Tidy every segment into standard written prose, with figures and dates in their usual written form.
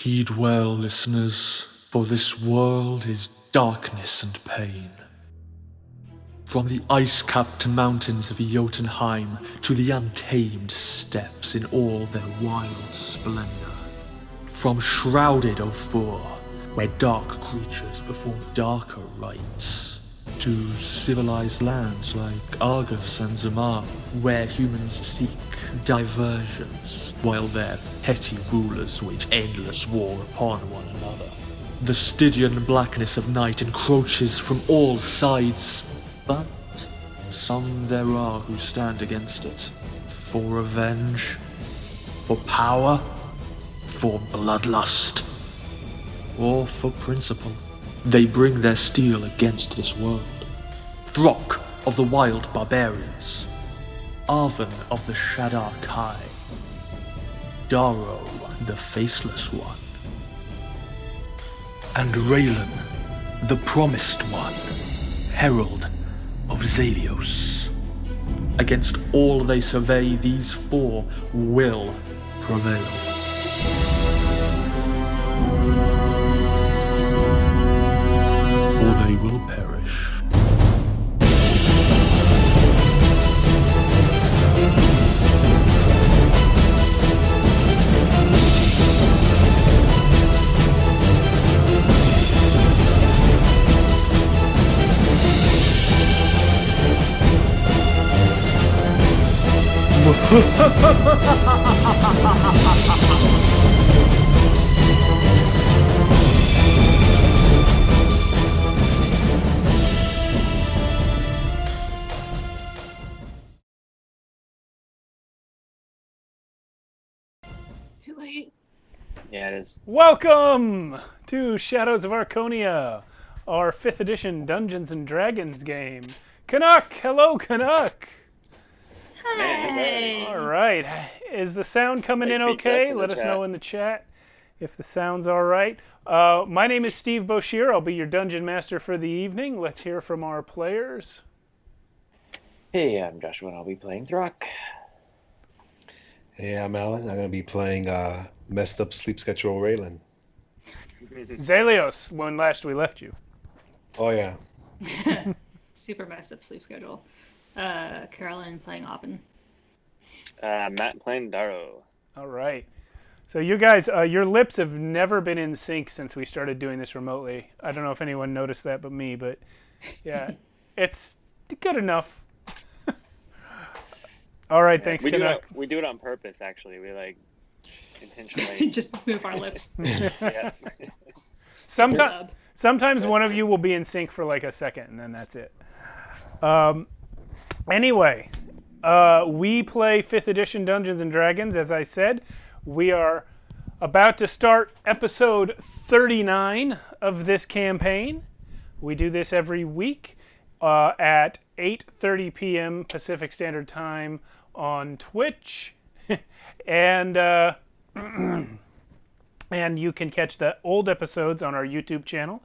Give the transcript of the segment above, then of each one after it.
Heed well, listeners, for this world is darkness and pain. From the ice-capped mountains of Jotunheim to the untamed steppes in all their wild splendor. From shrouded Ophir, where dark creatures perform darker rites, to civilized lands like Argos and Zamar, where humans seek diversions, while their petty rulers wage endless war upon one another. The Stygian blackness of night encroaches from all sides, but some there are who stand against it. For revenge, for power, for bloodlust, or for principle. They bring their steel against this world. Throk of the wild barbarians, Arven of the Shadar Kai, Daro the Faceless One, and Raylan, the Promised One, Herald of Zelios. Against all they survey, these four will prevail. Or they will perish. Too late. Yeah, it is. Welcome to Shadows of Archonia, our 5th edition Dungeons & Dragons game. Canuck! Hello, Canuck! Hey! All right. Is the sound coming in okay? Let us know in the chat if the sound's all right. My name is Steve Boshear. I'll be your Dungeon Master for the evening. Let's hear from our players. Hey, I'm Joshua, and I'll be playing Throk. Hey, I'm Alan. I'm going to be playing messed up sleep schedule Raylan. Zelios, when last we left you. Oh, yeah. Super messed up sleep schedule. Carolynn playing Oppen. Matt playing Daro. All right. So you guys, your lips have never been in sync since we started doing this remotely. I don't know if anyone noticed that but me, but yeah, it's good enough. All right, thanks, Canuck. We do it on purpose, actually. We, intentionally... Just move our lips. Yeah. Sometimes one of you will be in sync for like a second, and then that's it. Anyway, we play 5th edition Dungeons & Dragons, as I said. We are about to start episode 39 of this campaign. We do this every week at 8:30 p.m. Pacific Standard Time on Twitch. And and you can catch the old episodes on our YouTube channel.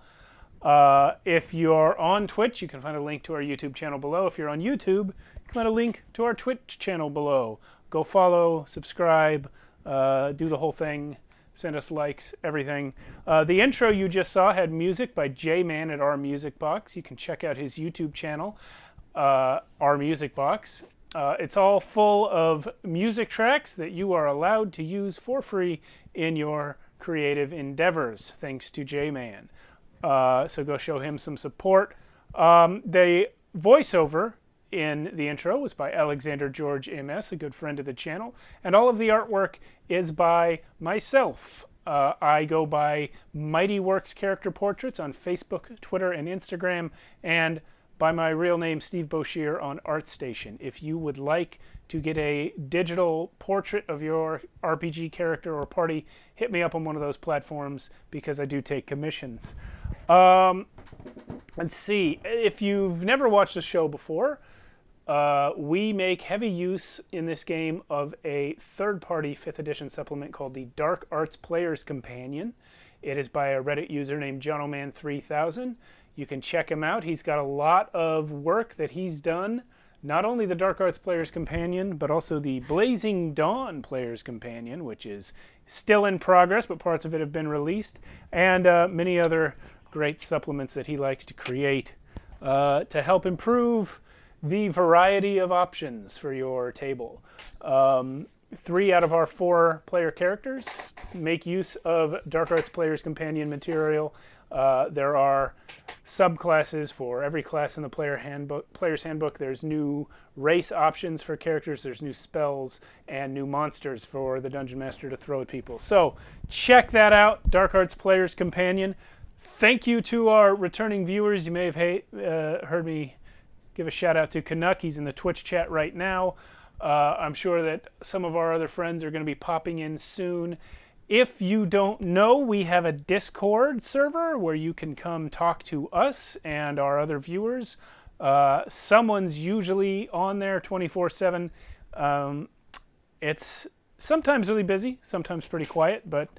If you're on Twitch, you can find a link to our YouTube channel below. If you're on YouTube, you can find a link to our Twitch channel below. Go follow, subscribe, do the whole thing, send us likes, everything. The intro you just saw had music by J-Man at OurMusicBox. You can check out his YouTube channel, OurMusicBox. It's all full of music tracks that you are allowed to use for free in your creative endeavors, thanks to J-Man. So go show him some support. The voiceover in the intro was by Alexander George M.S, a good friend of the channel. And all of the artwork is by myself. I go by Mighty Works Character Portraits on Facebook, Twitter, and Instagram, and by my real name, Steve Boshear, on ArtStation. If you would like to get a digital portrait of your RPG character or party, hit me up on one of those platforms because I do take commissions. Let's see. If you've never watched the show before, we make heavy use in this game of a third-party 5th edition supplement called the Dark Arts Player's Companion. It is by a Reddit user named JonoMan3000. You can check him out. He's got a lot of work that he's done not only the Dark Arts Player's Companion, but also the Blazing Dawn Player's Companion, which is still in progress, but parts of it have been released, and many other great supplements that he likes to create to help improve the variety of options for your table. 3 out of our 4 player characters make use of Dark Arts Player's Companion material. There are subclasses for every class in the player's handbook. There's new race options for characters. There's new spells and new monsters for the Dungeon Master to throw at people. So check that out, Dark Arts Player's Companion. Thank you to our returning viewers. You may have heard me give a shout out to Canuck. He's in the Twitch chat right now. I'm sure that some of our other friends are going to be popping in soon. If you don't know, we have a Discord server where you can come talk to us and our other viewers. Someone's usually on there 24/7. It's sometimes really busy, sometimes pretty quiet, but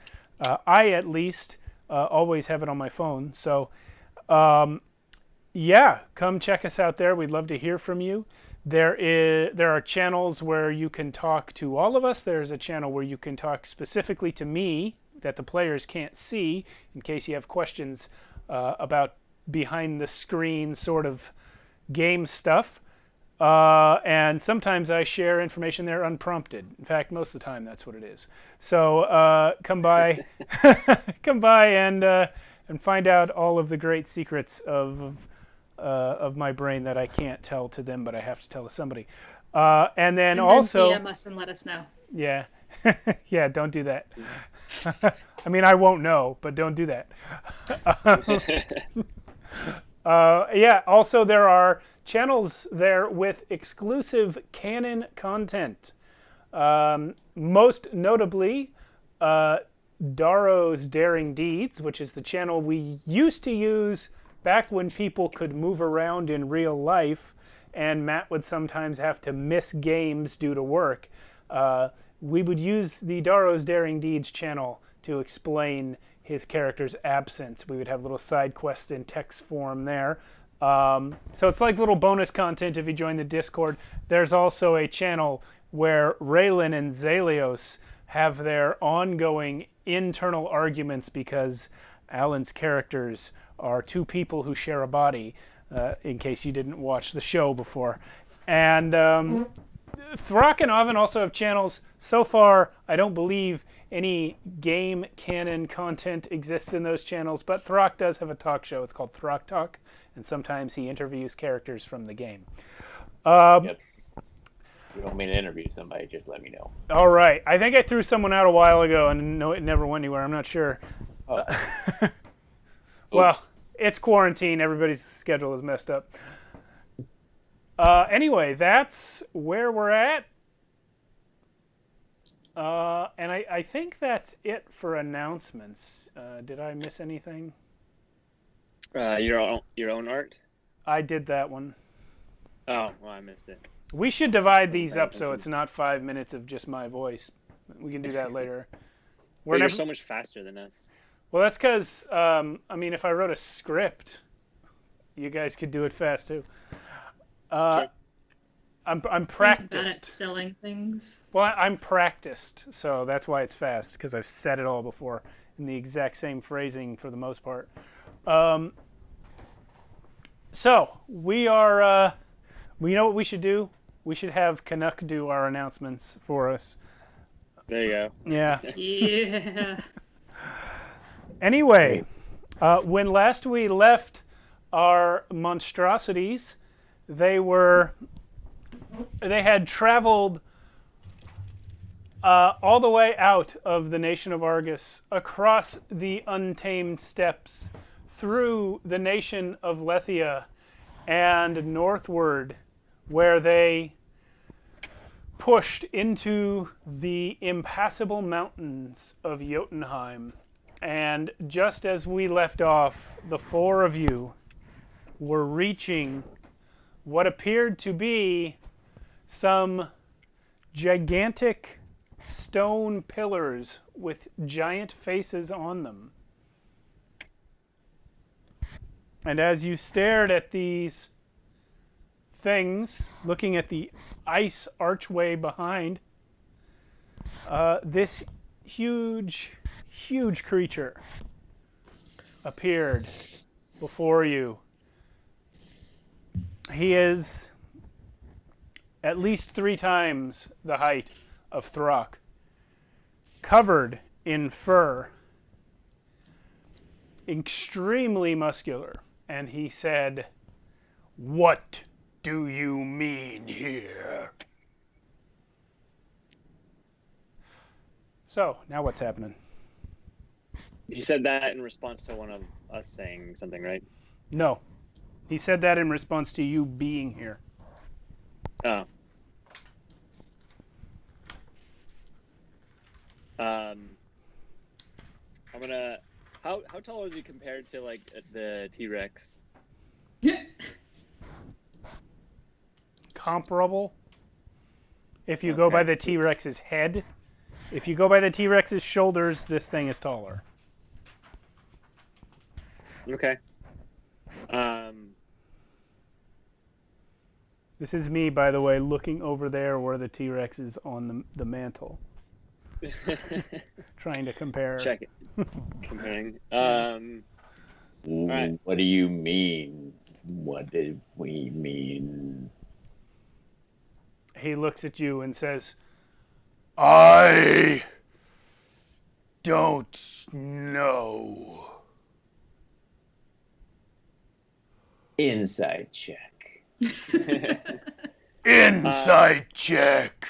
I at least always have it on my phone. So yeah, come check us out there. We'd love to hear from you. There are channels where you can talk to all of us. There's a channel where you can talk specifically to me that the players can't see in case you have questions about behind the screen sort of game stuff. And sometimes I share information there unprompted. In fact, most of the time that's what it is. So come by, come by and find out all of the great secrets of my brain that I can't tell to them, but I have to tell to somebody. And then also DM us and let us know. Yeah, yeah. Don't do that. I mean, I won't know, but don't do that. Yeah. Also, there are channels there with exclusive canon content. Most notably, Daro's Daring Deeds, which is the channel we used to use back when people could move around in real life, and Matt would sometimes have to miss games due to work. We would use the Daro's Daring Deeds channel to explain his character's absence. We would have little side quests in text form there. So it's like little bonus content if you join the Discord. There's also a channel where Raylan and Zalios have their ongoing internal arguments because Alan's characters are 2 people who share a body, in case you didn't watch the show before. And Throck and Oven also have channels. So far, I don't believe any game canon content exists in those channels, but Throck does have a talk show. It's called Throck Talk, and sometimes he interviews characters from the game. Yep. If you want me to interview somebody, just let me know. All right. I think I threw someone out a while ago, and no, it never went anywhere. I'm not sure. Oh. Well, it's quarantine. Everybody's schedule is messed up. Anyway, that's where we're at. And I think that's it for announcements. Did I miss anything? Your own art? I did that one. Oh, well, I missed it. We should divide these up so it's not 5 minutes of just my voice. We can do that later. But you're so much faster than us. Well, that's because, I mean, if I wrote a script, you guys could do it fast too. Sure. I'm practiced. Bad at selling things. Well, I'm practiced, so that's why it's fast, because I've said it all before in the exact same phrasing for the most part. So we are. We know what we should do. We should have Canuck do our announcements for us. There you go. Yeah. Yeah. Anyway, when last we left our monstrosities, they had traveled all the way out of the nation of Argus, across the untamed steppes, through the nation of Lethia, and northward, where they pushed into the impassable mountains of Jotunheim. And just as we left off, the 4 of you were reaching what appeared to be some gigantic stone pillars with giant faces on them. And as you stared at these things, looking at the ice archway behind, this huge creature appeared before you. He is at least 3 times the height of Throck, covered in fur, extremely muscular, and he said, "What do you mean here?" So, now what's happening? You said that in response to one of us saying something, right? No. He said that in response to you being here. Oh. I'm gonna. How tall is he compared to like the T-Rex? Comparable. If you go by the T-Rex's head. If you go by the T-Rex's shoulders, this thing is taller. Okay. This is me, by the way, looking over there where the T-Rex is on the mantle. Trying to compare. Check it. Comparing. Right. What do you mean? What did we mean? He looks at you and says, "I don't know." Inside check. Inside check.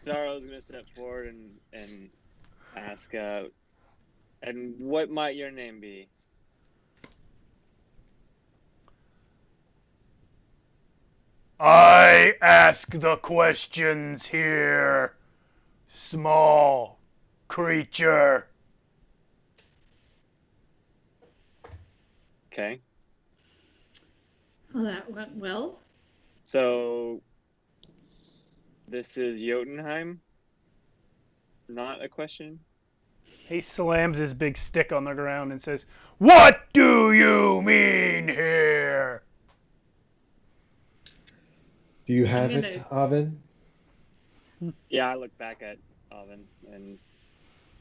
Zaro's gonna step forward and ask, and what might your name be? I ask the questions here, small creature. Okay. Well, that went well. So this is Jotunheim? Not a question? He slams his big stick on the ground and says, "What do you mean here?" Do you have I'm it, Oven? Yeah, I look back at Oven and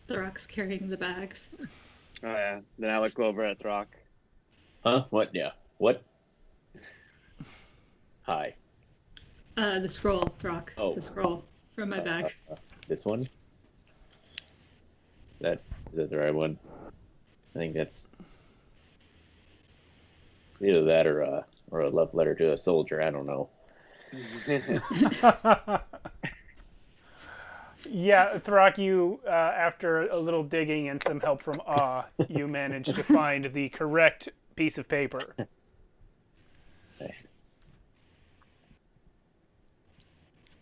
The rock's carrying the bags. oh yeah. Then I look over at Throck. Huh? What? Yeah. What? Hi. The scroll, rock. Oh. The scroll from my bag. This one? Is that the right one? I think that's either that or a love letter to a soldier. I don't know. Yeah, Throck, you, after a little digging and some help from you managed to find the correct piece of paper. Nice.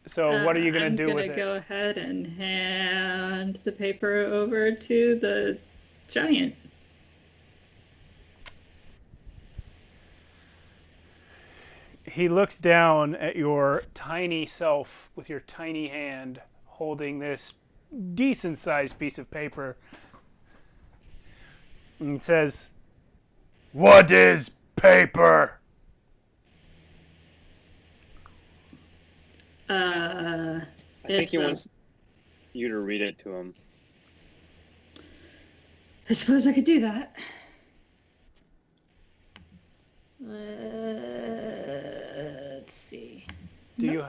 So what are you going to do with it? I'm going to go ahead and hand the paper over to the giant. He looks down at your tiny self with your tiny hand holding this decent-sized piece of paper and says, "What is paper?" I think he wants you to read it to him. I suppose I could do that. Let's see. Do you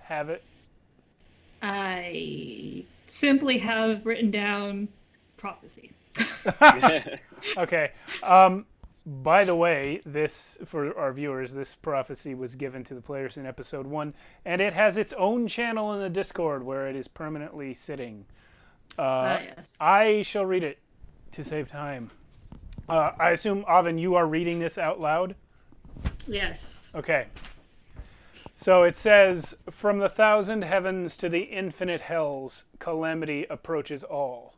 have it? I simply have written down prophecy. Okay. By the way, this, for our viewers, this prophecy was given to the players in episode 1, and it has its own channel in the Discord where it is permanently sitting. Yes. I shall read it to save time. I assume, Oven, you are reading this out loud? Yes. Okay. So it says, "From the 1,000 heavens to the infinite hells, calamity approaches all.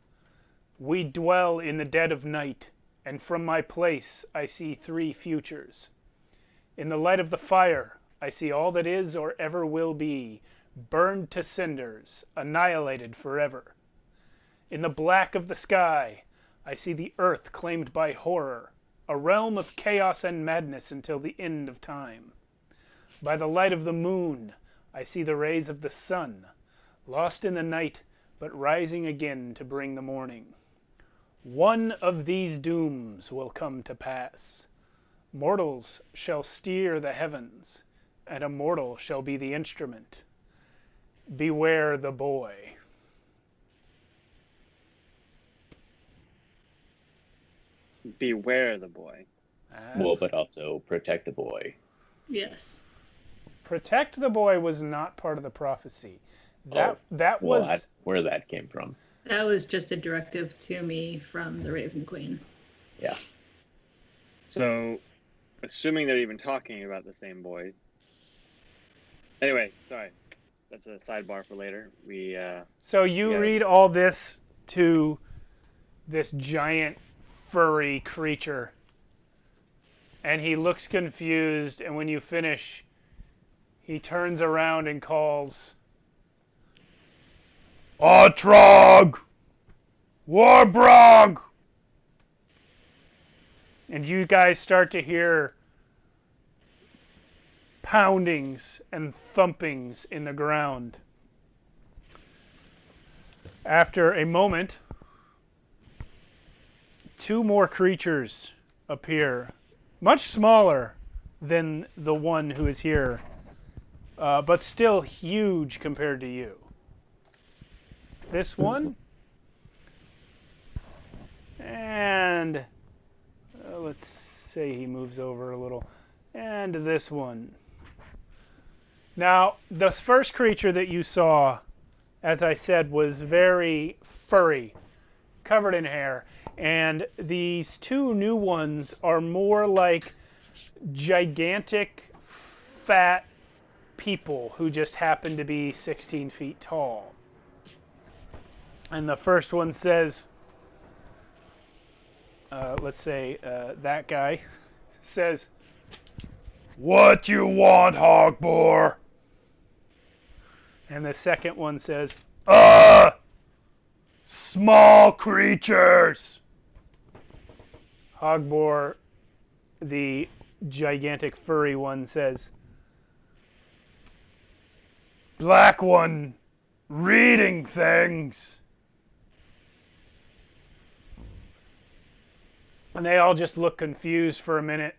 We dwell in the dead of night, and from my place I see 3 futures. In the light of the fire, I see all that is or ever will be, burned to cinders, annihilated forever. In the black of the sky, I see the earth claimed by horror, a realm of chaos and madness until the end of time. By the light of the moon, I see the rays of the sun, lost in the night, but rising again to bring the morning. One of these dooms will come to pass. Mortals shall steer the heavens, and a mortal shall be the instrument. Beware the boy. Beware the boy. Well, but also protect the boy. Yes. Protect the boy was not part of the prophecy. That Well, was where that came from. That was just a directive to me from the Raven Queen. Yeah. So, assuming they're even talking about the same boy. Anyway, sorry. That's a sidebar for later. So you read all this to this giant furry creature, and he looks confused, and when you finish, he turns around and calls, Atrog! Warbrog! And you guys start to hear poundings and thumpings in the ground. After a moment, two more creatures appear, much smaller than the one who is here, but still huge compared to you. This one, and let's say he moves over a little, and this one. Now, the first creature that you saw, as I said, was very furry, covered in hair. And these two new ones are more like gigantic, fat people who just happen to be 16 feet tall. And the first one says, let's say that guy says, What you want, Hogbore? And the second one says, small creatures. Hogbore, the gigantic furry one, says, Black one, reading things. And they all just look confused for a minute.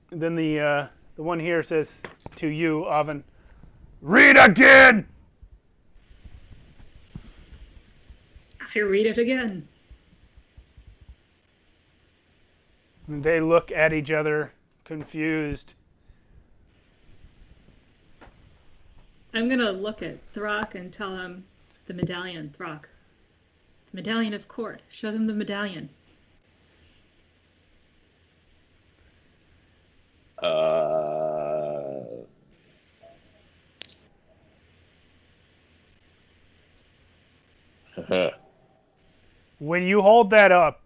Then the one here says to you, Oven, Read again! I read it again. And they look at each other, confused. I'm going to look at Throck and tell him the medallion, Throck. The medallion of court. Show them the medallion. When you hold that up,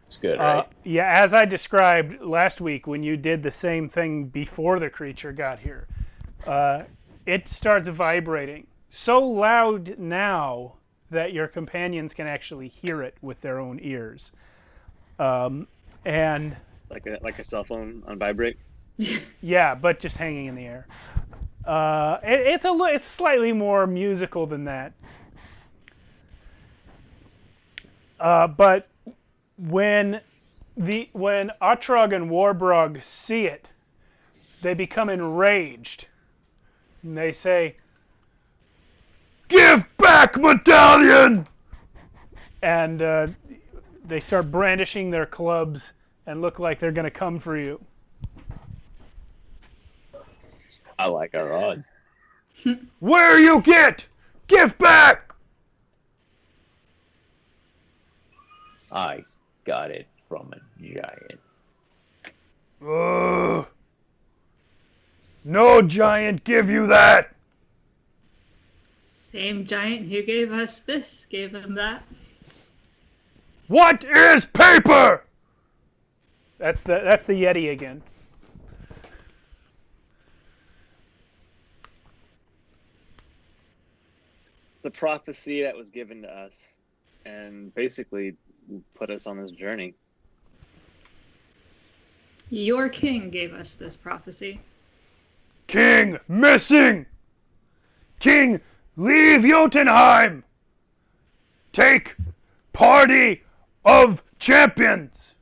It's good, right? yeah, as I described last week when you did the same thing before the creature got here, it starts vibrating so loud now that your companions can actually hear it with their own ears. And like a cell phone on vibrate. yeah, but just hanging in the air. It's slightly more musical than that. But when Atrog and Warbrog see it, they become enraged. And they say, Give back medallion! And they start brandishing their clubs and look like they're going to come for you. I like our odds. Where you get? Give back! I got it from a giant. No giant give you that! Same giant who gave us this gave him that. What is paper? That's the Yeti again. It's a prophecy that was given to us and basically put us on this journey. Your king gave us this prophecy. King missing! King, leave Jotunheim! Take party of champions!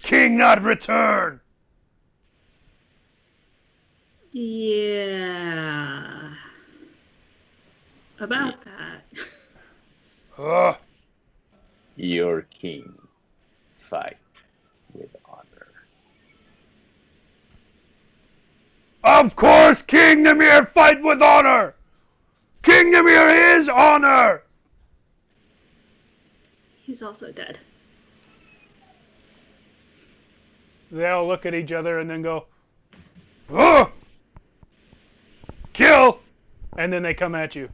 King not return! Yeah. About that. Ugh. Your king fight with honor. Of course, King Nimir fight with honor! King Nimir is honor! He's also dead. They all look at each other and then go, ugh! Kill! And then they come at you.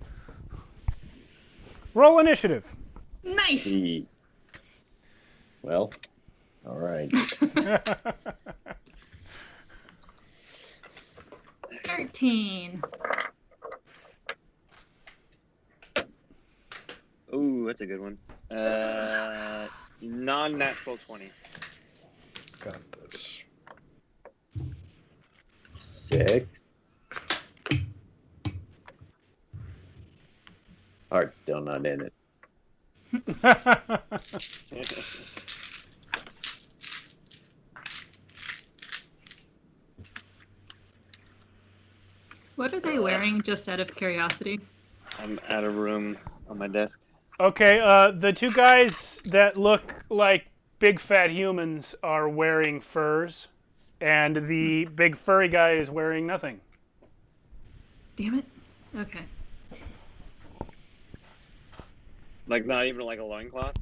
Roll initiative. Nice! He... Well, all right. 13. Ooh, that's a good one. Non-natural 20. Got this. 6. Heart's still not in it. What are they wearing, just out of curiosity? I'm out of room on my desk. Okay, the two guys that look like big fat humans are wearing furs, and the big furry guy is wearing nothing. Damn it. Okay. Like, not even like a loincloth?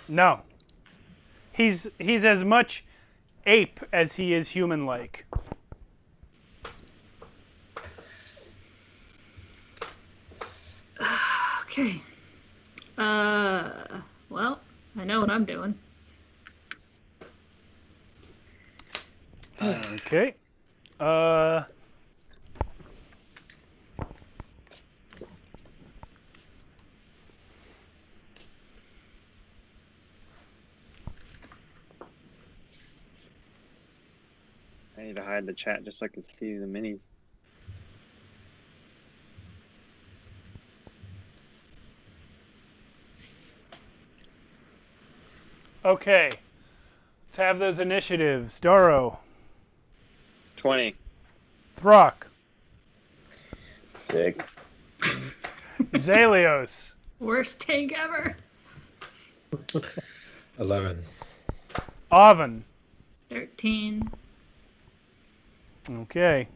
No. He's as much ape as he is human-like. Okay. Well, I know what I'm doing. Okay. I need to hide the chat just so I can see the minis. Okay. Let's have those initiatives. Doro. 20. Throck. 6. Zalios. Worst take ever. 11. Oven. 13. Okay.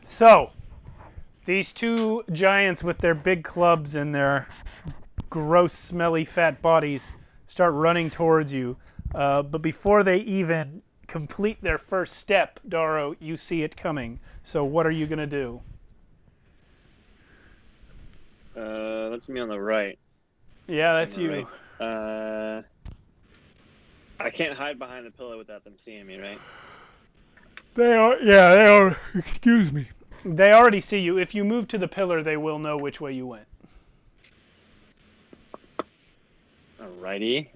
So, these two giants with their big clubs and their gross, smelly, fat bodies start running towards you. But before they even complete their first step, Doro, you see it coming. So what are you going to do? That's me on the right. Yeah, that's On the you. right. I can't hide behind the pillow without them seeing me, right? They are, excuse me. They already see you. If you move to the pillar, they will know which way you went. Alrighty.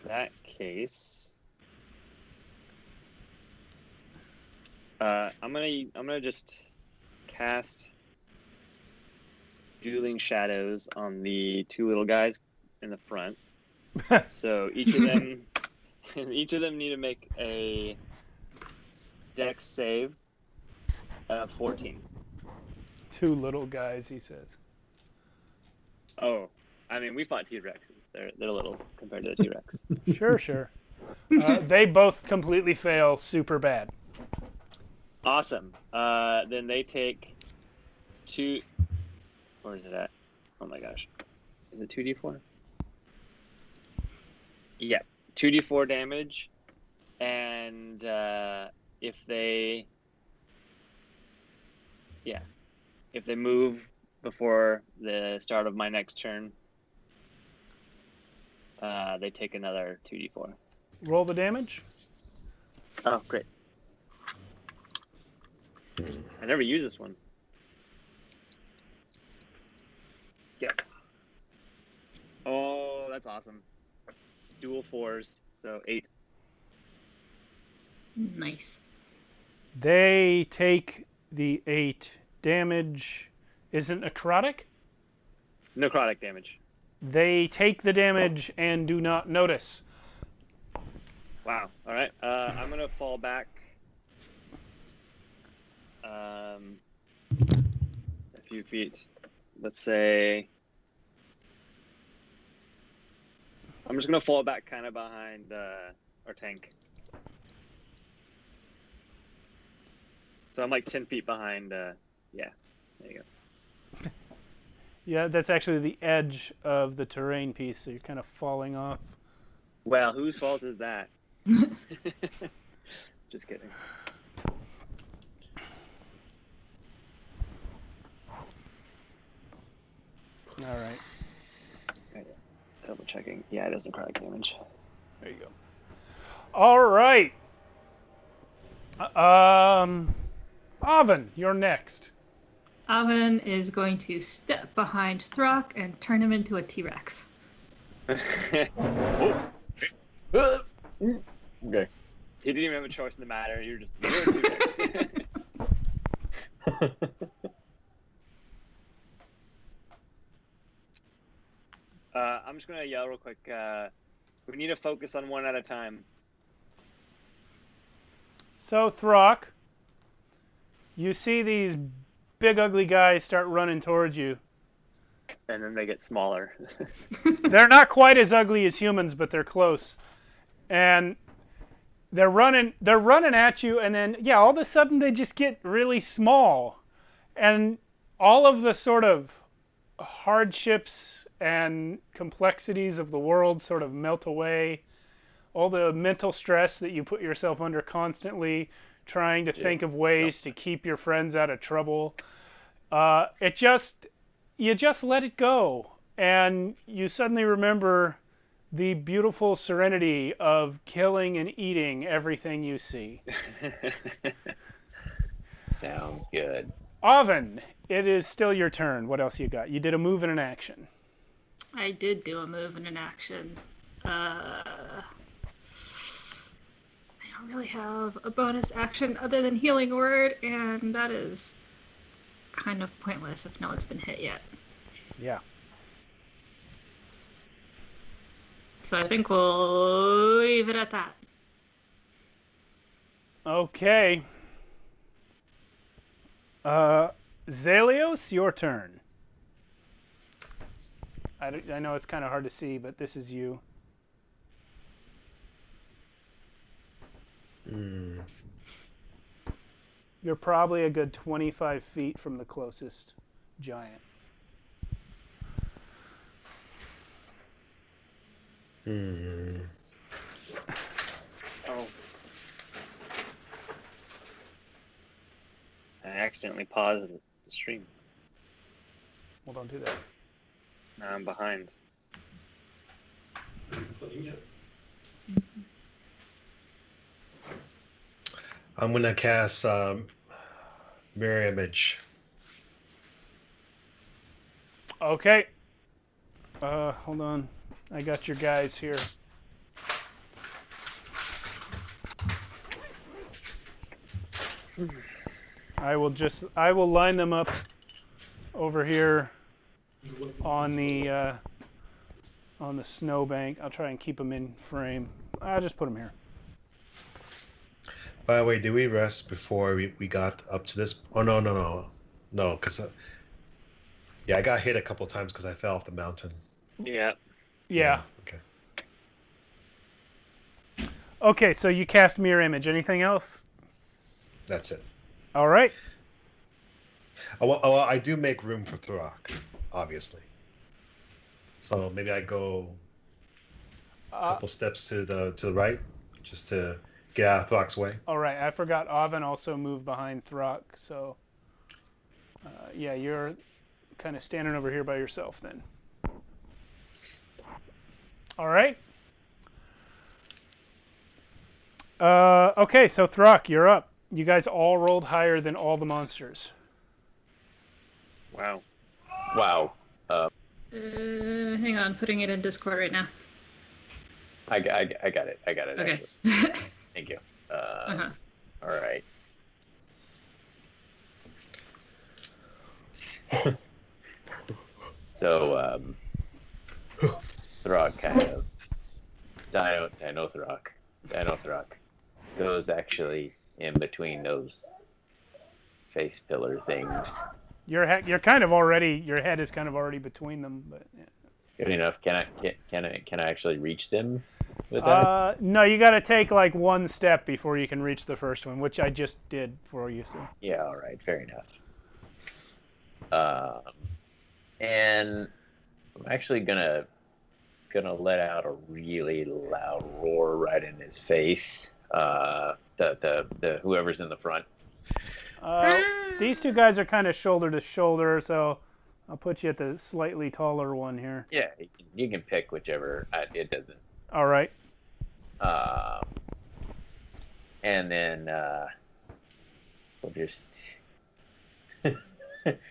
That case, I'm gonna just cast Dueling Shadows on the two little guys in the front. So each of them need to make a Dex save of 14. Two little guys, he says. Oh, I mean, we fought T-Rexes. They're little compared to the T-Rex. Sure. They both completely fail super bad. Awesome. Then they take 2. Where is it at? Oh my gosh. Is it 2d4? Yeah, 2d4 damage. And if they move before the start of my next turn, they take another 2d4. Roll the damage. Oh, great. I never use this one. Yeah. that's awesome. Dual 4s, so 8. Nice. They take the 8 damage. Isn't necrotic? Necrotic damage. They take the damage and do not notice. Wow. All right. I'm gonna fall back. A few feet. Let's say. I'm just gonna fall back kind of behind our tank. So I'm like 10 feet behind. Yeah. There you go. Yeah, that's actually the edge of the terrain piece, so you're kind of falling off. Well, whose fault is that? Just kidding. All right. Double checking. Yeah, it does necrotic damage. There you go. All right. Oven, you're next. Oven is going to step behind Throck and turn him into a T-Rex. Okay. He didn't even have a choice in the matter. You're two dicks. I'm just gonna yell real quick. We need to focus on one at a time. So, Throck, you see these big ugly guys start running towards you. And then they get smaller. They're not quite as ugly as humans, but they're close. And they're running at you, and then all of a sudden they just get really small. And all of the sort of hardships and complexities of the world sort of melt away. All the mental stress that you put yourself under constantly trying to think of ways to keep your friends out of trouble. You just let it go, and you suddenly remember the beautiful serenity of killing and eating everything you see. Sounds good. Oven, it is still your turn. What else you got? You did a move and an action. I did do a move and an action. I don't really have a bonus action other than Healing Word, and that is kind of pointless if no one's been hit yet. Yeah. So I think we'll leave it at that. Okay. Zelios, your turn. I know it's kind of hard to see, but this is you. You're probably a good 25 feet from the closest giant. Oh. I accidentally paused the stream. Well, don't do that. Now I'm behind. I'm gonna cast mirror image. Okay. Hold on. I got your guys here. I will line them up over here on the snowbank. I'll try and keep them in frame. I'll just put them here. By the way, did we rest before we got up to this? Oh, no, because I got hit a couple times because I fell off the mountain. Yeah. Yeah. Okay. Okay, so you cast mirror image. Anything else? That's it. All right. Well, I do make room for Thurok, obviously. So maybe I go a couple steps to the right, just to get out of Thurok's way. All right. I forgot Oven also moved behind Throck, so you're kind of standing over here by yourself then. All right. Okay, so Throck, you're up. You guys all rolled higher than all the monsters. Wow. Wow. Hang on, putting it in Discord right now. I got it. Okay. Actually. Thank you. Uh-huh. All right. So, Throg kind of Dino Throg goes actually in between those face pillar things. You're kind of already, your head is kind of already between them, but yeah. Good enough. Can I actually reach them with that? No, you got to take like one step before you can reach the first one, which I just did for you. So. Yeah. All right. Fair enough. And I'm actually gonna let out a really loud roar right in his face. The whoever's in the front. These two guys are kind of shoulder to shoulder, so I'll put you at the slightly taller one here. Yeah, you can pick whichever. It doesn't. All right. And then we'll just.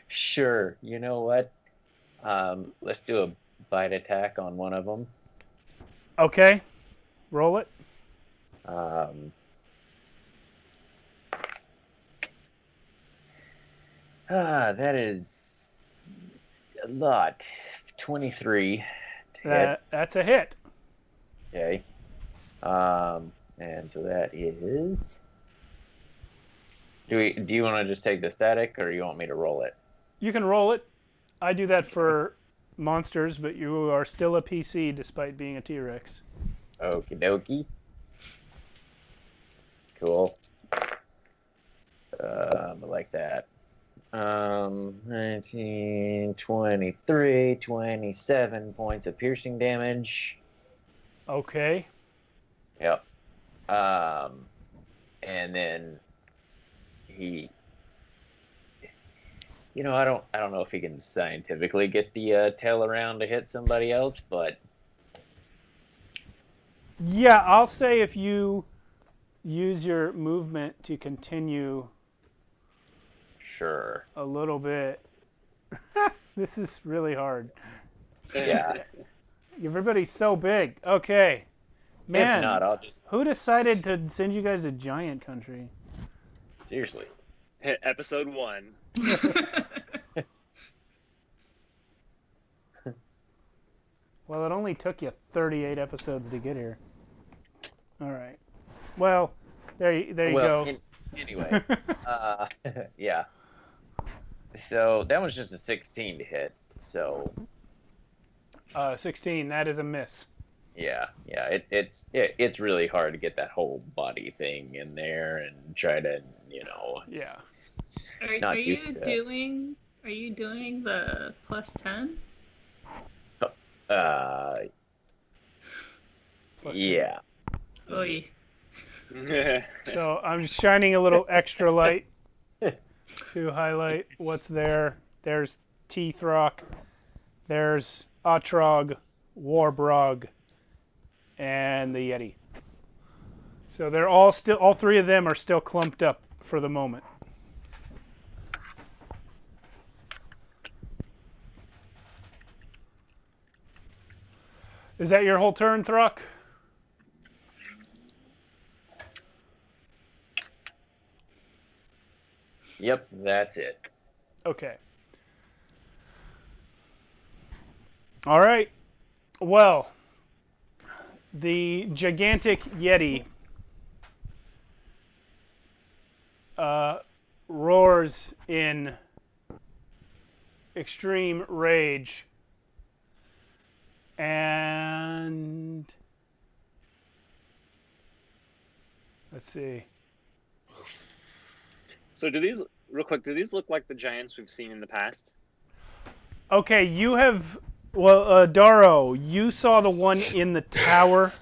Sure. You know what? Let's do a bite attack on one of them. Okay. Roll it. That is a lot. 23 to hit. That's a hit. Okay. And so that is. Do you want to just take the static, or you want me to roll it? You can roll it. I do that for monsters, but you are still a PC despite being a T-Rex. Okie dokie. Cool. I like that. 19, 23, 27 points of piercing damage. Okay. Yep. And then he, I don't know if he can scientifically get the tail around to hit somebody else, but yeah, I'll say if you use your movement to continue sure. a little bit. This is really hard. Yeah. Everybody's so big. Okay. Man, if not, I'll just who decided to send you guys to Giant Country? seriously. Episode 1. Well, it only took you 38 episodes to get here. All right. Well, there you go. Anyway, yeah. So that was just a 16 to hit. So 16. That is a miss. yeah. It's really hard to get that whole body thing in there and try to, Yeah. Are you doing the plus 10? Yeah. Oy. So I'm shining a little extra light to highlight what's there. There's T-Throck, there's Atrog, Warbrog, and the Yeti. So they're all three of them are still clumped up for the moment. Is that your whole turn, Throck? Yep, that's it. Okay. All right. Well, the gigantic Yeti roars in extreme rage, and let's see. So do these look like the giants we've seen in the past? Okay, you have, well, Daro, you saw the one in the tower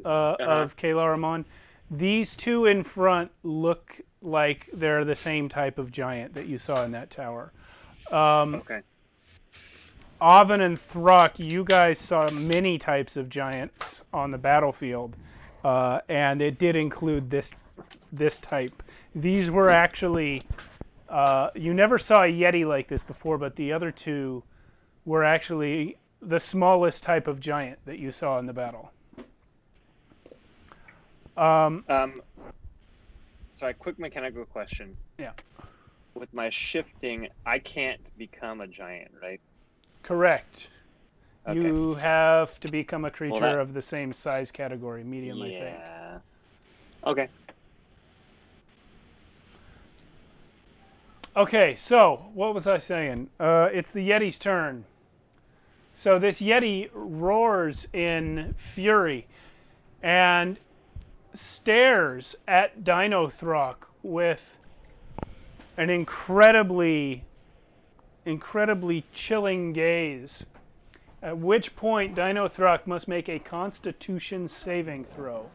of Kalaramon. These two in front look like they're the same type of giant that you saw in that tower. Okay. Oven and Throck, you guys saw many types of giants on the battlefield, and it did include this type. These were actually, you never saw a Yeti like this before, but the other two were actually the smallest type of giant that you saw in the battle. Sorry, quick mechanical question. Yeah. With my shifting, I can't become a giant, right? Correct. Okay. You have to become a creature that- of the same size category, medium, I think. Yeah. Okay. Okay, so what was I saying? It's the Yeti's turn. So this Yeti roars in fury and stares at Dinothrok with an incredibly chilling gaze. At which point Dinothrok must make a Constitution saving throw.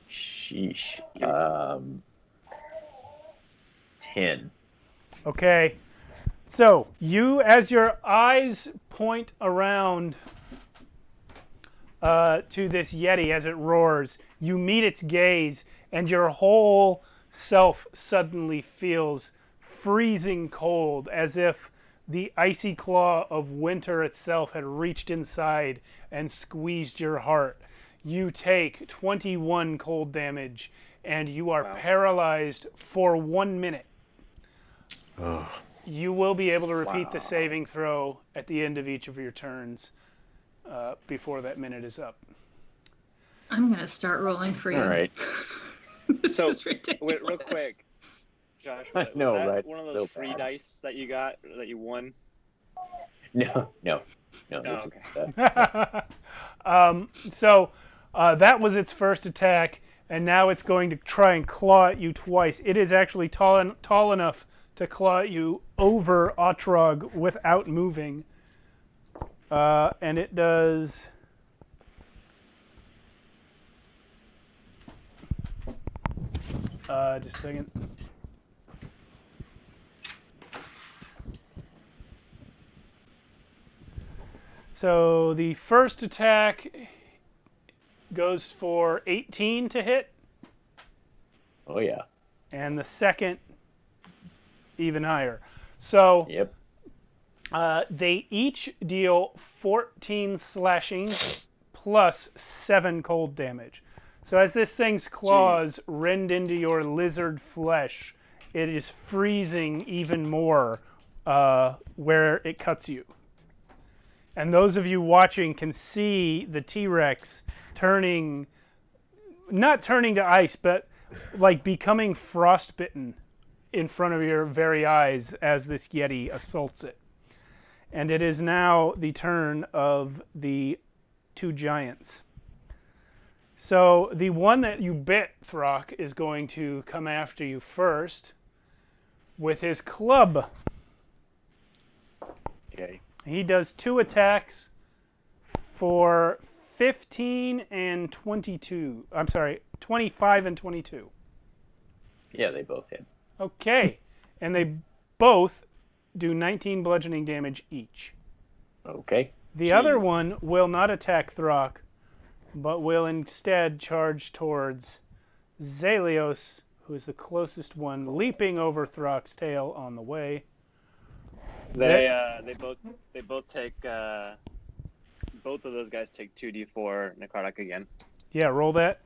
Sheesh. 10. Okay. So, you, as your eyes point around to this Yeti as it roars, you meet its gaze, and your whole self suddenly feels freezing cold, as if the icy claw of winter itself had reached inside and squeezed your heart. You take 21 cold damage, and you are paralyzed for 1 minute. Oh. You will be able to repeat the saving throw at the end of each of your turns before that minute is up. I'm gonna start rolling for you. All right. This So, is ridiculous. real quick, Josh, I was know, that right? one of So those free bad. dice that you got, that you won? No. Oh, this okay. is, So that was its first attack, and now it's going to try and claw at you twice. It is actually tall enough to claw at you over Otrog without moving. And it does... just a second. So the first attack goes for 18 to hit, oh, yeah. and the second even higher. So Yep. they each deal 14 slashing plus 7 cold damage. So as this thing's claws rend into your lizard flesh, it is freezing even more where it cuts you. And those of you watching can see the T-Rex turning, not turning to ice, but like becoming frostbitten in front of your very eyes as this Yeti assaults it. And it is now the turn of the two giants. So the one that you bit, Throck, is going to come after you first with his club. Okay. He does 2 attacks for 15 and 22. I'm sorry, 25 and 22. Yeah, they both hit. Okay. And they both do 19 bludgeoning damage each. Okay. The other one will not attack Throck, but will instead charge towards Zalios, who is the closest one, leaping over Throck's tail on the way. They both take both of those guys take 2d4 necrotic again. Yeah, roll that.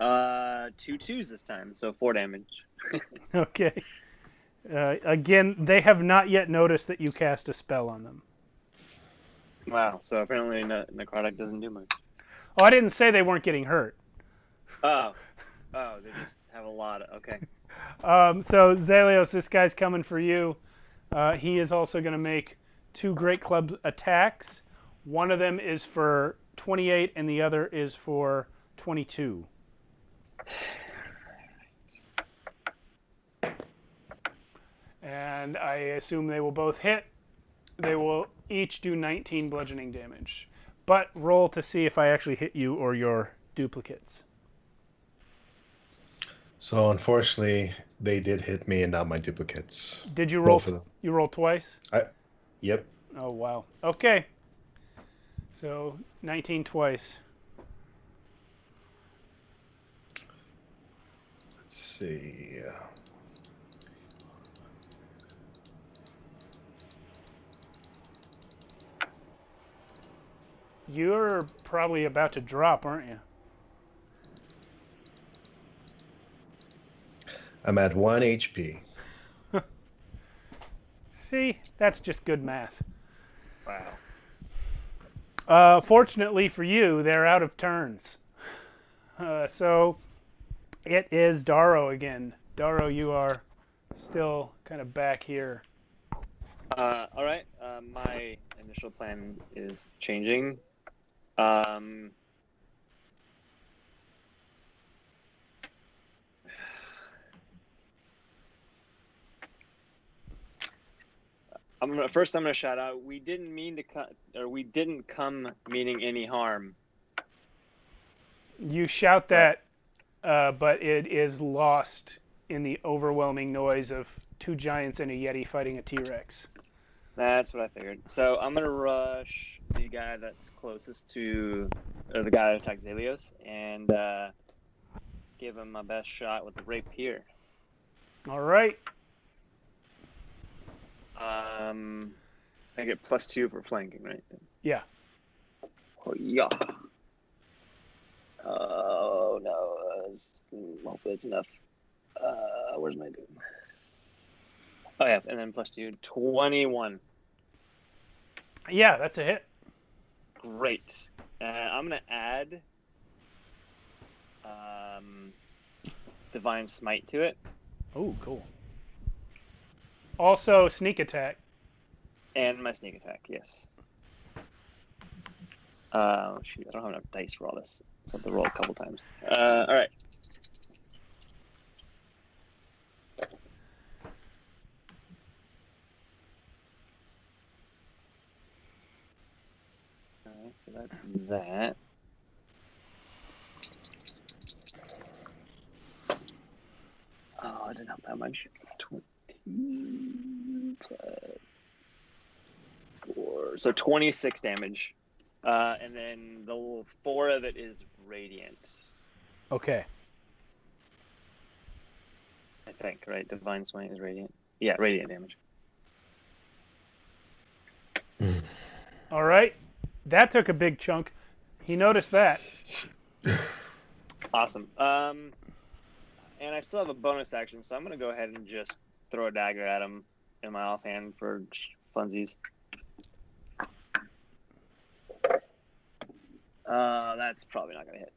2 2s this time, so 4 damage. Okay. Again, they have not yet noticed that you cast a spell on them. Wow. So apparently necrotic doesn't do much. Oh, I didn't say they weren't getting hurt. Oh, they just have a lot of, okay. So Zalios, this guy's coming for you. He is also going to make 2 Great Club attacks. One of them is for 28 and the other is for 22. And I assume they will both hit. They will each do 19 bludgeoning damage. But roll to see if I actually hit you or your duplicates. So unfortunately, they did hit me and not my duplicates. Did you roll? Both of them. You rolled twice? Yep. Oh, wow. Okay. So 19 twice. see. You're probably about to drop, aren't you? I'm at 1 HP. See, that's just good math. Wow. Fortunately for you, they're out of turns. So it is Darrow again. Darrow, you are still kind of back here. All right. My initial plan is changing. I'm gonna shout out. We didn't mean to cut, or we didn't come meaning any harm. You shout that, but it is lost in the overwhelming noise of two giants and a yeti fighting a T-Rex. That's what I figured. So I'm gonna rush the guy that's closest to, or the guy that attacked Zelios, and give him my best shot with the rapier. All right. I get +2 for flanking, right? Yeah. Oh yeah. Oh no. Hopefully it's enough. Where's my doom? Oh yeah, and then +2, 21. Yeah, that's a hit. Great. I'm gonna add Divine Smite to it. Oh, cool. Also, sneak attack. And my sneak attack, yes. Shoot, I don't have enough dice for all this. So I have to roll a couple times. All right. All right, so that's that. Oh, I didn't help that much. 20 plus 4, so 26 damage. And then the 4 of it is radiant. Okay. I think, right? Divine Smite is radiant. Yeah, radiant damage. All right. That took a big chunk. He noticed that. Awesome. And I still have a bonus action, so I'm going to go ahead and just throw a dagger at him in my offhand for funsies. That's probably not going to hit.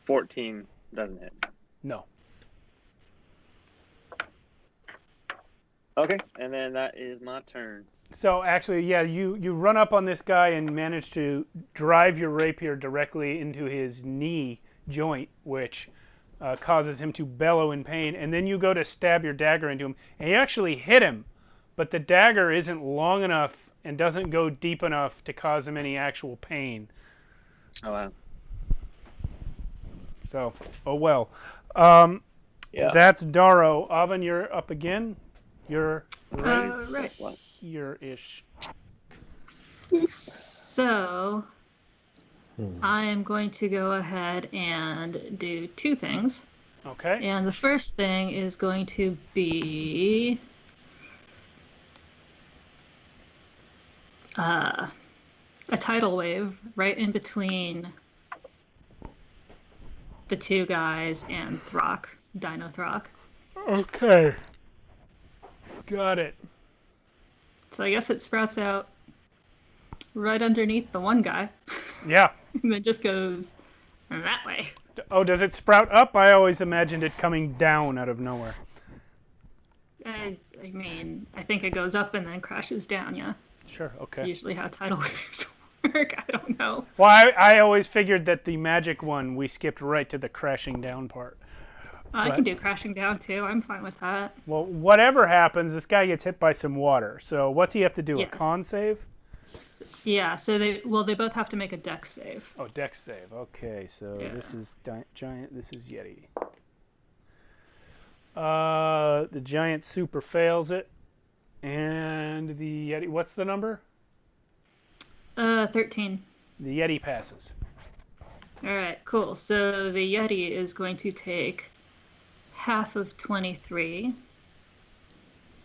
$14 doesn't hit. No. Okay, and then that is my turn. So actually, yeah, you run up on this guy and manage to drive your rapier directly into his knee joint, which causes him to bellow in pain. And then you go to stab your dagger into him, and you actually hit him, but the dagger isn't long enough and doesn't go deep enough to cause him any actual pain. Oh, wow. So, oh well. Yeah. That's Darrow. Oven, you're up again. You're Right. here-ish. So I am going to go ahead and do 2 things. Okay. And the first thing is going to be a tidal wave right in between the 2 guys and Throck, Dino Throck. Okay. Got it. So I guess it sprouts out right underneath the one guy. Yeah. And then just goes that way. Oh, does it sprout up? I always imagined it coming down out of nowhere. I mean, I think it goes up and then crashes down, yeah. Sure, It's okay. usually how tidal waves work. I don't know. Well, I always figured that the magic one, we skipped right to the crashing down part. I can do crashing down too. I'm fine with that. Well, whatever happens, this guy gets hit by some water. So what's he have to do, Yes. a con save? Yeah, so they both have to make a dex save. Oh, dex save. Okay, so Yeah. this is giant, this is Yeti. The giant super fails it. And the Yeti, what's the number? 13. The Yeti passes. All right, cool. So the Yeti is going to take half of 23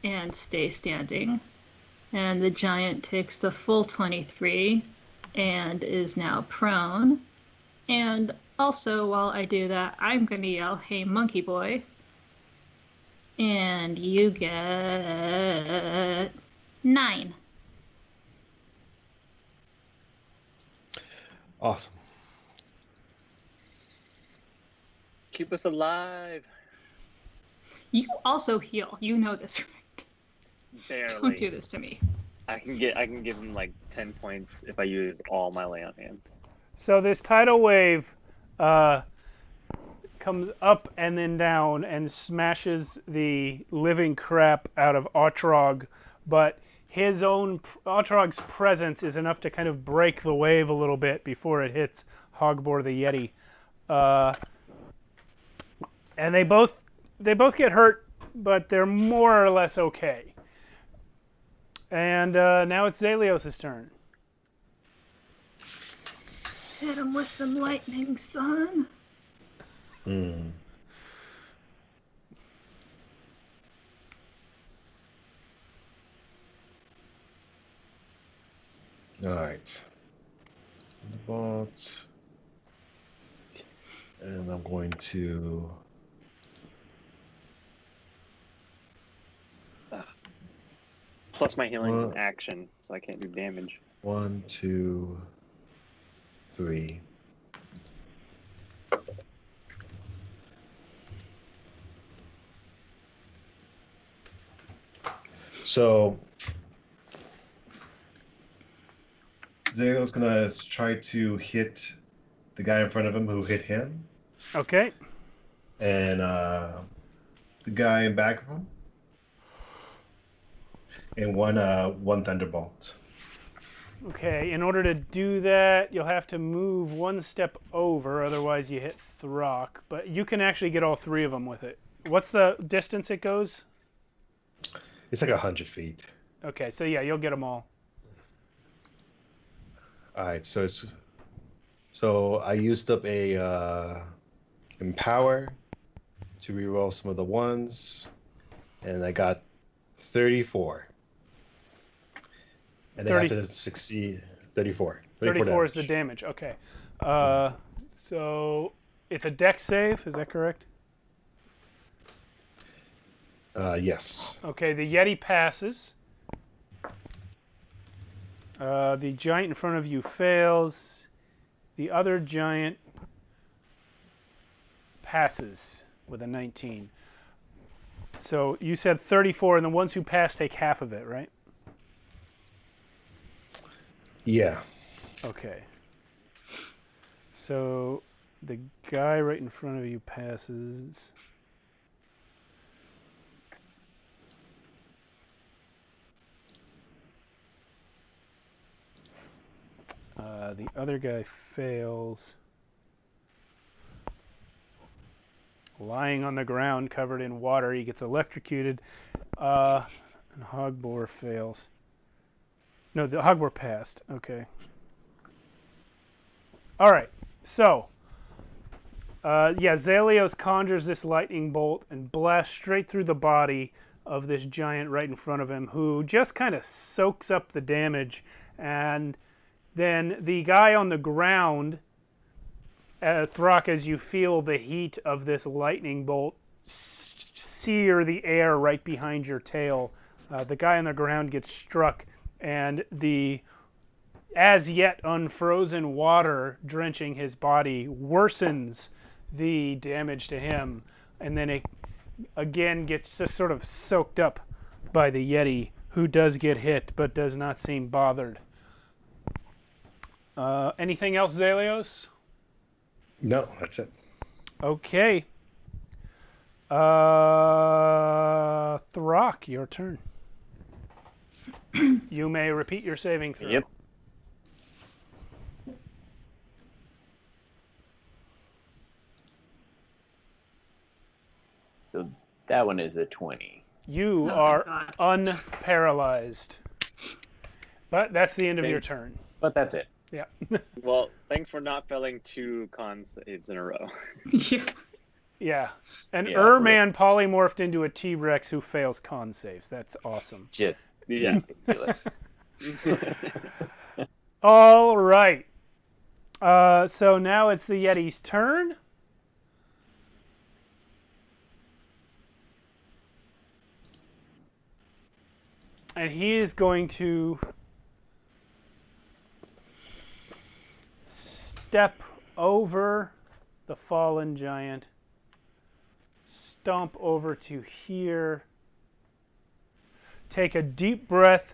and stay standing. And the giant takes the full 23 and is now prone. And also, while I do that, I'm going to yell, "Hey, monkey boy." And you get 9. Awesome. Keep us alive. You also heal. You know this, right? Barely. Don't do this to me. I can give him like 10 points if I use all my lay on hands. So this tidal wave comes up and then down and smashes the living crap out of Otrog, but Otrog's presence is enough to kind of break the wave a little bit before it hits Hogbor the Yeti. And they both get hurt, but they're more or less okay. And now it's Zalios' turn. Hit him with some lightning, son. All right. Bolt. And I'm going to. Plus my healing's an action, so I can't do damage. 1, 2, 3. So Zale's gonna try to hit the guy in front of him who hit him, Okay. and the guy in back of him, and one thunderbolt. Okay, in order to do that, you'll have to move one step over, otherwise you hit Throck. But you can actually get all three of them with it. What's the distance it goes? It's like 100 feet. Okay, so yeah, you'll get them all. All right, so I used up a empower to reroll some of the ones, and I got 34. And they have to succeed 34. 34 is the damage. Okay. So it's a dex save, is that correct? Yes. Okay, the Yeti passes. The giant in front of you fails. The other giant passes with a 19. So you said 34, and the ones who pass take half of it, right? Yeah. Okay. So the guy right in front of you passes. The other guy fails. Lying on the ground covered in water, he gets electrocuted. And Hogbor fails. No, the Hogbor passed. Okay. All right. So, Zalios conjures this lightning bolt and blasts straight through the body of this giant right in front of him, who just kind of soaks up the damage. And then the guy on the ground, Throck, as you feel the heat of this lightning bolt sear the air right behind your tail, the guy on the ground gets struck, and the as yet unfrozen water drenching his body worsens the damage to him, and then it again gets just sort of soaked up by the Yeti, who does get hit but does not seem bothered. Anything else, Zalios? No, that's it. Okay. Throck, your turn. You may repeat your saving throw. Yep. So That one is a 20. You Oh, are thank unparalyzed. But that's the end of your turn. But that's it. Yeah. Well, thanks for not failing 2 con saves in a row. Yeah. Yeah. An Yeah, Ur-Man polymorphed into a T-Rex who fails con saves. That's awesome. Just Yeah. ridiculous. All right. So now it's the Yeti's turn. And he is going to step over the fallen giant, stomp over to here, take a deep breath,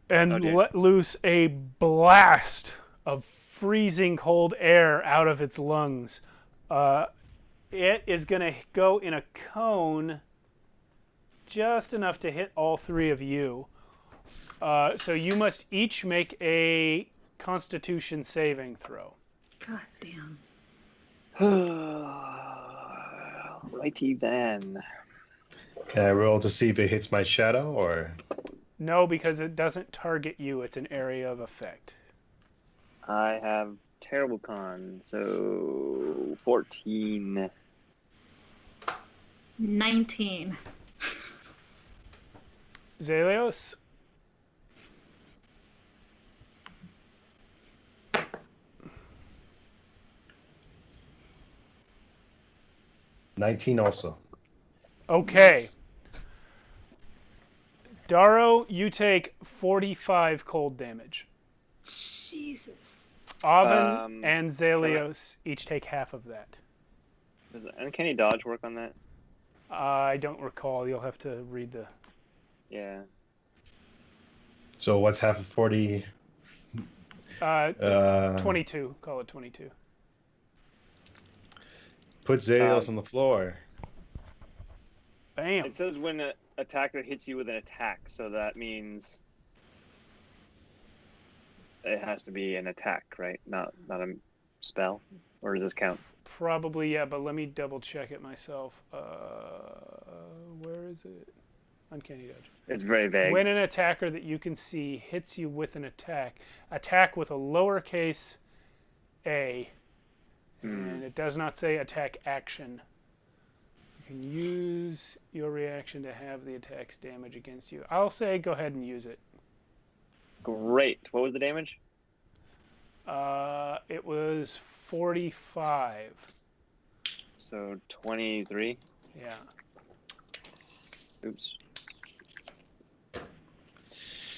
and let loose a blast of freezing cold air out of its lungs. It is going to go in a cone just enough to hit all 3 of you. So you must each make a Constitution saving throw. God damn. Righty then. Can I roll to see if it hits my shadow, or? No, because it doesn't target you. It's an area of effect. I have terrible con, so 14. 19. Zelios? $19 also. Okay. Nice. Daro, you take 45 cold damage. Jesus. Avin and Zelios each take half of that. Does Uncanny Dodge work on that? I don't recall. You'll have to read the... Yeah. So what's half of 40? 22. Call it 22. Put Zalios on the floor. Bam. It says when an attacker hits you with an attack, so that means it has to be an attack, right? Not a spell? Or does this count? Probably, yeah, but let me double check it myself. Where is it? Uncanny Dodge. It's very vague. When an attacker that you can see hits you with an attack with a lowercase a, and it does not say attack action. You can use your reaction to have the attack's damage against you. I'll say go ahead and use it. Great. What was the damage? It was 45. So 23. Yeah. Oops.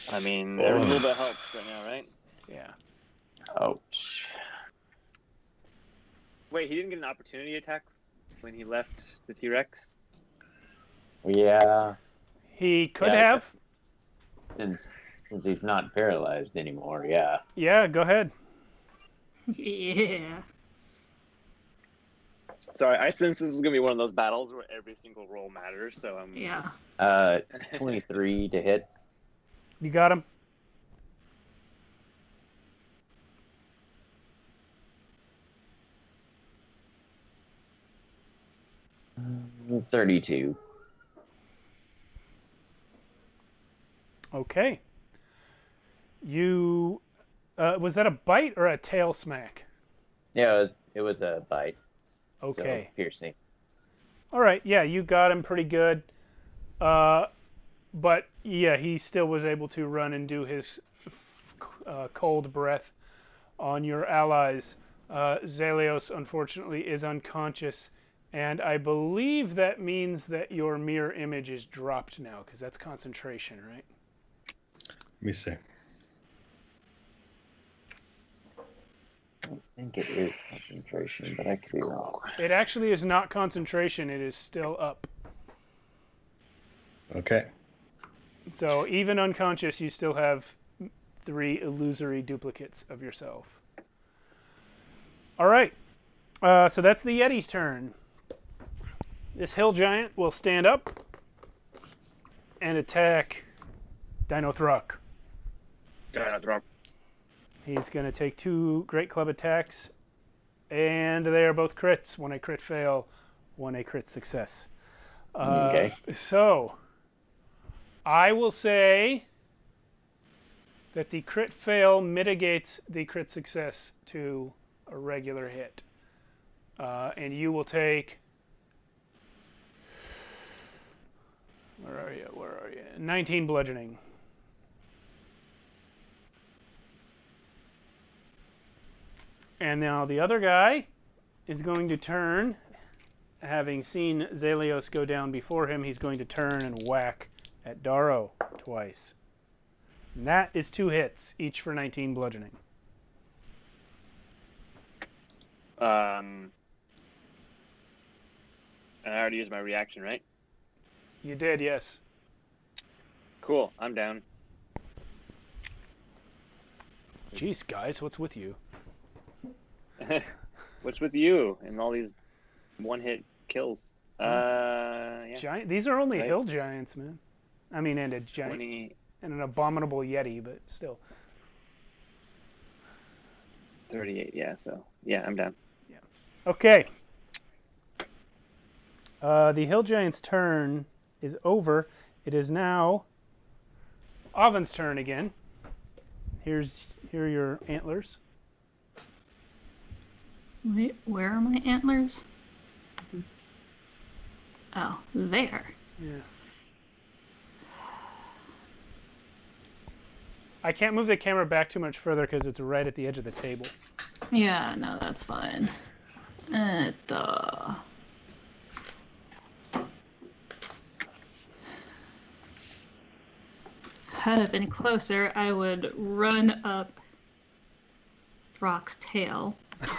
I mean, every little bit helps right now, right? Yeah. Ouch. Wait, he didn't get an opportunity attack when he left the T-Rex? Yeah. He could Yeah, have. Since he's not paralyzed anymore, yeah. Yeah, go ahead. Yeah. Sorry, I sense this is going to be one of those battles where every single roll matters, so I'm... Yeah. 23 to hit. You got him? Mm, 32. Okay. You... was that a bite or a tail smack? Yeah, it was a bite. Okay. So piercing. All right. Yeah, you got him pretty good. But yeah, he still was able to run and do his cold breath on your allies. Zelios, unfortunately, is unconscious. And I believe that means that your mirror image is dropped now, because that's concentration, right? Let me see. I think it is concentration, but I could be wrong. It actually is not concentration. It is still up. Okay. So even unconscious, you still have 3 illusory duplicates of yourself. All right. So that's the Yeti's turn. This hill giant will stand up and attack Dino Thruck. He's going to take 2 Great Club attacks, and they are both crits. 1 a crit fail, 1 a crit success. Okay. So, I will say that the crit fail mitigates the crit success to a regular hit. And you will take... Where are you? 19 bludgeoning. And now the other guy is going to turn. Having seen Zelios go down before him, he's going to turn and whack at Darrow twice. And that is 2 hits, each for 19 bludgeoning. And I already used my reaction, right? You did, yes. Cool, I'm down. Jeez, guys, what's with you? What's with you and all these one-hit kills? Yeah. Giant. These are only Right. hill giants, man. I mean, and a giant 20, and an abominable yeti, but still. 38, yeah, so, yeah, I'm down. Okay. The hill giant's turn is over. It is now Oven's turn again. Here are your antlers. Wait, where are my antlers? Oh, there. Yeah. I can't move the camera back too much further because it's right at the edge of the table. Yeah, no, that's fine. Had it been closer, I would run up Throck's tail,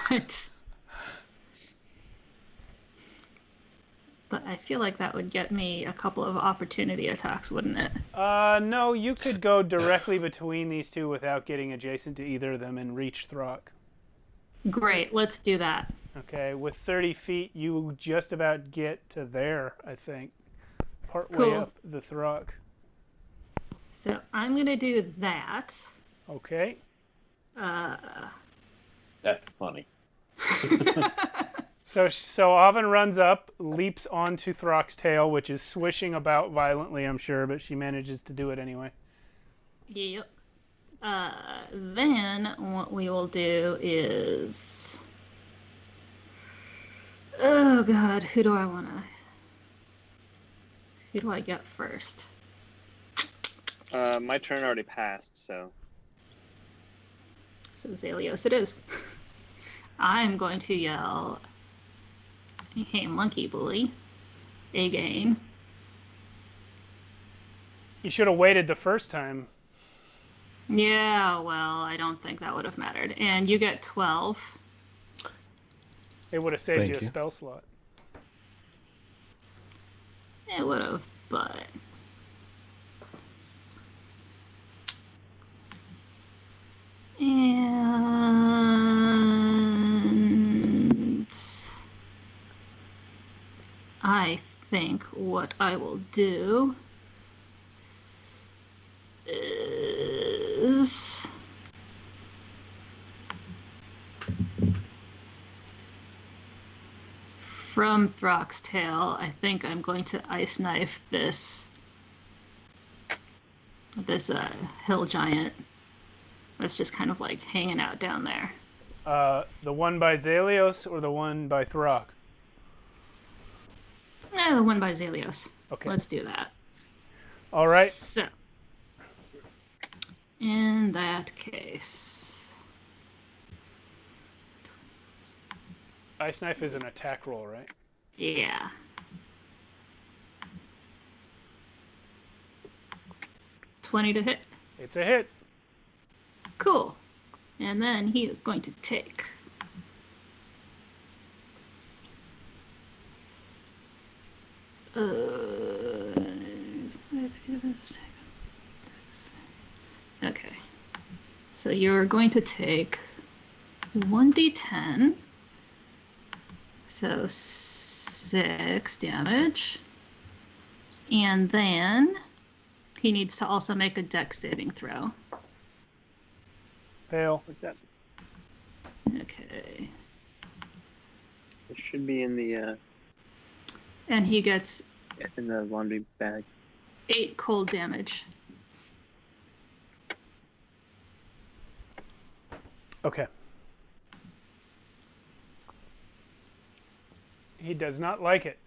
but I feel like that would get me a couple of opportunity attacks, wouldn't it? No, you could go directly between these two without getting adjacent to either of them and reach Throck. Great, let's do that. Okay, with 30 feet, you just about get to there, I think. Part way Cool. up the Throck. So I'm gonna do that. Okay. That's funny. So Oven runs up, leaps onto Throck's tail, which is swishing about violently, I'm sure, but she manages to do it anyway. Yep. Then what we will do is... Oh god, who do I get first? My turn already passed, so. So Zelios it is. I'm going to yell, "Hey, monkey bully," again. You should have waited the first time. Yeah, well, I don't think that would have mattered. And you get 12. It would have saved Thank you a you. spell slot. It would have, but... And I think what I will do is from Throck's tail, I think I'm going to ice knife this hill giant that's just kind of like hanging out down there. The one by Zelios or the one by Throck? The one by Zelios. Okay. Let's do that. All right. So, in that case, Ice Knife is an attack roll, right? yeah. $20 to hit. It's a hit. Cool. And then he is going to take okay. So you're going to take 1d10. So 6 damage. And then he needs to also make a dex saving throw. Fail. What's that? Okay. It should be in the. And he gets in the laundry bag. 8 cold damage. Okay. He does not like it.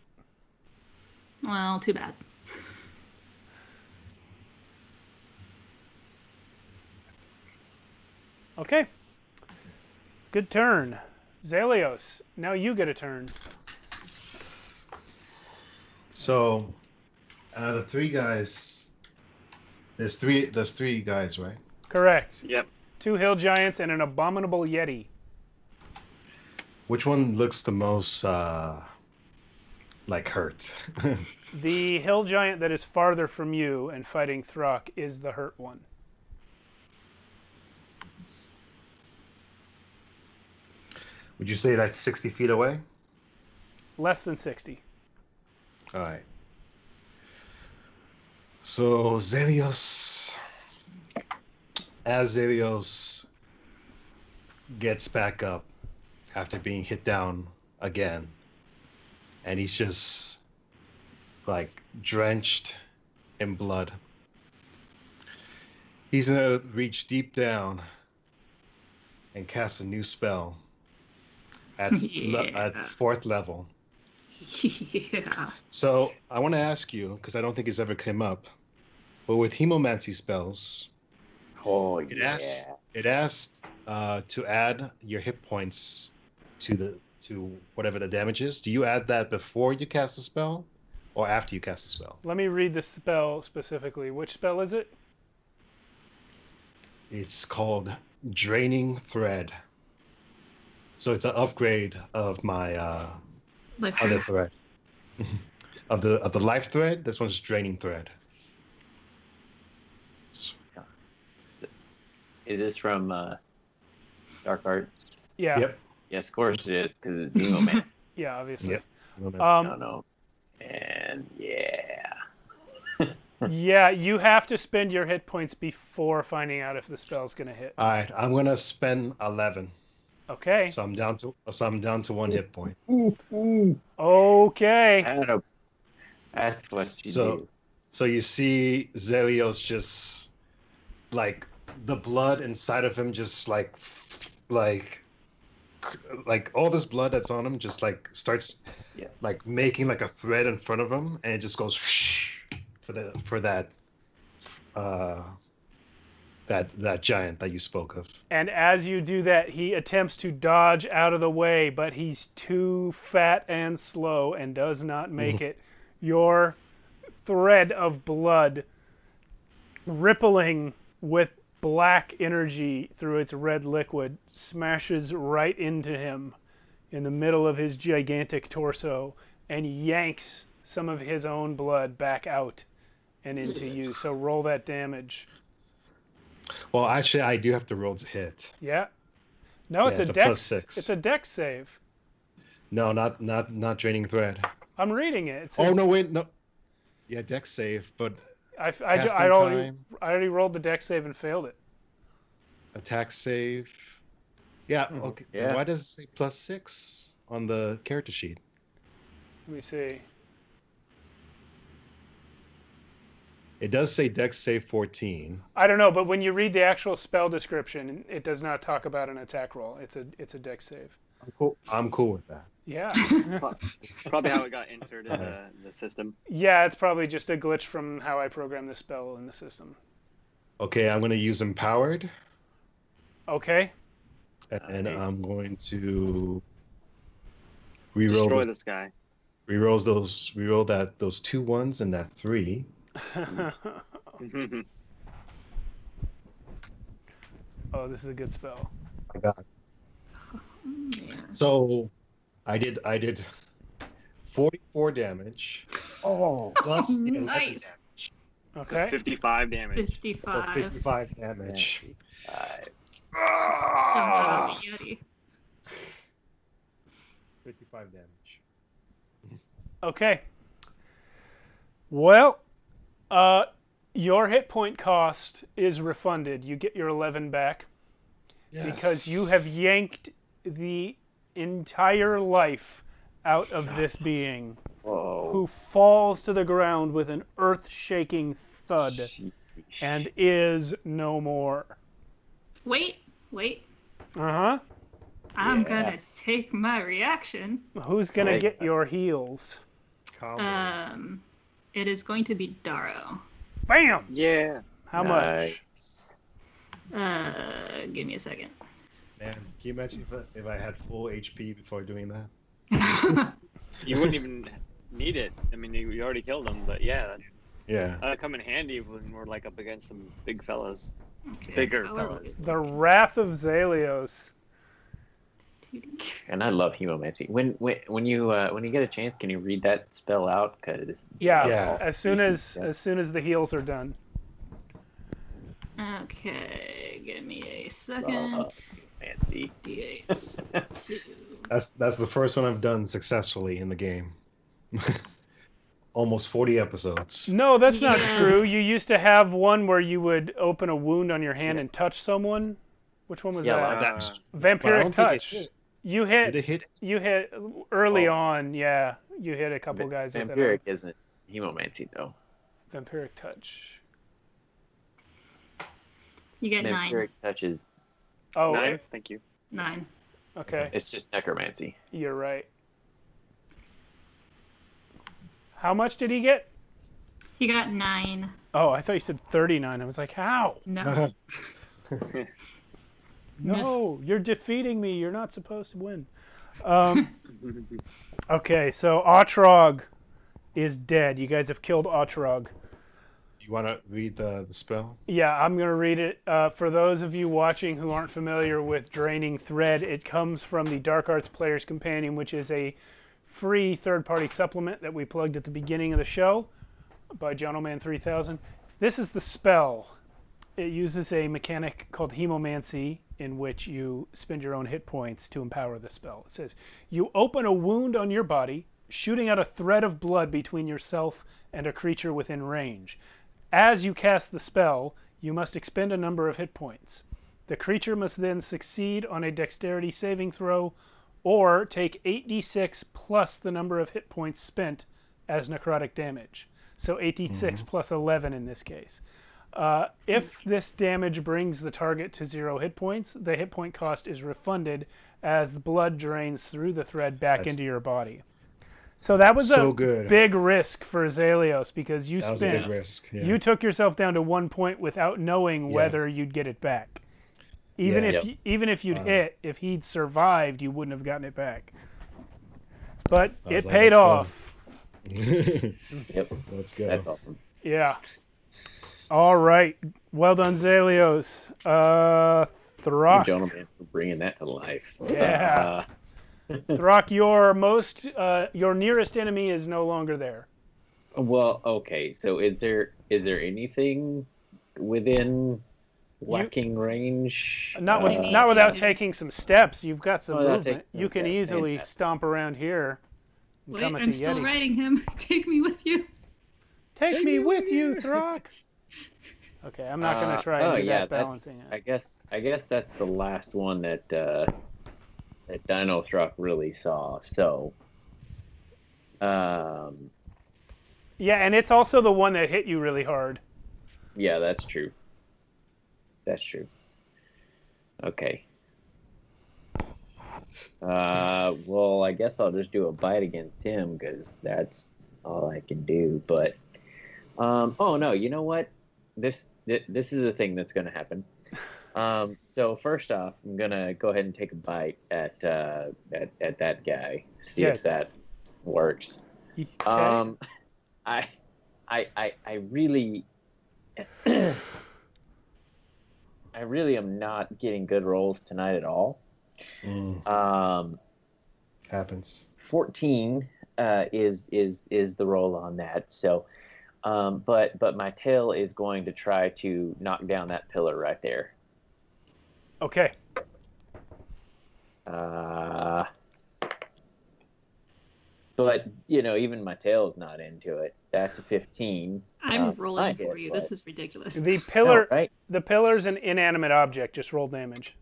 Well, too bad. Okay. Good turn. Zelios, now you get a turn. So, the 3 guys. There's three guys, right? Correct. Yep. 2 hill giants and an abominable yeti. Which one looks the most like hurt? The hill giant that is farther from you and fighting Throck is the hurt one. Would you say that's 60 feet away? Less than 60. All right. So Zelios, as Zelios gets back up after being hit down again, and he's just like drenched in blood, he's gonna reach deep down and cast a new spell at at 4th level. Yeah. So I want to ask you, because I don't think it's ever come up, but with hemomancy spells, it asks to add your hit points to whatever the damage is. Do you add that before you cast the spell, or after you cast the spell? Let me read the spell specifically. Which spell is it? It's called Draining Thread. So it's an upgrade of my other thread. of the life thread, this one's Draining Thread. Is this from Dark Arts? Yeah. Yep. Yes, of course it is, because it's Gimenez. Yeah, obviously. Yep. No. And yeah. Yeah, you have to spend your hit points before finding out if the spell's going to hit. All right, I'm gonna spend 11. Okay. So I'm down to 1 hit point. Okay. That's what you do. So you see Zelios just like the blood inside of him just like all this blood that's on him just like starts like making like a thread in front of him, and it just goes for that giant that you spoke of. And as you do that, he attempts to dodge out of the way, but he's too fat and slow and does not make it. Your thread of blood, rippling with black energy through its red liquid, smashes right into him in the middle of his gigantic torso and yanks some of his own blood back out and into you. So roll that damage. Well, actually, I do have to roll to hit. Yeah. No, it's a dex. +6. It's a dex save. No, not Draining Thread. I'm reading it. It says, oh no, wait, no. Yeah, dex save, but I already rolled the dex save and failed it. Attack save. Yeah. Okay. Yeah. Why does it say +6 on the character sheet? Let me see. It does say dex save 14. I don't know, but when you read the actual spell description, it does not talk about an attack roll. It's a dex save. I'm cool with that. Yeah. Probably how it got inserted in the system. Yeah, it's probably just a glitch from how I programmed the spell in the system. Okay, I'm going to use Empowered. Okay. And I'm going to destroy this guy. Reroll those 2 1s and that 3. Oh, this is a good spell. I got it. So I did 44 damage. Oh, plus 11 nice. damage. Okay. 55 damage. 55. So 55 damage. Don't the Yeti. 55 damage. Okay. Well, your hit point cost is refunded. You get your 11 back. Yes. Because you have yanked the entire life out of this being, Whoa. who falls to the ground with an earth-shaking thud Sheesh. and is no more. Wait. Uh-huh. I'm Yeah. gonna take my reaction. Who's gonna Right. get your heals? It is going to be Darrow. Bam! Yeah. How much? Give me a second. Man, can you imagine if I had full HP before doing that? You wouldn't even need it. I mean, you already killed him, but yeah, Yeah. that'd come in handy when we're like up against some big fellas. Okay, Bigger I'll fellas. The Wrath of Zalios. And I love hemomancy. When you get a chance, can you read that spell out? Cause Yeah. Yeah. As soon as the heals are done. Okay, give me a second. Fancy. D8. 2. That's the first one I've done successfully in the game. Almost 40 episodes. No, that's not Yeah. true. You used to have one where you would open a wound on your hand and touch someone. Which one was Yeah, that? That's but I Vampiric don't think it touch. hit. You Did hit. it hit? You hit early Oh. on. Yeah, you hit a couple guys with Vampiric it. isn't hemomancy though. Vampiric touch. You get 9. Vampiric touch is Oh, 9. Thank you. 9. okay. it's just necromancy. You're right. How much did he get? He got 9. Oh, I thought you said 39. I was like, how? No. No, you're defeating me. You're not supposed to win. Okay, so Otrog is dead. You guys have killed Otrog. You want to read the spell? Yeah, I'm going to read it. For those of you watching who aren't familiar with Draining Thread, it comes from the Dark Arts Player's Companion, which is a free third-party supplement that we plugged at the beginning of the show by Gentleman 3000. This is the spell. It uses a mechanic called Hemomancy, in which you spend your own hit points to empower the spell. It says, you open a wound on your body, shooting out a thread of blood between yourself and a creature within range. As you cast the spell, you must expend a number of hit points. The creature must then succeed on a dexterity saving throw, or take 8d6 plus the number of hit points spent as necrotic damage. So 8d6 plus 11 in this case. If this damage brings the target to 0 hit points, the hit point cost is refunded as the blood drains through the thread back into your body. So that was So a good. big risk for Zalios because you That was a big spent, risk. Yeah. you took yourself down to 1 point without knowing Yeah. whether you'd get it back. Even Yeah. if Yep. even if you'd hit, if he'd survived, you wouldn't have gotten it back. But I it was like, paid let's go. off. Yep. Let's go. That's awesome. Yeah. All right. Well done, Zalios. Throck. Gentleman for bringing that to life. Yeah. Throck, your nearest enemy is no longer there. Well, okay. So is there anything within walking range? Not without taking some steps. You've got some without movement. taking some You can steps, easily fantastic. stomp around here. And Wait, come at I'm the still Yeti. writing him. Take me with you. Take me with you, Throck. Okay, I'm not going to try and do that balancing I act. guess that's the last one that Dino Throck really saw. So, Yeah, and it's also the one that hit you really hard. yeah, that's true. That's true. Okay. Well, I guess I'll just do a bite against him because that's all I can do. But, oh no, you know what? This is a thing that's going to happen. So first off, I'm gonna go ahead and take a bite at that guy. See Yes. if that works. Okay. I really, I really am not getting good rolls tonight at all. Happens. 14 is the roll on that. So, but my tail is going to try to knock down that pillar right there. Okay. But even my tail's not into it. That's a 15. I'm rolling I for hit, you. but- This is ridiculous. The pillar, Oh, right? the pillar's an inanimate object. Just roll damage.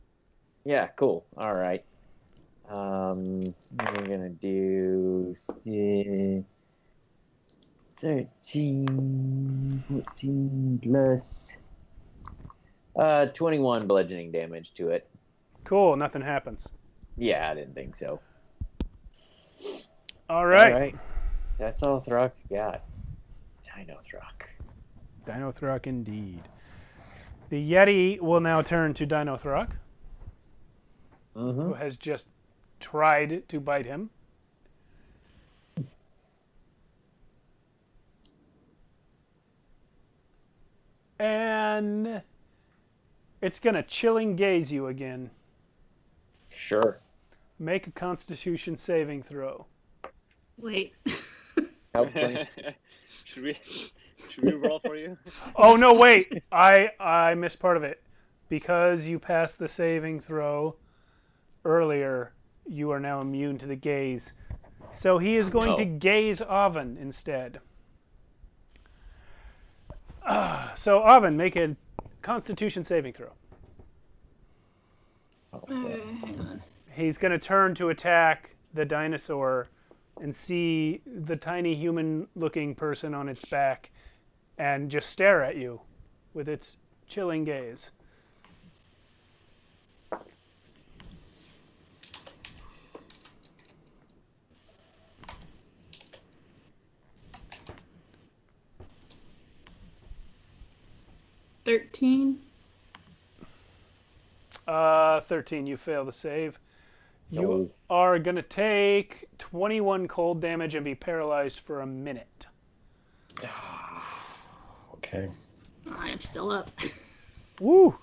Yeah, cool. All right. We're gonna do 13, 14 plus 21 bludgeoning damage to it. Cool. Nothing happens. Yeah, I didn't think so. All right. All right. That's all Throck's got. Dino Throck. Dino Throck indeed. The Yeti will now turn to Dino Throck, who has just tried to bite him. And it's going to chilling gaze you again. Sure. Make a Constitution saving throw. Wait. Should we roll for you? Oh no, wait. I missed part of it. Because you passed the saving throw earlier, you are now immune to the gaze. So he is going to gaze Oven instead. So Oven, make a Constitution saving throw. Hang on. He's going to turn to attack the dinosaur and see the tiny human-looking person on its back and just stare at you with its chilling gaze. $13. 13, you fail to save. You are going to take 21 cold damage and be paralyzed for a minute. Okay. I am still up. Woo!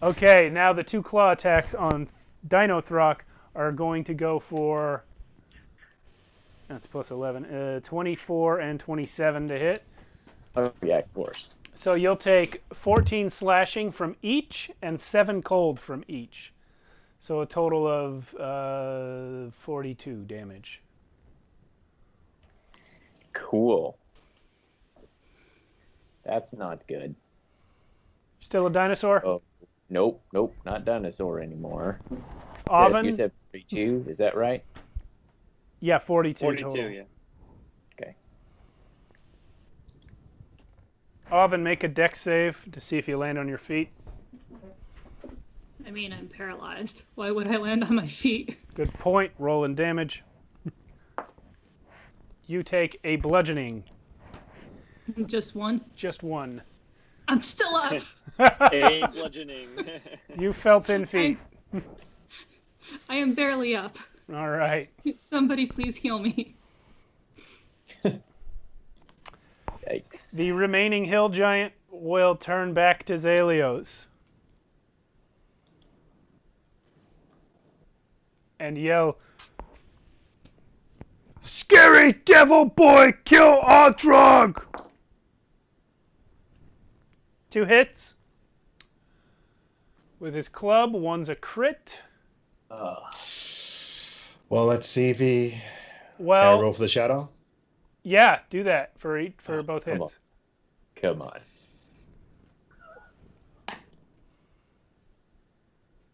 Okay, now the 2 claw attacks on Dino Throck are going to go for... That's plus 11. 24 and 27 to hit. Oh, yeah, of course. So you'll take 14 slashing from each and 7 cold from each. So a total of 42 damage. Cool. That's not good. Still a dinosaur? Oh, nope, not dinosaur anymore. Oven? You said 42, is that right? Yeah, 42 42, total. yeah. Okay. Oven, make a dex save to see if you land on your feet. I mean, I'm paralyzed. Why would I land on my feet? Good point. Rolling damage. You take a bludgeoning. Just one? Just one. I'm still up. A bludgeoning. You fell 10 feet. I am barely up. All right. Somebody please heal me. Yikes. The remaining hill giant will turn back to Zalios and yell, "Scary devil boy, kill Otrog!" 2 hits. With his club, one's a crit. Well, let's see if he. Can I Well, roll for the shadow? yeah, do that for both come hits. Come on.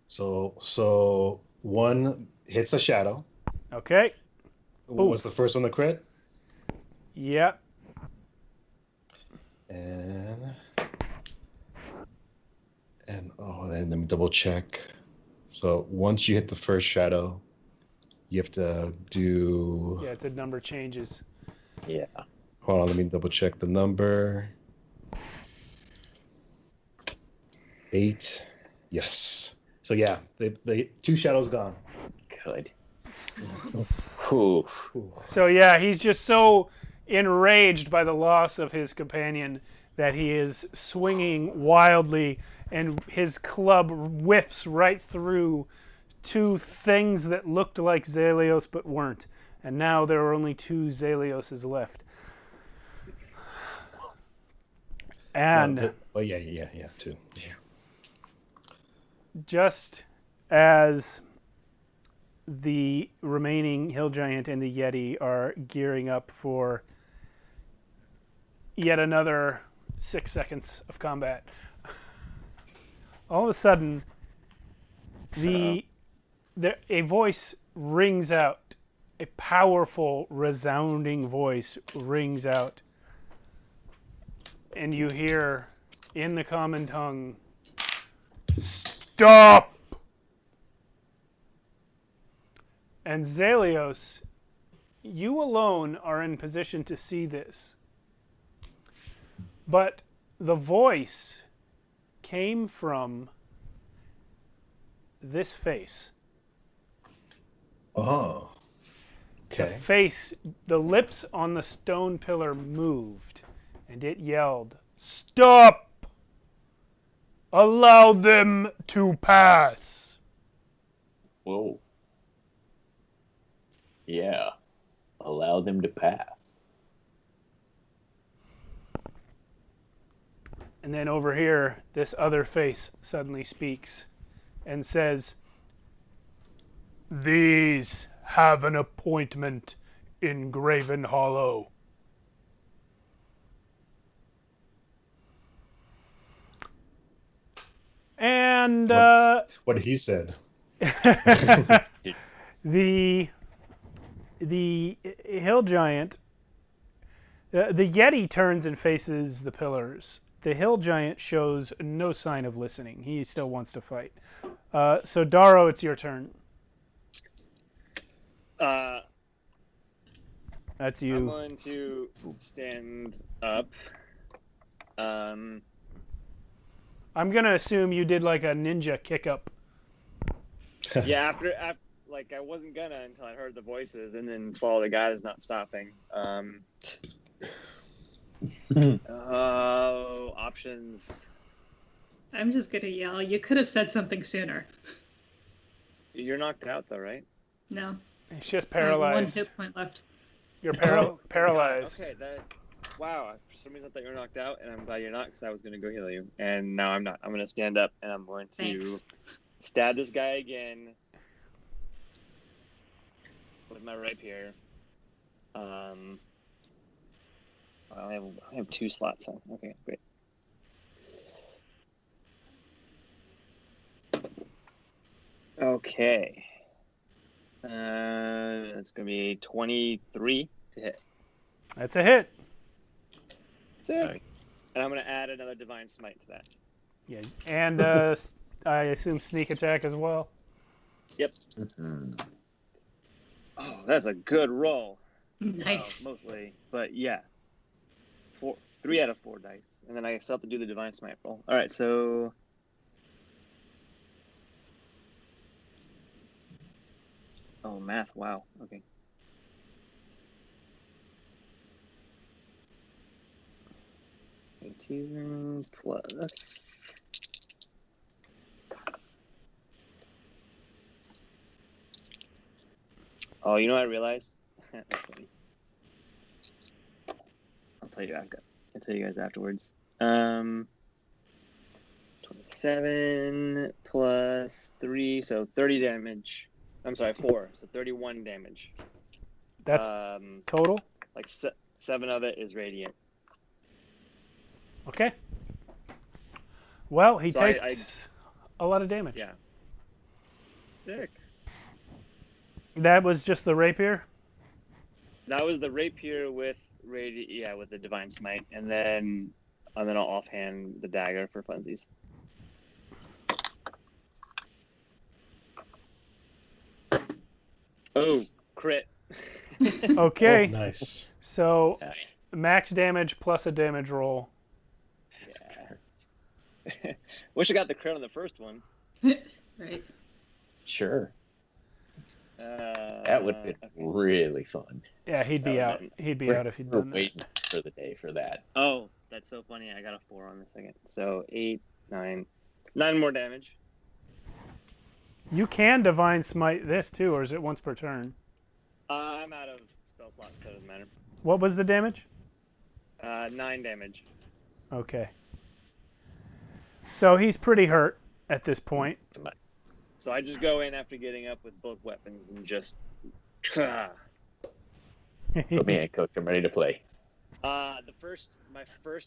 So one hits the shadow. Okay. What was the first one, the crit? Yep. And then let me double check. So once you hit the first shadow, you have to do. Yeah, the number changes. Yeah. Hold on, let me double check the number. 8. Yes. So yeah, the 2 shadows gone. Good. Whew. So yeah, he's just so enraged by the loss of his companion that he is swinging wildly, and his club whiffs right through 2 things that looked like Zalios but weren't. And now there are only 2 Zalioses left. And yeah, 2. Yeah. just as the remaining hill giant and the Yeti are gearing up for yet another 6 seconds of combat, all of a sudden, the a voice rings out. A powerful, resounding voice rings out. And you hear, in the common tongue, "Stop!" And Zelios, you alone are in position to see this. But the voice came from this face. Oh. Okay. The face, the lips on the stone pillar moved, and it yelled, "Stop! Allow them to pass!" Whoa. Yeah. Allow them to pass. And then over here, this other face suddenly speaks and says, "These have an appointment in Graven Hollow." And What he said. the hill giant, the Yeti turns and faces the pillars. The hill giant shows no sign of listening. He still wants to fight. So Daro, it's your turn. That's you. I'm going to stand up. I'm gonna assume you did like a ninja kick up. Yeah, after like I wasn't gonna until I heard the voices and then saw the guy that's not stopping. Options. I'm just gonna yell. You could have said something sooner. You're knocked out though, right? No. He's just I have one paralyzed. hit point left. You're Oh, paralyzed. Okay, wow. For some reason I thought you were knocked out, and I'm glad you're not because I was gonna go heal you. And now I'm not. I'm gonna stand up and I'm going to Thanks. stab this guy again with my rapier. I have 2 slots. So. Okay, great. Okay. It's going to be 23 to hit. That's a hit. Sick. And I'm going to add another Divine Smite to that. Yeah, and I assume sneak attack as well. Yep. Oh, that's a good roll. Nice. Well, mostly, but yeah. 3 out of 4 dice. And then I still have to do the Divine Smite roll. All right, so... Oh, math. Wow. Okay. Okay, 2 plus... Oh, you know what I realized? That's funny. I'll tell you guys afterwards. 27 plus 3, so 30 damage. I'm sorry, 4, so 31 damage. That's total? Like 7 of it is radiant. Okay. Well, he So takes a lot of damage. Yeah. Sick. That was just the rapier? That was the rapier with with the Divine Smite, and then I'll offhand the dagger for funsies. Oh, crit. Okay. Oh, nice. So max damage plus a damage roll. Yeah. Wish I got the crit on the first one. Right. Sure. That would have been really fun. Yeah, he'd be out. He'd be out if he'd We're done that. waiting for the day for that. Oh, that's so funny. I got a 4 on the second. So 8, 9. 9 more damage. You can Divine Smite this too, or is it once per turn? I'm out of spell slots, so it doesn't matter. What was the damage? 9 damage. Okay. So he's pretty hurt at this point. So I just go in after getting up with both weapons and just... Put me in, coach. I'm ready to play. My first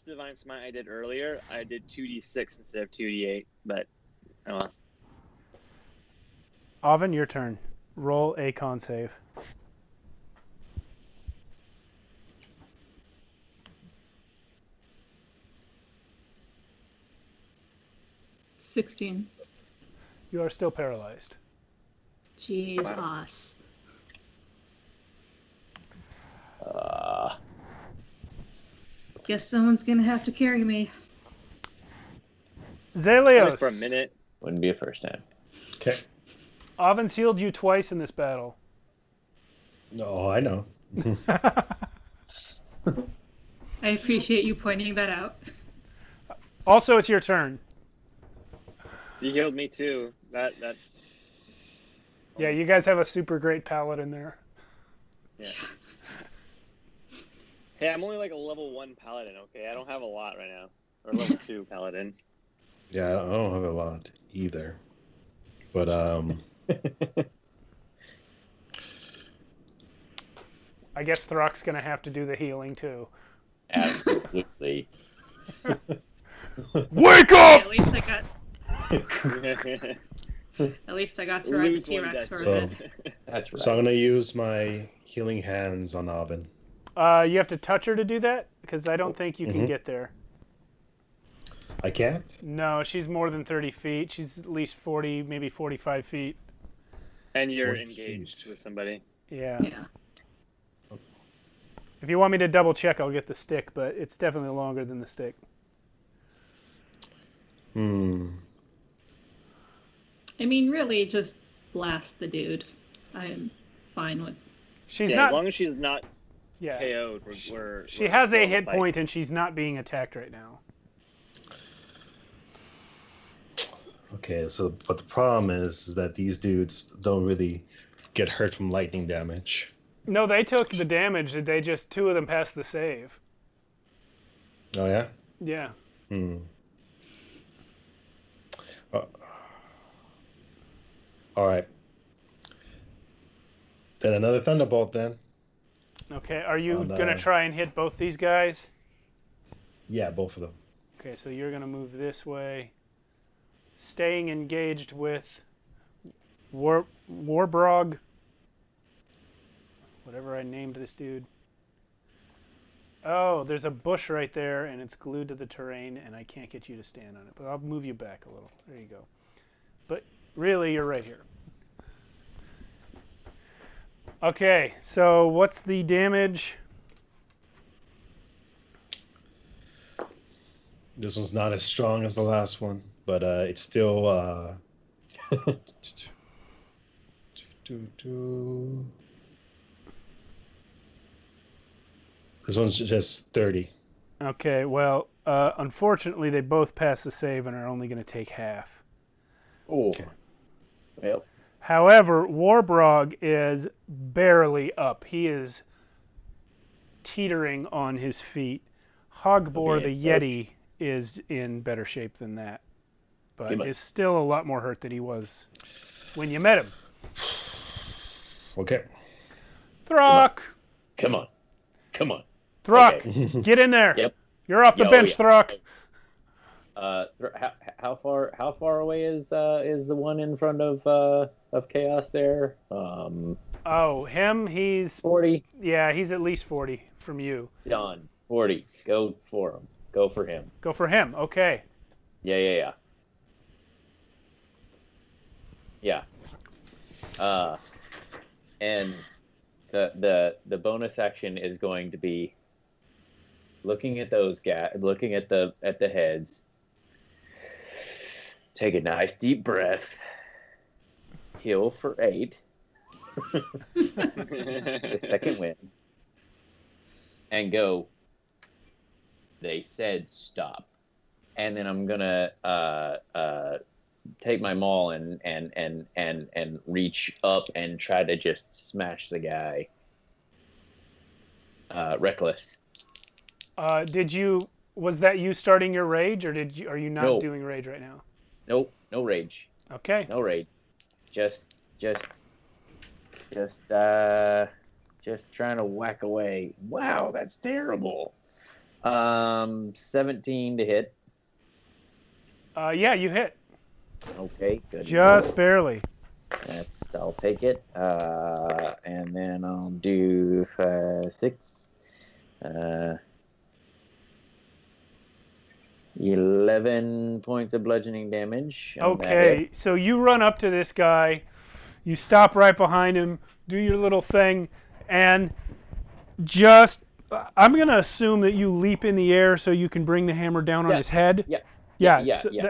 Divine Smite I did earlier, I did 2d6 instead of 2d8, but... Oven, your turn. Roll a con save. 16. You are still paralyzed. Jesus. Guess someone's gonna have to carry me. Zelios. For a minute. Wouldn't be a first time. Okay. Oven's healed you twice in this battle. Oh, I know. I appreciate you pointing that out. Also, it's your turn. You healed me too. That. Yeah, you guys have a super great paladin there. Yeah. Hey, I'm only like a level 1 paladin, okay? I don't have a lot right now. Or level 2 paladin. Yeah, I don't have a lot either. But, I guess Throck's gonna have to do the healing too. Absolutely. Wake up! At least I got. At least I got to ride the Lose one T-Rex for death. a bit. That's right. So I'm going to use my healing hands on Oven. You have to touch her to do that? Because I don't think you can get there. I can't? No, she's more than 30 feet. She's at least 40, maybe 45 feet. And you're 40 engaged feet. with somebody. Yeah. Yeah. If you want me to double check, I'll get the stick, but it's definitely longer than the stick. I mean, really, just blast the dude. I'm fine with. She's As not. long as she's not Yeah. KO'd, She has a hit point and she's not being attacked right now. Okay, so but the problem is that these dudes don't really get hurt from lightning damage. No, they took the damage. They just, two of them passed the save. Oh, yeah? Yeah. All right. Then another Thunderbolt, then. Okay, are you going to try and hit both these guys? Yeah, both of them. Okay, so you're going to move this way. Staying engaged with Warbrog. Whatever I named this dude. Oh, there's a bush right there, and it's glued to the terrain, and I can't get you to stand on it. But I'll move you back a little. There you go. But really, you're right here. Okay, so what's the damage? This one's not as strong as the last one, but it's still... This one's just 30. Okay, well, unfortunately, they both pass the save and are only going to take half. Oh. Okay. Well. However, Warbrog is barely up. He is teetering on his feet. Hogbor the Yeti is in better shape than that, but is still a lot more hurt than he was when you met him. Okay. Throck! Come on. Throck, Okay. get in there. Yep. You're off the bench, Throck. How far away is the one in front of Chaos there? Oh, him, he's 40. Yeah, he's at least 40 from you. Done. 40. Go for him. Go for him. Go for him. Okay. Yeah. And the bonus action is going to be looking at those guys, looking at the heads. Take a nice deep breath. Heal for 8. The second win. And go. They said stop. And then I'm gonna take my maul and reach up and try to just smash the guy. Reckless. Was that you starting your rage, or are you not No. doing rage right now? Nope, no rage. Okay. No rage. Just trying to whack away. Wow, that's terrible. 17 to hit. Yeah, you hit. Okay, good. Just barely. I'll take it. And then I'll do 6. 11 points of bludgeoning damage. Okay, so you run up to this guy, you stop right behind him, do your little thing, and I'm going to assume that you leap in the air so you can bring the hammer down on his head. Yeah.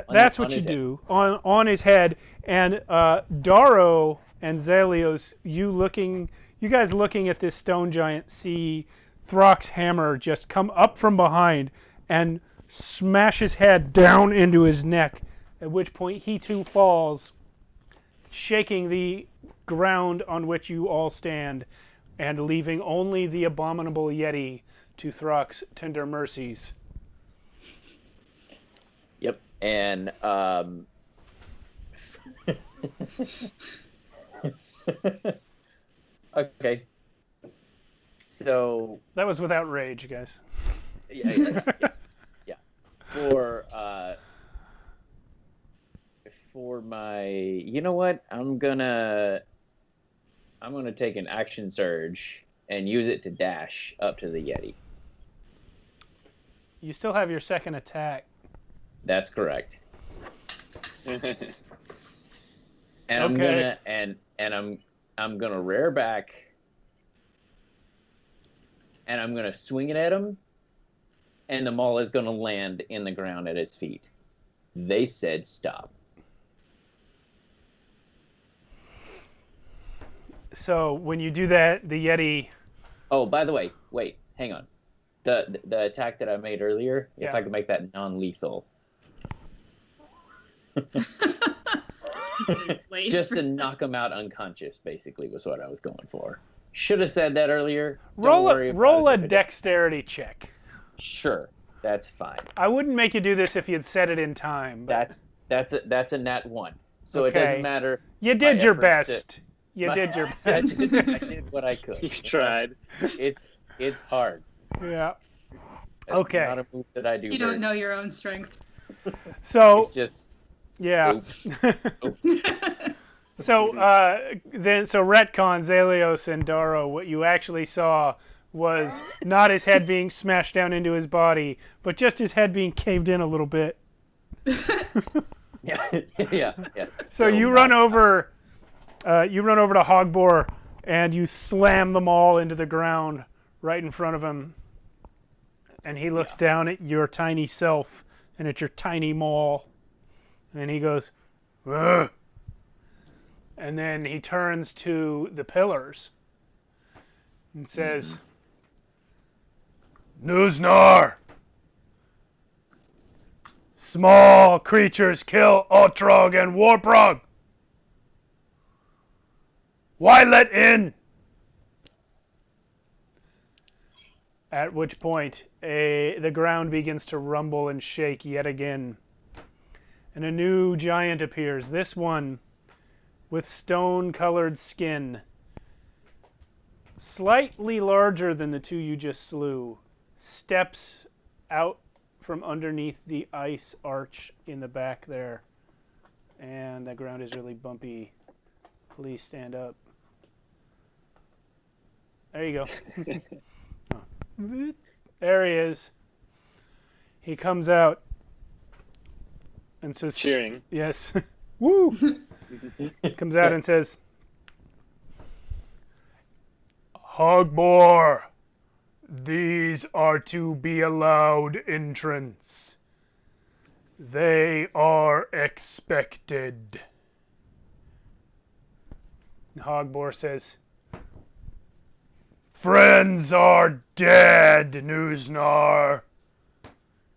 That's what you do on his head. And Daro and Zelios, you guys looking at this stone giant, see Throck's hammer just come up from behind and smash his head down into his neck, at which point he too falls, shaking the ground on which you all stand, and leaving only the abominable Yeti to Throck's tender mercies. Yep, and okay. So that was without rage, guys. Yeah. For my, you know what? I'm gonna take an action surge and use it to dash up to the Yeti. You still have your second attack. That's correct. And Okay. I'm gonna rear back, and I'm gonna swing it at him, and the maul is gonna land in the ground at his feet. They said stop. So when you do that, the Yeti. Oh, by the way, wait, hang on. The attack that I made earlier, Yeah. if I could make that non-lethal, Wait. just to knock him out unconscious, basically, was what I was going for. Should have said that earlier. Don't Roll worry a, about roll it a if I did. dexterity check. Sure, that's fine. I wouldn't make you do this if you'd said it in time. But That's a nat 1. So Okay. it doesn't matter. you did my your efforts best. You my- did your I best. did what I could. You tried. It's hard. Yeah. That's Okay. not a move that I do. You don't know your own strength. So It's just yeah. oops. So retcon, Zelios and Daro, what you actually saw was not his head being smashed down into his body, but just his head being caved in a little bit. Yeah. So you run over to Hogbor and you slam them all into the ground right in front of him. And he looks down at your tiny self and at your tiny maul. And he goes, "Ugh." And then he turns to the pillars and says, Nuznar! Small creatures kill Otrog and Warprog! Why let in? At which point, the ground begins to rumble and shake yet again. And a new giant appears. This one with stone-colored skin. Slightly larger than the two you just slew. Steps out from underneath the ice arch in the back there. And the ground is really bumpy. Please stand up. There you go. Oh. There he is. He comes out and says, Cheering. Yes. Woo! Comes out and says, Hogbor, these are to be allowed entrance. They are expected. Hogbor says, Friends are dead, Nuznar.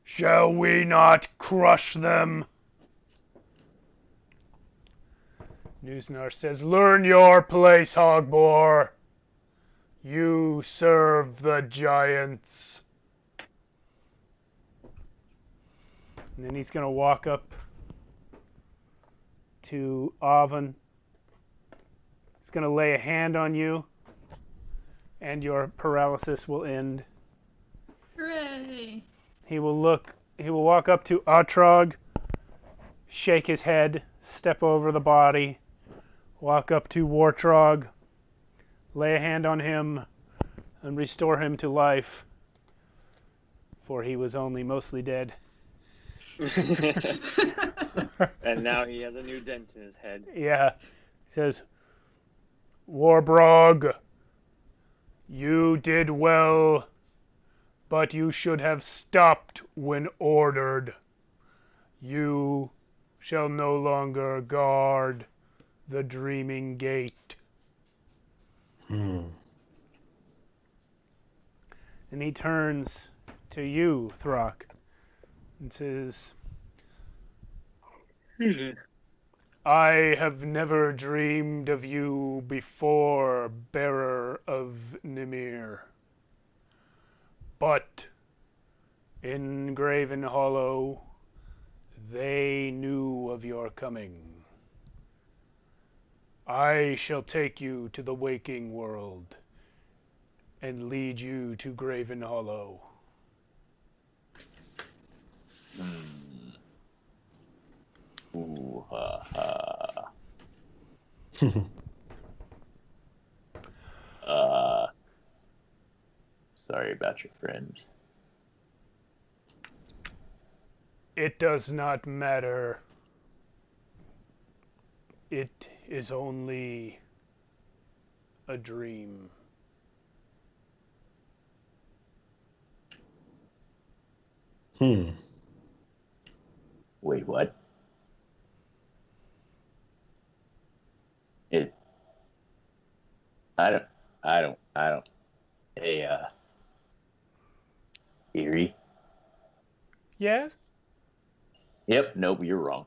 Shall we not crush them? Nuznar says, Learn your place, Hogbor. You serve the giants. And then he's going to walk up to Oven. He's going to lay a hand on you, and your paralysis will end. Hooray! He will walk up to Otrog, shake his head, step over the body, walk up to Wartrog, lay a hand on him, and restore him to life, for he was only mostly dead. And now he has a new dent in his head. Yeah. He says, Warbrog, you did well, but you should have stopped when ordered. You shall no longer guard the Dreaming Gate. And he turns to you, Throck, and says, I have never dreamed of you before, bearer of Nimir. But in Graven Hollow, they knew of your coming. I shall take you to the waking world and lead you to Graven Hollow. Ooh, ha, ha. Sorry about your friends. It does not matter. It is only a dream. Wait, what? I don't. Hey, Eerie? Yes? Yep, nope, you're wrong.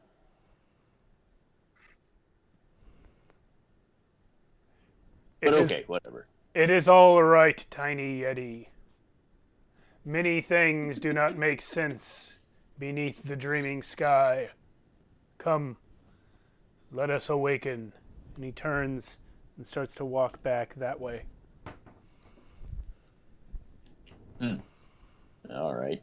But okay, whatever. It is all right, tiny Yeti. Many things do not make sense beneath the dreaming sky. Come, let us awaken. And he turns and starts to walk back that way. All right.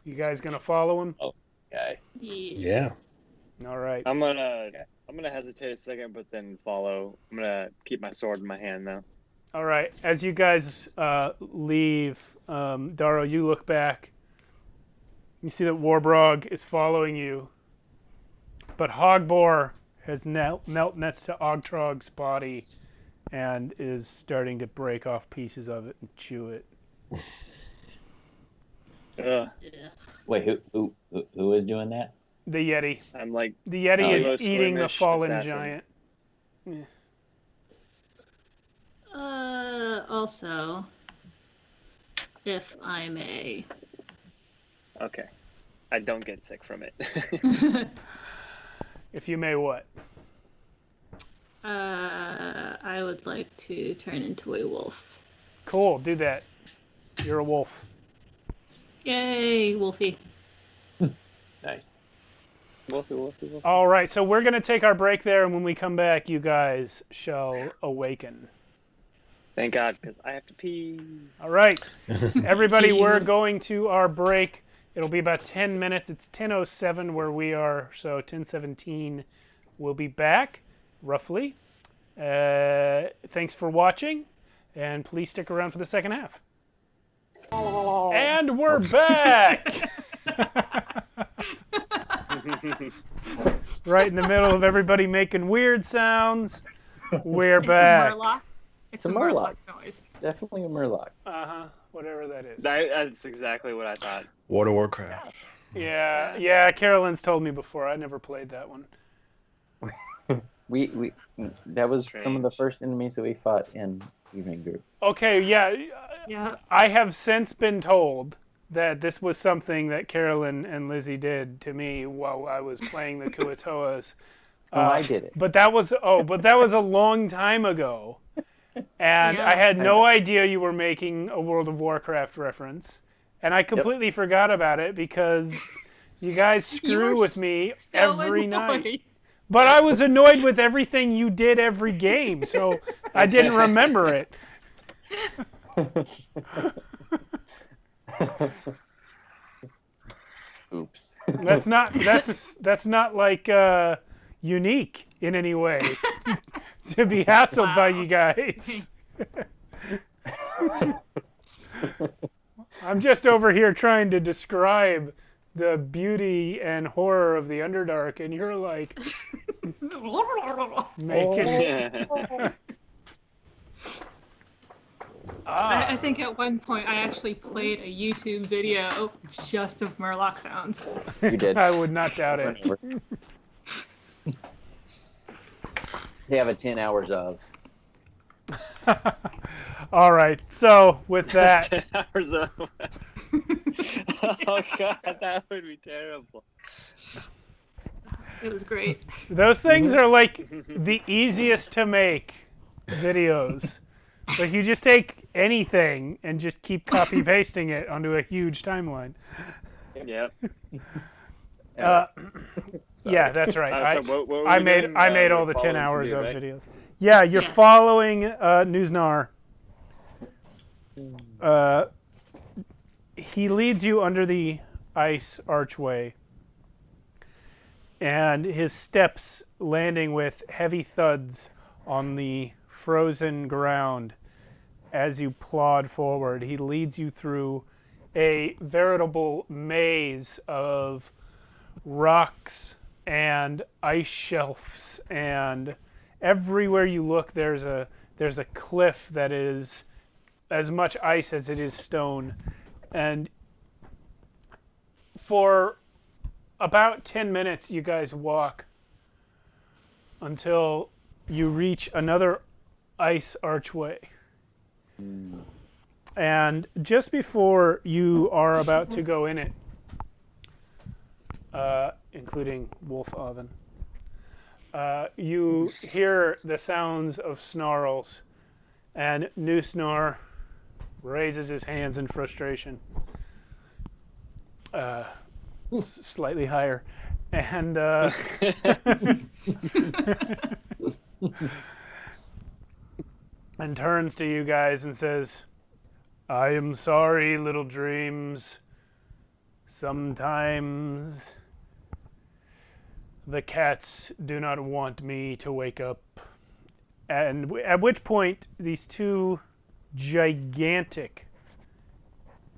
You guys gonna follow him? Oh, guy. Yeah. All right. I'm gonna hesitate a second, but then follow. I'm gonna keep my sword in my hand now. All right. As you guys leave, Daro, you look back. You see that Warbrog is following you, but Hogbor has knelt next to Ogtrog's body and is starting to break off pieces of it and chew it. Yeah. Wait, who is doing that? The Yeti. I'm like The Yeti yeah. is eating the Squirmish fallen assassin. giant. Also, if I may. Okay. I don't get sick from it. If you may what? I would like to turn into a wolf. Cool, do that. You're a wolf. Yay, Wolfie. Nice. Wolfie. All right, so we're going to take our break there, and when we come back, you guys shall awaken. Thank God, because I have to pee. All right, everybody, we're going to our break. It'll be about 10 minutes. It's 10:07 where we are, so 10:17. We'll be back, roughly. Thanks for watching, and please stick around for the second half. And we're back! Right in the middle of everybody making weird sounds, we're back. It's a murloc. It's a a murloc. murloc noise. Definitely a murloc. Uh-huh, whatever that is. That's exactly what I thought. World of Warcraft. Yeah, Carolynn's told me before. I never played that one. We that was Strange. some of the first enemies that we fought in Evening Group. Okay, yeah. Yeah. I have since been told that this was something that Carolyn and Lizzie did to me while I was playing the Kuatoas. I did it. But that was a long time ago. And Yeah. I had no idea you were making a World of Warcraft reference. And I completely forgot about it because you guys screw with me every night. But I was annoyed with everything you did every game, so I didn't remember it. Oops. That's not like unique in any way to be hassled by you guys. I'm just over here trying to describe the beauty and horror of the Underdark, and you're like making. I think at one point I actually played a YouTube video just of Murloc sounds. You did. I would not doubt it. They have a 10 hours of. All right. So with that, 10 hours of. Oh god, that would be terrible. It was great. those things are like the easiest to make videos. Like you just take anything and just keep copy pasting it onto a huge timeline. Yep. Yeah, that's right. So what were we I made doing? all We're the 10 following hours Sabir, of right? videos. Yeah, you're Yes. following Newsnar. He leads you under the ice archway, and his steps landing with heavy thuds on the frozen ground as you plod forward. He leads you through a veritable maze of rocks and ice shelves, and everywhere you look there's a cliff that is as much ice as it is stone. And for about 10 minutes you guys walk until you reach another ice archway. And just before you are about to go in it, including Wolf Oven, you hear the sounds of snarls, and Newsnar raises his hands in frustration, slightly higher, and and turns to you guys and says, "I am sorry, little dreams. Sometimes the cats do not want me to wake up." And at which point, these two gigantic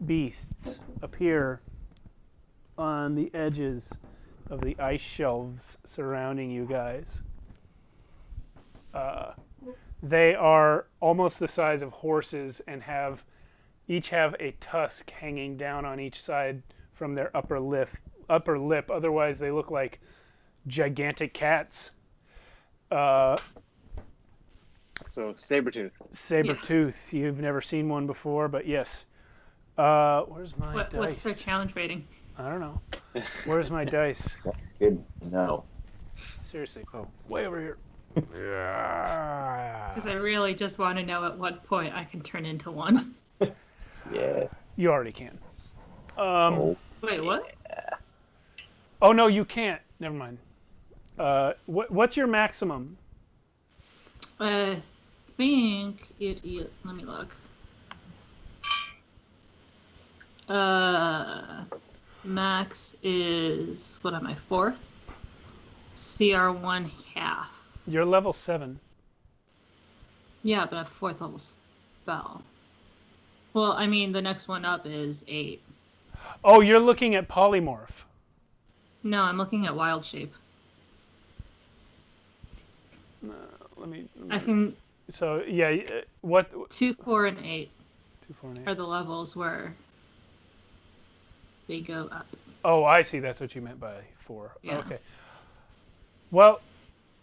beasts appear on the edges of the ice shelves surrounding you guys. They are almost the size of horses and each have a tusk hanging down on each side from their upper lip. Otherwise, they look like gigantic cats. So Sabretooth. Sabertooth. You've never seen one before, but yes. Where's my dice? What's their challenge rating? I don't know. Where's my dice? Good. No. Seriously. Oh, way over here. Because I really just want to know at what point I can turn into one. Yeah. You already can. Wait, what? Oh no, you can't. Never mind. What's your maximum? I think it is. Let me look. Max is, what am I, 4th? CR1 half. You're level 7. Yeah, but a 4th level spell. Well, I mean, the next one up is 8. Oh, you're looking at polymorph. No, I'm looking at wild shape. Let me. I can. So yeah, what? 2, 4, and 8 2, 4, and 8. are the levels where they go up. Oh, I see. That's what you meant by 4. Yeah. Okay. Well,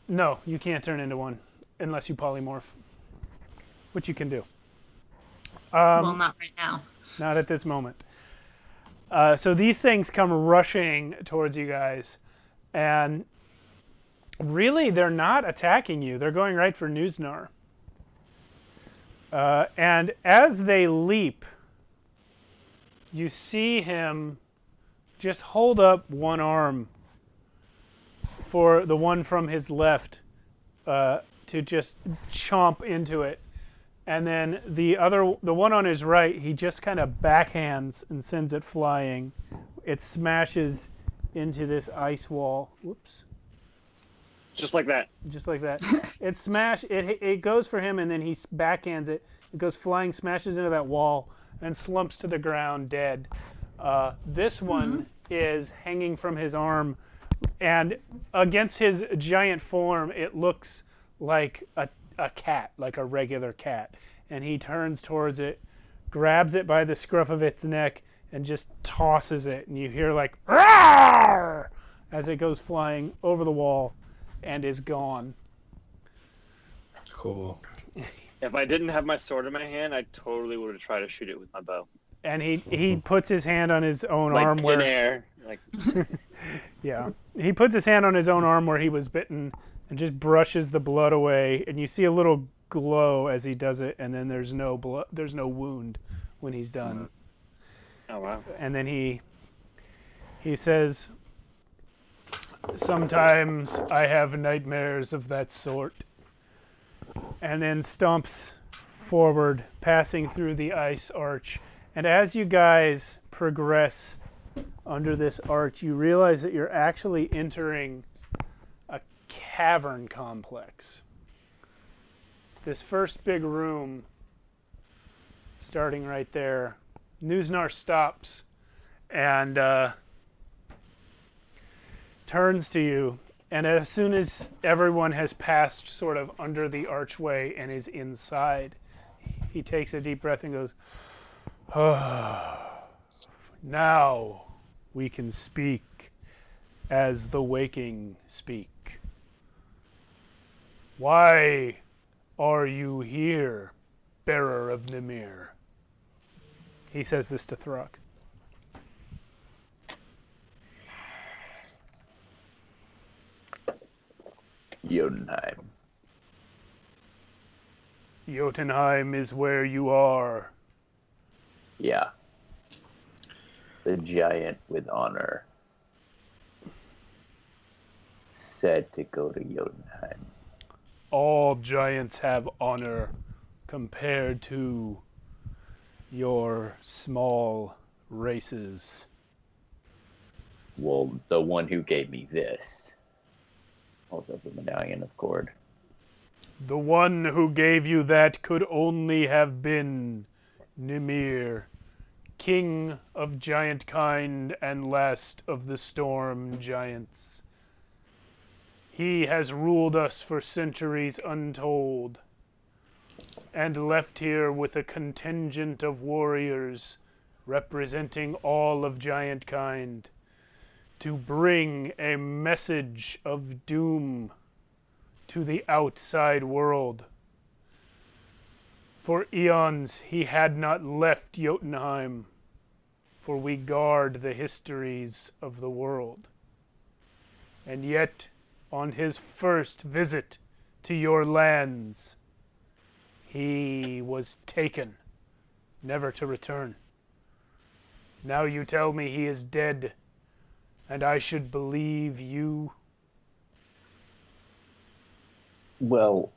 no, you can't turn into one unless you polymorph, which you can do. Well, not right now. Not at this moment. So these things come rushing towards you guys, and really they're not attacking you. They're going right for Newsnar. And as they leap, you see him just hold up one arm for the one from his left to just chomp into it. And then the one on his right, he just kind of backhands and sends it flying. It smashes into this ice wall. Whoops. Just like that. Just like that. It smash. It goes for him, and then he backhands it. It goes flying, smashes into that wall, and slumps to the ground dead. This one is hanging from his arm, and against his giant form, it looks like a cat, like a regular cat. And he turns towards it, grabs it by the scruff of its neck, and just tosses it. And you hear like, "Rawr!" as it goes flying over the wall and is gone. Cool. If I didn't have my sword in my hand, I totally would have tried to shoot it with my bow. And he puts his hand on his own Like arm in where air. Like yeah, he puts his hand on his own arm where he was bitten and just brushes the blood away. And you see a little glow as he does it. And then there's no blood. There's no wound when he's done. oh wow. And then he says, "Sometimes I have nightmares of that sort." And then stomps forward, passing through the ice arch. And as you guys progress under this arch, you realize that you're actually entering a cavern complex. This first big room, starting right there, Nuznar stops and turns to you. And as soon as everyone has passed sort of under the archway and is inside, he takes a deep breath and goes, "Now we can speak as the waking speak. Why are you here, bearer of Nimir?" He says this to Throck. Jotunheim. Jotunheim is where you are. Yeah. The giant with honor said to go to Jotunheim. All giants have honor compared to your small races. Well, the one who gave me this. Holds up the medallion of cord. The one who gave you that could only have been Nimir, king of giant kind and last of the storm giants. He has ruled us for centuries untold, and left here with a contingent of warriors representing all of giant kind to bring a message of doom to the outside world. For eons he had not left Jotunheim, for we guard the histories of the world. And yet, on his first visit to your lands, he was taken, never to return. Now you tell me he is dead, and I should believe you? Well,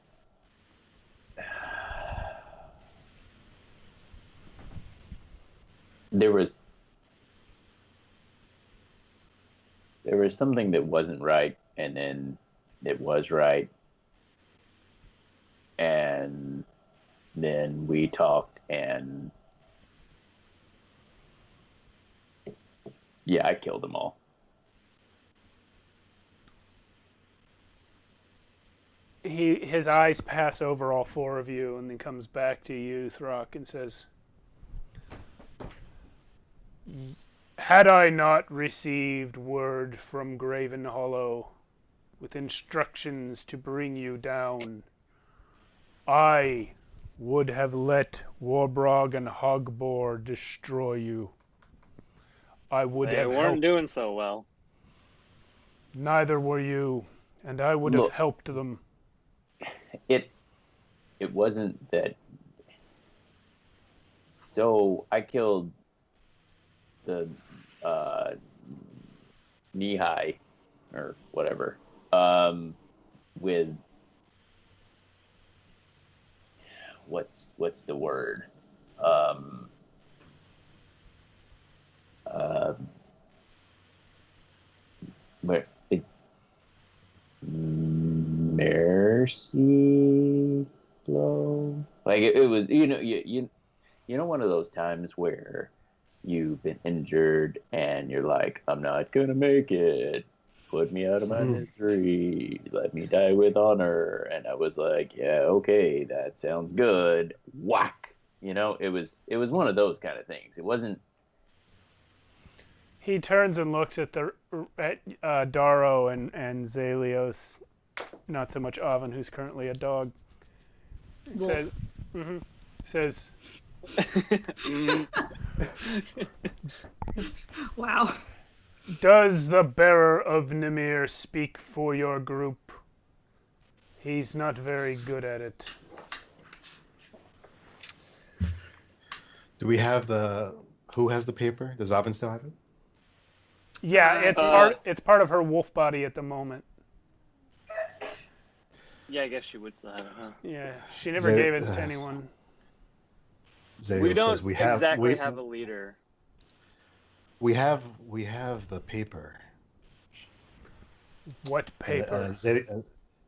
there was something that wasn't right, and then it was right, and then we talked, and yeah, I killed them all. His eyes pass over all four of you and then comes back to you, Throck, and says, "Had I not received word from Graven Hollow with instructions to bring you down, I would have let Warbrog and Hogbor destroy you. I would They have weren't helped. doing so well. Neither were you, and I would have helped them." It wasn't that. So I killed the knee-high or whatever with what's the word? But it's mercy blow. Like it was, you know, one of those times where you've been injured and you're like, I'm not gonna make it. Put me out of my misery. Let me die with honor. And I was like, yeah, okay, that sounds good. Whack. You know, it was one of those kind of things. It wasn't. He turns and looks at Daro and Zelios, not so much Oven, who's currently a dog. Says, says, Wow. does the bearer of Nimir speak for your group? He's not very good at it. Do we have who has the paper? Does Oven still have it? Yeah, it's part of her wolf body at the moment. Yeah, I guess she would still have it, huh? Yeah, she never gave it to anyone. Zeo We don't says we have, exactly have a leader. We have the paper. What paper?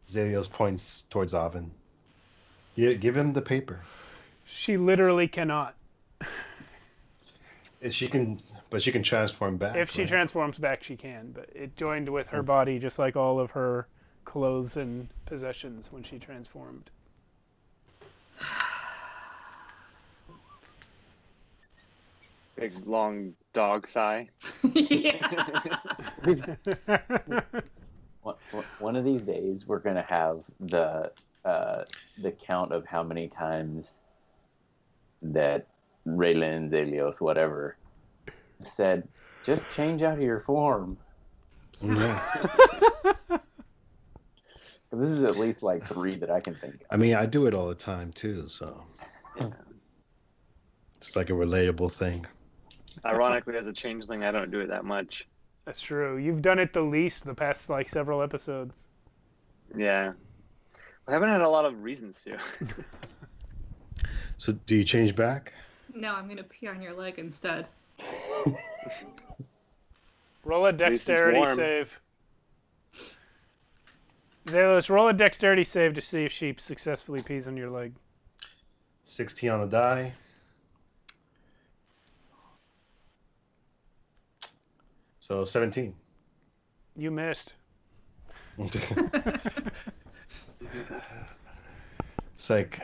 Zelios points towards Oven. Yeah, give him the paper. She literally cannot. She can transform back. If she right? transforms back, she can, but it joined with her body just like all of her clothes and possessions when she transformed. Big long dog sigh. One of these days, we're gonna have the count of how many times that Raylan, Zelios, whatever, said, "Just change out of your form." Yeah. This is at least like 3 that I can think of. I mean, I do it all the time too, so it's like a relatable thing. Ironically, as a changeling, I don't do it that much. That's true. You've done it the least the past like several episodes. Yeah. I haven't had a lot of reasons to. So, do you change back? No, I'm gonna pee on your leg instead. Roll a dexterity warm. save. Zelios, roll a dexterity save to see if she successfully pees on your leg. 16 on the die. So 17. You missed. It's like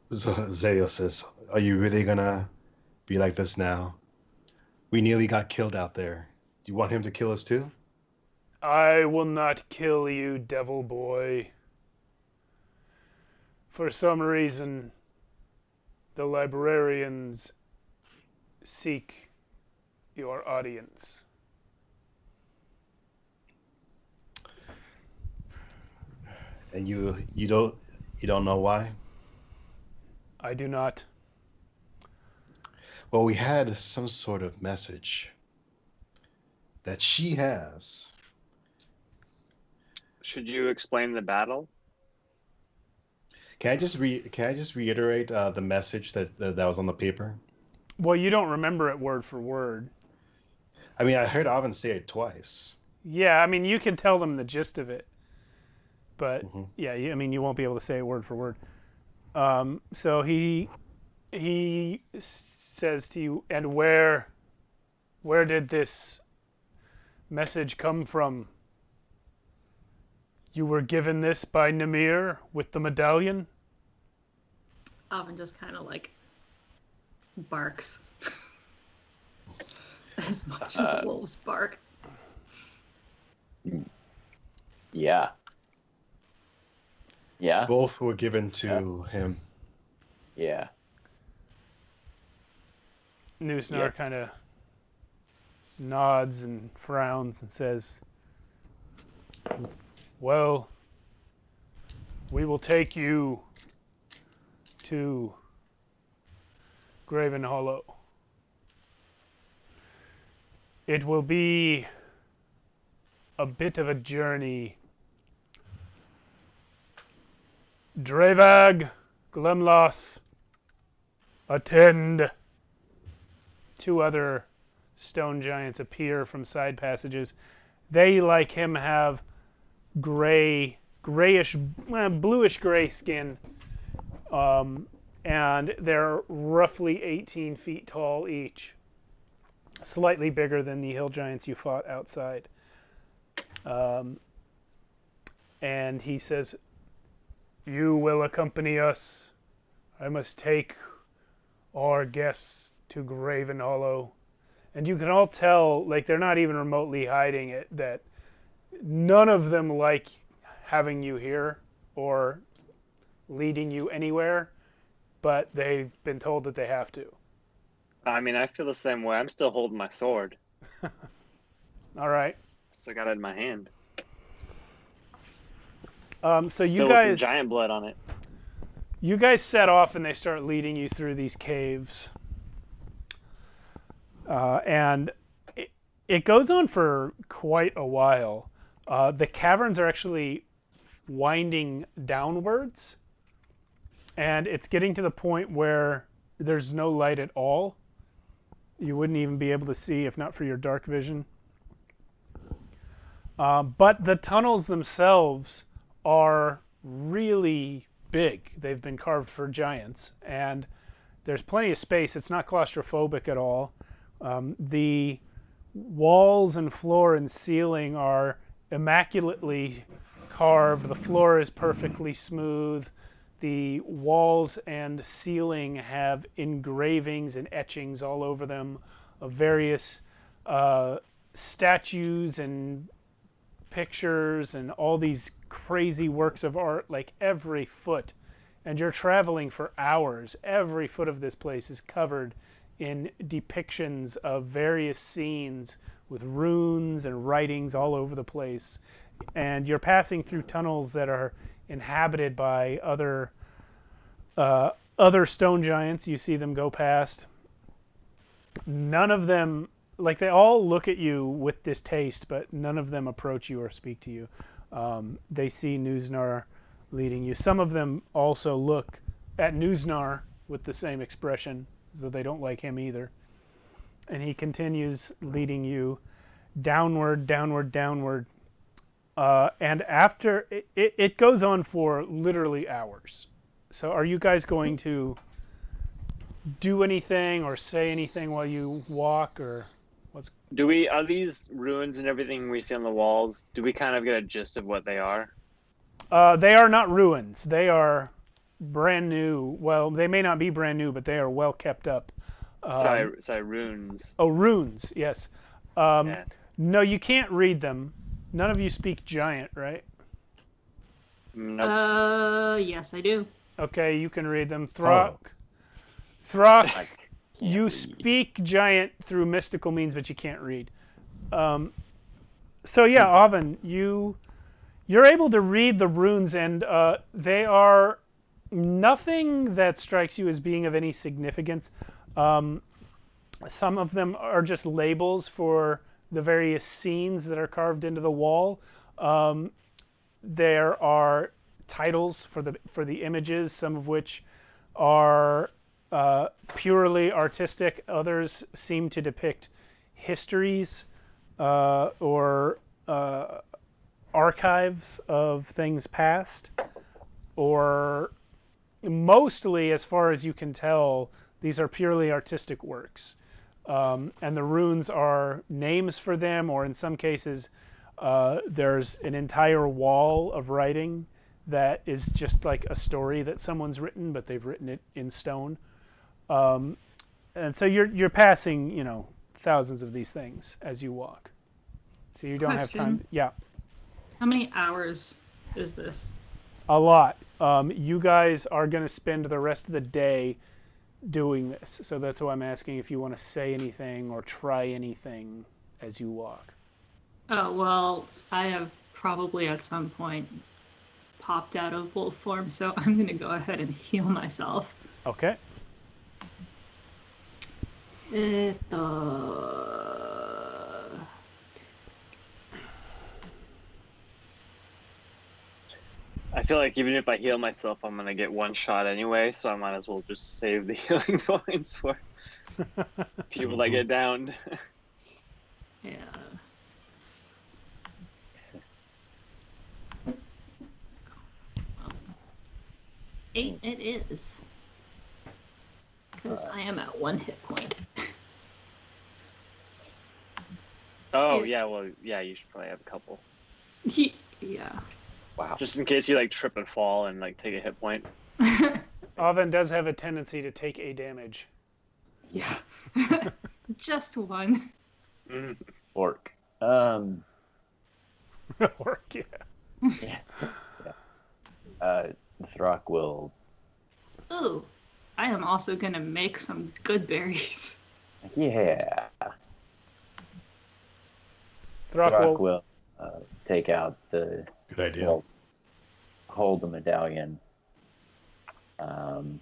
Zeo says, "Are you really gonna be like this now? We nearly got killed out there. Do you want him to kill us too?" I will not kill you, devil boy. For some reason, the librarians seek your audience. And you don't know why? I do not. Well, we had some sort of message that she has. Should you explain the battle? Can I just reiterate the message that was on the paper? Well, you don't remember it word for word. I mean, I heard Oven say it twice. Yeah, I mean, you can tell them the gist of it. But, yeah, I mean, you won't be able to say it word for word. So he says to you, and where did this message come from? You were given this by Nimir with the medallion? Oven just kind of like barks. As much as wolves bark. Yeah. Yeah. Both were given to him. Yeah. Nusnar kind of nods and frowns and says, well, we will take you to Graven Hollow. It will be a bit of a journey. Drevag, Glemlos, attend. 2 other stone giants appear from side passages. They, like him, have gray grayish, bluish gray skin, and they're roughly 18 feet tall each, slightly bigger than the hill giants you fought outside. And he says, "You will accompany us. I must take our guests to Graven Hollow." And you can all tell, like, they're not even remotely hiding it, that none of them like having you here or leading you anywhere, but they've been told that they have to. I mean, I feel the same way. I'm still holding my sword. All right. Still got it in my hand. So Still you with some guys, giant blood on it. you guys set off and they start leading you through these caves. And it goes on for quite a while. The caverns are actually winding downwards, and it's getting to the point where there's no light at all. You wouldn't even be able to see if not for your dark vision. But the tunnels themselves are really big. They've been carved for giants, and there's plenty of space. It's not claustrophobic at all. The walls and floor and ceiling are immaculately carved. The floor is perfectly smooth. The walls and ceiling have engravings and etchings all over them of various statues and pictures and all these crazy works of art, like every foot. And you're traveling for hours. Every foot of this place is covered in depictions of various scenes with runes and writings all over the place. And you're passing through tunnels that are inhabited by other stone giants. You see them go past. None of them, like, they all look at you with distaste, but none of them approach you or speak to you. They see Nuznar leading you. Some of them also look at Nuznar with the same expression, though they don't like him either. And he continues leading you downward, downward, downward. And after, it goes on for literally hours. So are you guys going to do anything or say anything while you walk, or what's... Are these ruins and everything we see on the walls, do we kind of get a gist of what they are? They are not ruins. They are brand new. Well, they may not be brand new, but they are well kept up. Sorry, runes. Oh, runes, yes. Yeah. No, you can't read them. None of you speak giant, right? Nope. Yes, I do. Okay, you can read them. Throck, you read. speak giant through mystical means, but you can't read. So yeah, Oven, you're able to read the runes, and they are nothing that strikes you as being of any significance. Some of them are just labels for the various scenes that are carved into the wall. There are titles for the images, some of which are purely artistic. Others seem to depict histories or archives of things past, or mostly, as far as you can tell, these are purely artistic works. And the runes are names for them, or in some cases, there's an entire wall of writing that is just like a story that someone's written, but they've written it in stone. And so you're passing, thousands of these things as you walk. So you don't have time. Yeah. How many hours is this? A lot. You guys are going to spend the rest of the day doing this. So that's why I'm asking if you want to say anything or try anything as you walk. Oh, well, I have probably at some point popped out of wolf form, so I'm going to go ahead and heal myself. Okay. I feel like even if I heal myself, I'm gonna get one shot anyway, so I might as well just save the healing points for people that get downed. Yeah. 8 it is. Because I am at 1 hit point. Oh, yeah, well, yeah, you should probably have a couple. Yeah. Wow. Just in case you, like, trip and fall and, like, take a hit point. Oven does have a tendency to take a damage. Yeah. Just 1. Orc. Orc, yeah. Yeah. Throck will. Ooh. I am also going to make some good berries. Yeah. Throck will take out the. Good idea. Well, hold the medallion. And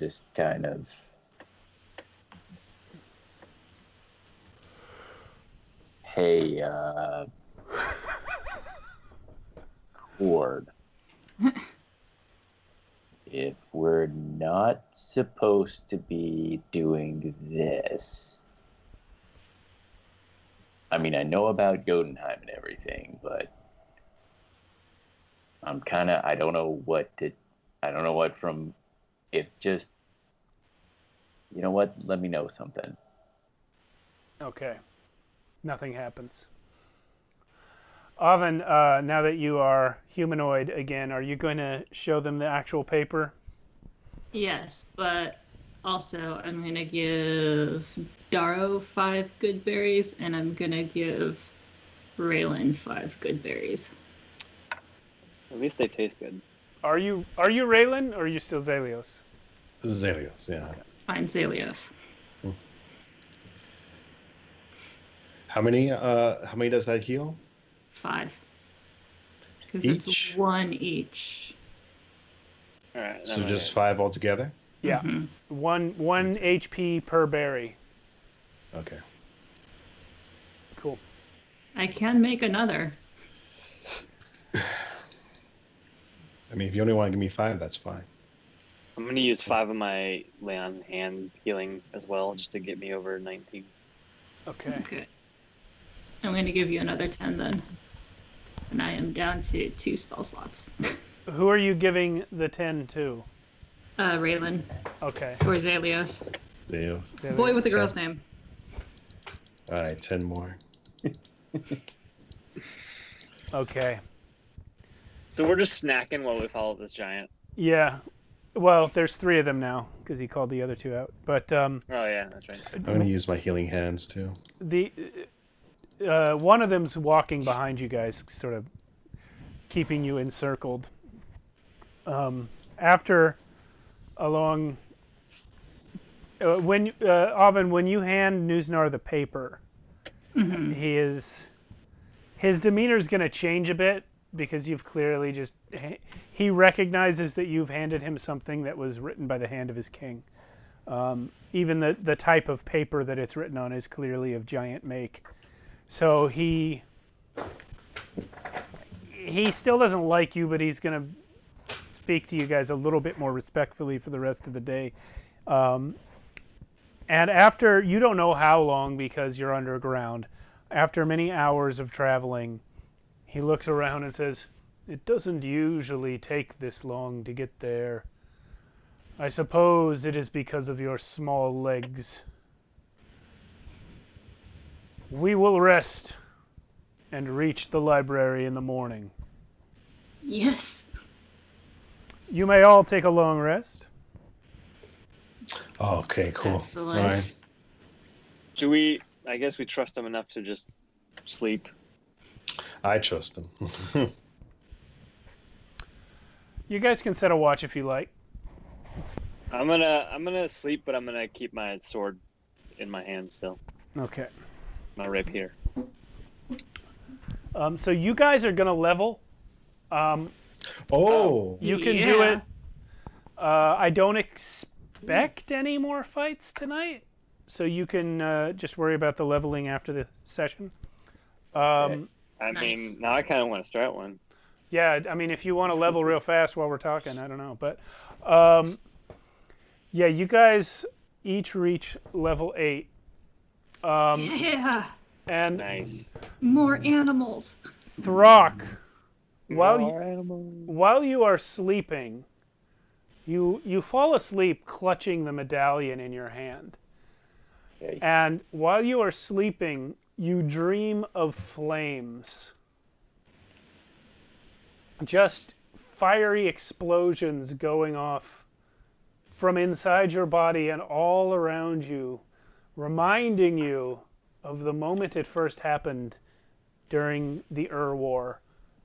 just kind of. Hey, Cord. If we're not supposed to be doing this, I mean, I know about Jotunheim and everything, but I don't know what you know what, let me know something. Okay. Nothing happens. Oven, now that you are humanoid again, are you going to show them the actual paper? Yes, but also I'm going to give Darrow 5 good berries, and I'm going to give Raylan 5 good berries. At least they taste good. Are you Raylan, or are you still Zelios? This is Zelios, yeah. Okay. Fine, Zelios. How many does that heal? 5. Because Each? it's 1 each. All right. So just 5 altogether? Yeah. Mhm. One HP per berry. Okay. Cool. I can make another. I mean, if you only want to give me 5, that's fine. I'm going to use 5 of my lay on hand healing as well, just to get me over 19. Okay. Okay. I'm going to give you another 10 then. And I am down to 2 spell slots. Who are you giving the 10 to? Raylan. Okay. Or Zelios. Zelios. Boy with a 10. girl's name. All right, 10 more. Okay. So we're just snacking while we follow this giant. Yeah. Well, there's 3 of them now because he called the other 2 out. But Oh yeah, that's right. I'm going to use my healing hands, too. the one of them's walking behind you guys, sort of keeping you encircled. After a long, when Oven, when you hand Nuznar the paper, his demeanor is going to change a bit because you've clearly just he recognizes that you've handed him something that was written by the hand of his king. Even the type of paper that it's written on is clearly of giant make. So he still doesn't like you, but he's going to speak to you guys a little bit more respectfully for the rest of the day. And after, you don't know how long because you're underground, after many hours of traveling, he looks around and says, "It doesn't usually take this long to get there. I suppose it is because of your small legs. We will rest and reach the library in the morning. Yes. You may all take a long rest." Oh, okay, cool. Excellent. All right. I guess we trust him enough to just sleep. I trust him. You guys can set a watch if you like. I'm gonna sleep, but I'm gonna keep my sword in my hand still. Okay. My rapier. So you guys are going to level. Oh! You can do it. I don't expect any more fights tonight, so you can just worry about the leveling after the session. I Nice. mean, now I kind of want to start one. Yeah, I mean, if you want to level real fast while we're talking, I don't know. But, yeah, you guys each reach level 8. Yeah. And Nice. More animals. Throck, More while you are sleeping, You fall asleep clutching the medallion in your hand. Okay. And while you are sleeping, you dream of flames. Just fiery explosions going off from inside your body and all around you, reminding you of the moment it first happened during the War,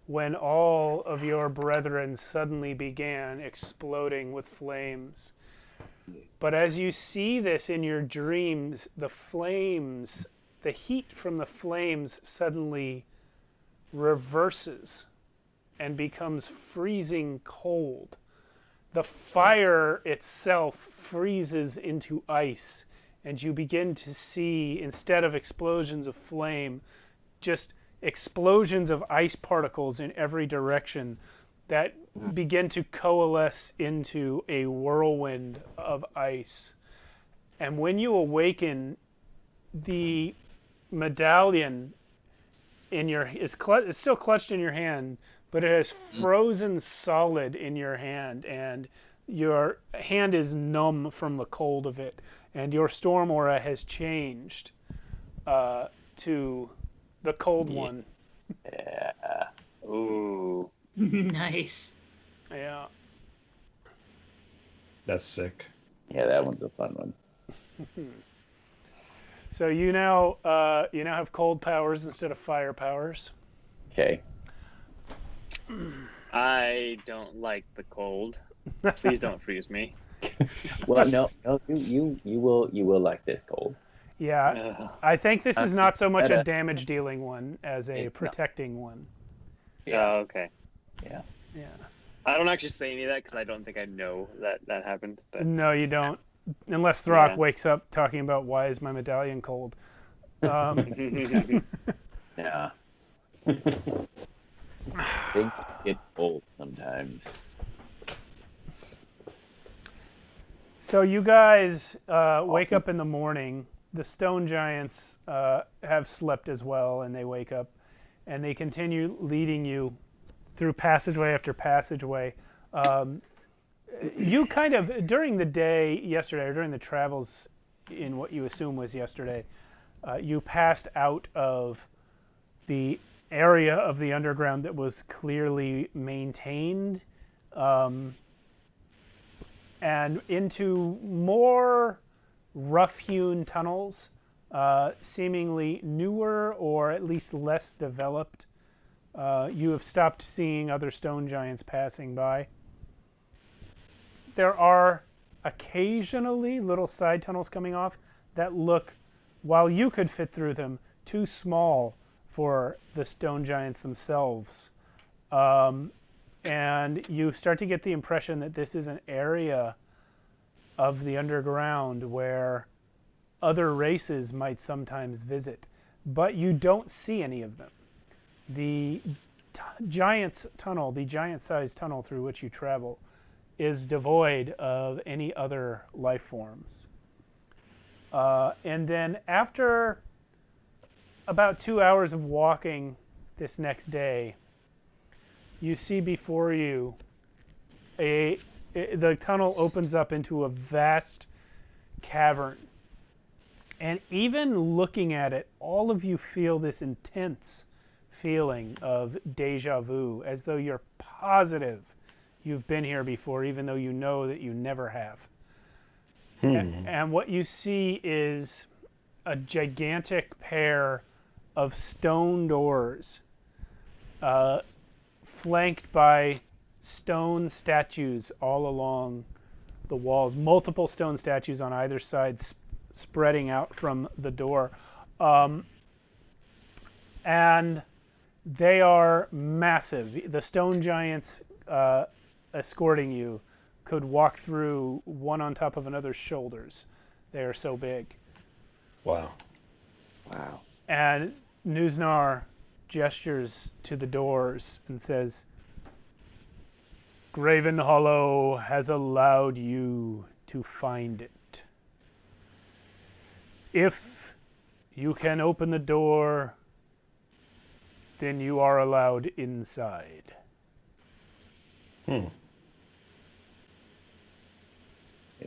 when all of your brethren suddenly began exploding with flames. But as you see this in your dreams, the flames, the heat from the flames suddenly reverses and becomes freezing cold. The fire itself freezes into ice, and you begin to see, instead of explosions of flame, just explosions of ice particles in every direction that begin to coalesce into a whirlwind of ice. And when you awaken, the medallion is still clutched in your hand, but it has frozen solid in your hand, and your hand is numb from the cold of it, and your storm aura has changed to the cold one. Yeah. Ooh. Nice. Yeah. That's sick. Yeah, that one's a fun one. So you now have cold powers instead of fire powers. Okay. I don't like the cold. Please don't freeze me. Well, no, you will like this cold. Yeah, Ugh. I think this is not so much a better. damage dealing one as a It's not. protecting one. Oh, okay. Yeah. Yeah. I don't actually say any of that because I don't think I know that happened. But No, you don't. Unless Throck Yeah. wakes up talking about why is my medallion cold. Yeah. Things get cold sometimes. So you guys wake up in the morning. The stone giants have slept as well, and they wake up, and they continue leading you through passageway after passageway. You kind of, during the day yesterday, or during the travels in what you assume was yesterday, you passed out of the area of the underground that was clearly maintained, and into more rough-hewn tunnels, seemingly newer or at least less developed. You have stopped seeing other stone giants passing by. There are occasionally little side tunnels coming off that look, while you could fit through them, too small for the stone giants themselves. And you start to get the impression that this is an area of the underground where other races might sometimes visit, but you don't see any of them. The giant's tunnel, the giant-sized tunnel through which you travel, is devoid of any other life forms. And then after about 2 hours of walking this next day, you see before you the tunnel opens up into a vast cavern. And even looking at it, all of you feel this intense feeling of deja vu, as though you're positive you've been here before, even though you know that you never have. And what you see is a gigantic pair of stone doors, flanked by stone statues all along the walls, multiple stone statues on either side spreading out from the door. And they are massive. The stone giants escorting you could walk through one on top of another's shoulders. They are so big. Wow. Wow. And Nuznar gestures to the doors and says, Graven Hollow has allowed you to find it. If you can open the door, then you are allowed inside.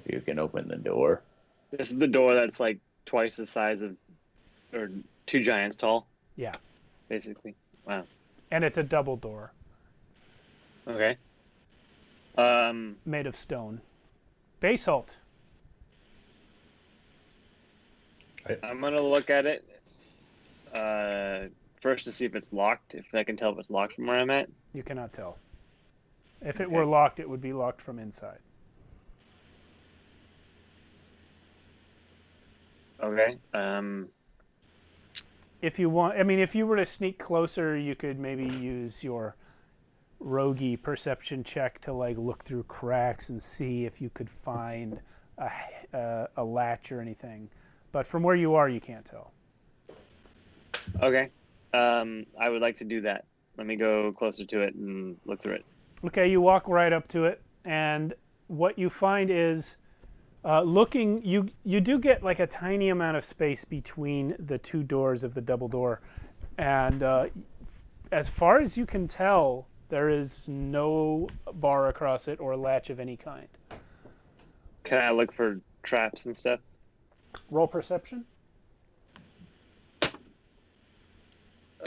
You can open the door. This is the door that's like twice the size of, or 2 giants tall, Yeah. basically. Wow. And it's a double door Okay. made of stone. Basalt. I'm gonna look at it first to see if it's locked. If I can tell if it's locked from where I'm at. You cannot tell. If it Okay. were locked, it would be locked from inside. Okay. If you want, I mean, if you were to sneak closer, you could maybe use your roguey perception check to like look through cracks and see if you could find a latch or anything. But from where you are, you can't tell. Okay. I would like to do that. Let me go closer to it and look through it. Okay, you walk right up to it, and what you find is, you do get like a tiny amount of space between the 2 doors of the double door, and as far as you can tell, there is no bar across it or latch of any kind. Can I look for traps and stuff? Roll perception.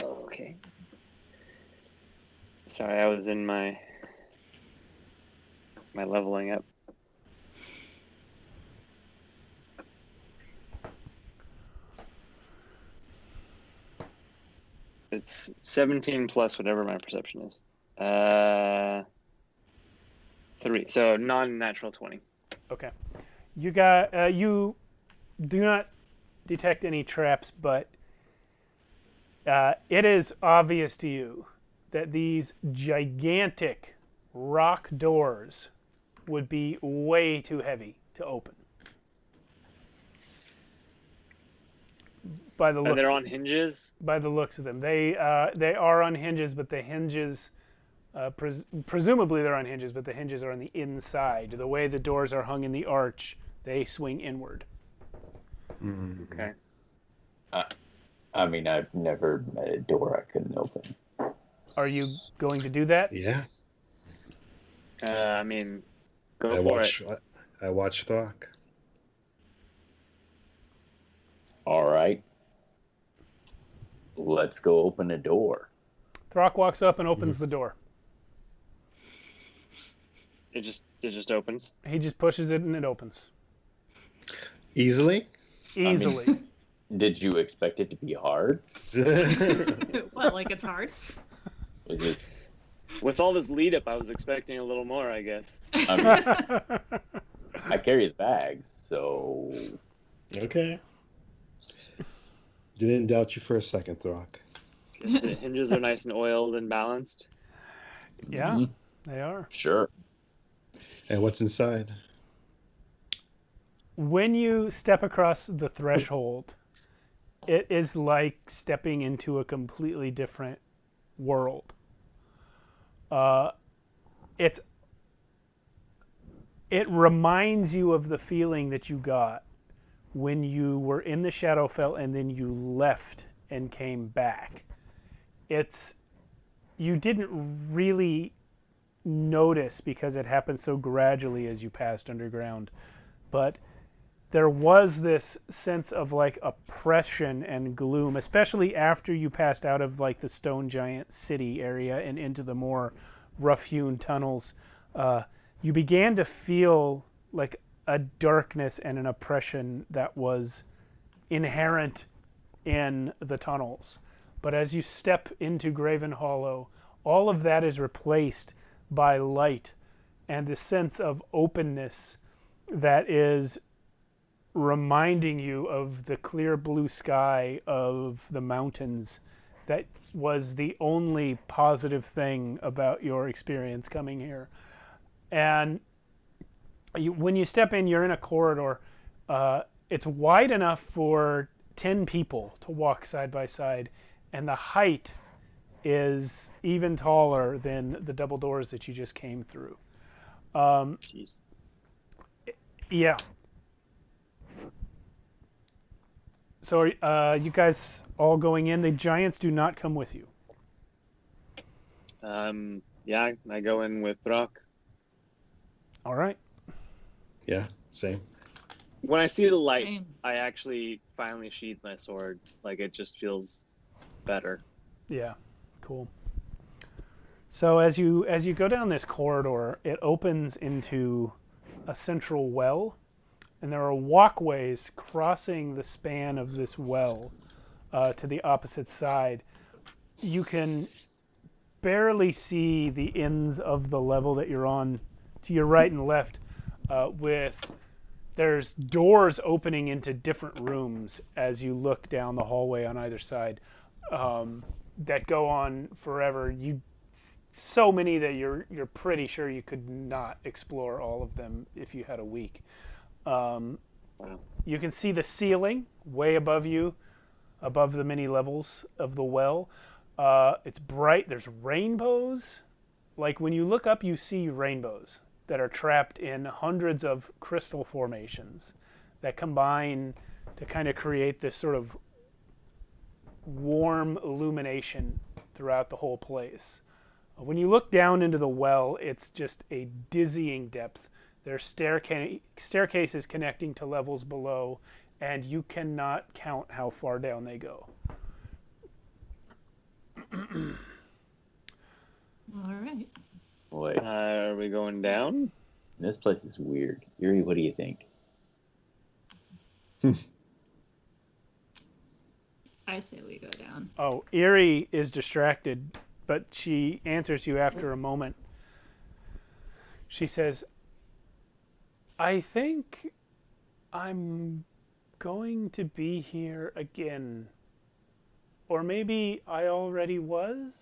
Okay. Sorry, I was in my leveling up. It's 17 plus whatever my perception is. 3. So non-natural 20. Okay. You got you do not detect any traps, but it is obvious to you that these gigantic rock doors would be way too heavy to open. By the looks, They're on hinges. by the looks of them, they are on hinges, but the hinges, presumably they're on hinges, but the hinges are on the inside. The way the doors are hung in the arch, they swing inward. Okay. I mean, I've never met a door I couldn't open. Are you going to do that? Yeah. I mean, go I for watch. it. I watch Throck. All right. Let's go open a door. Throck walks up and opens the door. It just opens. He just pushes it and it opens. Easily. Easily. Did you expect it to be hard? What, like it's hard? Is this, With all this lead up, I was expecting a little more, I guess. I mean, I carry the bags, so Okay. Didn't doubt you for a second, Throck. The hinges are nice and oiled and balanced. Yeah, they are. sure. And what's inside? When you step across the threshold, it is like stepping into a completely different world. It reminds you of the feeling that you got when you were in the Shadowfell and then you left and came back. You didn't really notice because it happened so gradually as you passed underground, but there was this sense of like oppression and gloom, especially after you passed out of like the Stone Giant City area and into the more rough-hewn tunnels. You began to feel like a darkness and an oppression that was inherent in the tunnels. But as you step into Graven Hollow, all of that is replaced by light and a sense of openness that is reminding you of the clear blue sky of the mountains that was the only positive thing about your experience coming here. And when you step in, you're in a corridor. It's wide enough for 10 people to walk side by side, and the height is even taller than the double doors that you just came through. Jeez. Yeah. So you guys all going in? The giants do not come with you. Yeah, I go in with Brock. All right. Yeah. Same. When I see the light, Same. I actually finally sheathe my sword. Like, it just feels better. Yeah, cool. So as you go down this corridor, it opens into a central well, and there are walkways crossing the span of this well to the opposite side. You can barely see the ends of the level that you're on to your right and left, there's doors opening into different rooms as you look down the hallway on either side that go on forever. So many that you're pretty sure you could not explore all of them if you had a week. You can see the ceiling way above you, above the many levels of the well. It's bright. There's rainbows. Like when you look up, you see rainbows that are trapped in hundreds of crystal formations that combine to kind of create this sort of warm illumination throughout the whole place. When you look down into the well, it's just a dizzying depth. There's staircases connecting to levels below, and you cannot count how far down they go. All right. Boy, Are we going down? this place is weird. Yuri, what do you think? I say we go down. Oh, Erie is distracted, but she answers you after a moment. She says, I think I'm going to be here again. Or maybe I already was?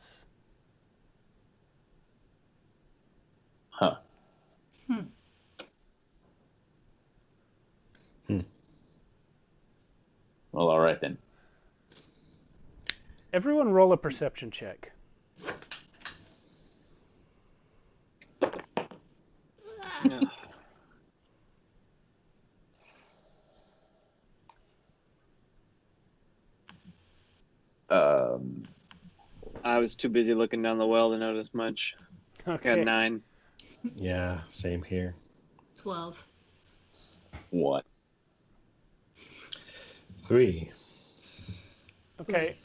Huh. Well, all right then. Everyone roll a perception check. I was too busy looking down the well to notice much. Okay. Got 9. Yeah, same here. 12. What? 3. Okay.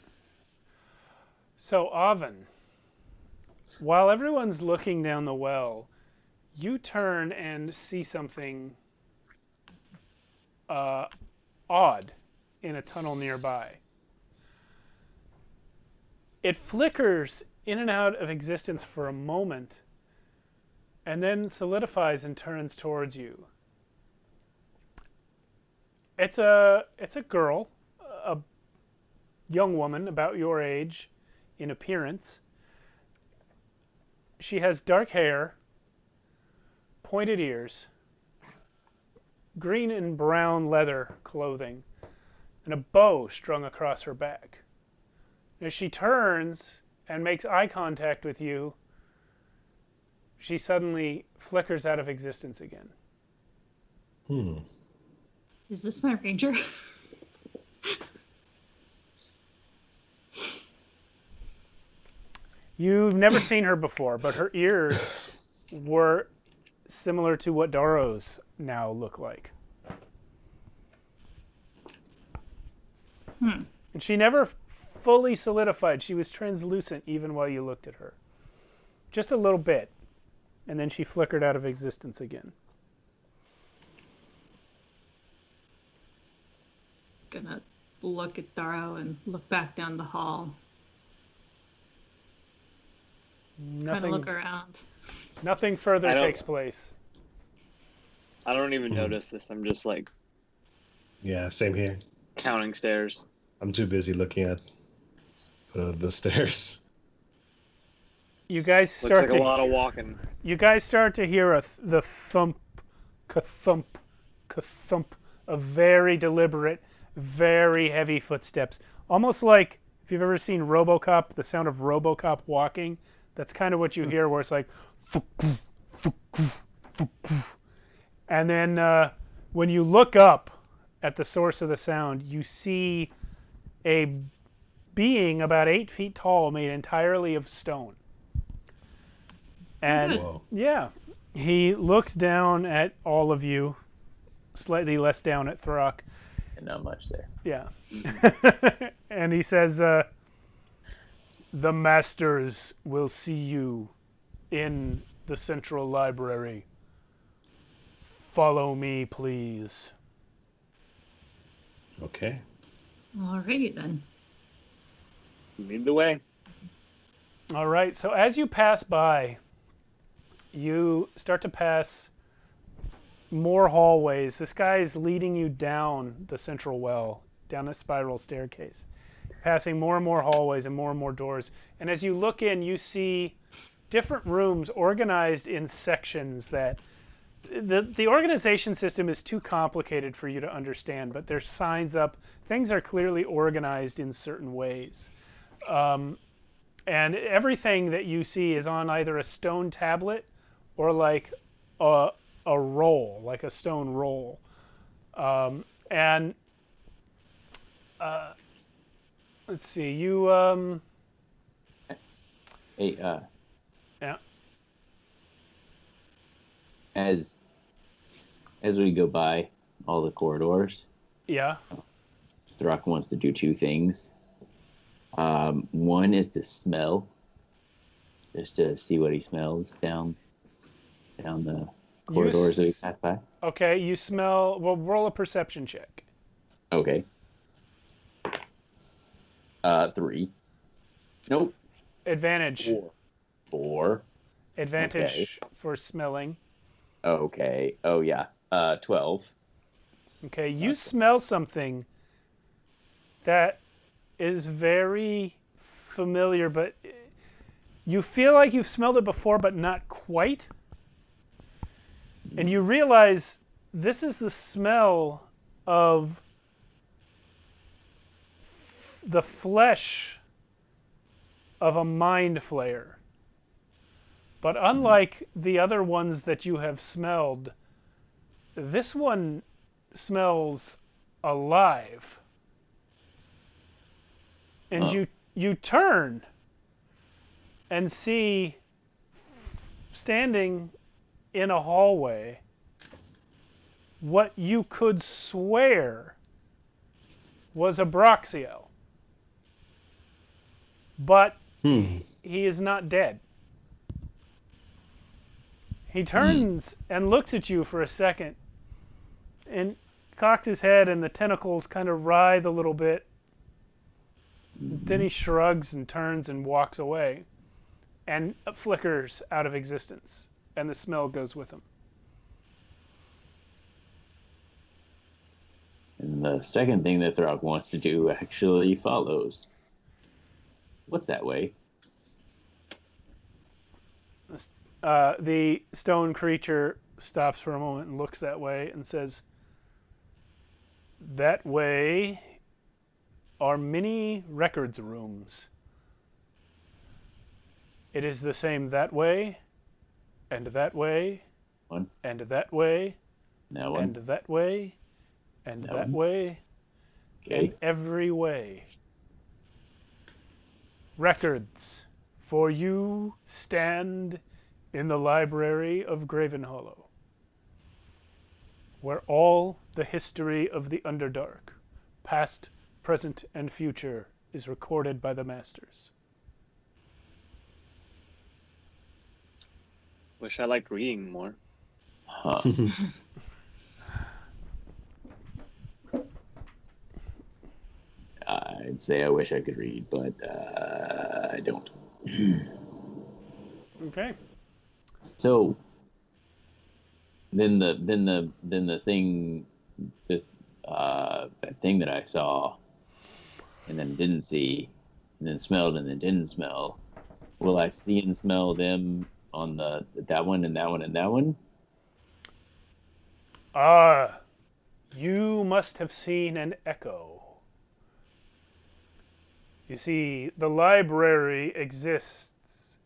So, Oven, while everyone's looking down the well, you turn and see something odd in a tunnel nearby. It flickers in and out of existence for a moment, and then solidifies and turns towards you. It's a girl, a young woman about your age in appearance. She has dark hair, pointed ears, green and brown leather clothing, and a bow strung across her back. As she turns and makes eye contact with you, she suddenly flickers out of existence again. Is this my ranger? You've never seen her before, but her ears were similar to what Doro's now look like. And she never fully solidified. She was translucent even while you looked at her. Just a little bit. And then she flickered out of existence again. Gonna look at Daro and look back down the hall. Kind of look around. Nothing further I don't- takes place. I don't even notice this. I'm just like Yeah, same here. counting stairs. I'm too busy looking at the stairs. You guys Looks start like a lot of walking. You guys start to hear the thump, ka-thump, ka-thump of very deliberate, very heavy footsteps. Almost like, if you've ever seen RoboCop, the sound of RoboCop walking, that's kind of what you hear, where it's like, and then when you look up at the source of the sound, you see a being about 8 feet tall, made entirely of stone. And Whoa. yeah, he looks down at all of you, slightly less down at Throck. And not much there. Yeah. And he says, the masters will see you in the central library. Follow me, please. Okay. Alrighty then. Lead the way. All right, so as you pass by, you start to pass more hallways. This guy is leading you down the central well, down a spiral staircase, passing more and more hallways and more doors. And as you look in, you see different rooms organized in sections that the organization system is too complicated for you to understand, but there's signs up. Things are clearly organized in certain ways. And everything that you see is on either a stone tablet or like a roll, like a stone roll. Let's see, you Hey, yeah. As we go by all the corridors, Yeah. Throck wants to do two things. One is to smell, just to see what he smells down the corridors that we pass by. Okay, you smell. Well, roll a perception check. Okay. 3. Nope. Advantage. 4. Advantage Okay. for smelling. Okay. Oh yeah. 12. Okay, you smell something that is very familiar, but you feel like you've smelled it before, but not quite. And you realize this is the smell of the flesh of a mind flayer. But unlike the other ones that you have smelled, this one smells alive. And you turn and see standing in a hallway what you could swear was a Broxiel. But he is not dead. He turns and looks at you for a second and cocks his head, and the tentacles kind of writhe a little bit. Then he shrugs and turns and walks away and flickers out of existence, and the smell goes with him. And the second thing that Throck wants to do actually follows. What's that way? The stone creature stops for a moment and looks that way and says, "That way are many records rooms. It is the same that way, and that way, One. and that way, That one. and that way, and That that one. way, Okay. and every way. Records, for you stand in the library of Gravenhollow, where all the history of the Underdark, past, present, and future, is recorded by the Masters." Wish I liked reading more. Huh. I'd say I wish I could read, but I don't. Okay. So then the thing that thing that I saw and then didn't see and then smelled and then didn't smell, will I see and smell them on that one and that one and that one? You must have seen an echo. You see, the library exists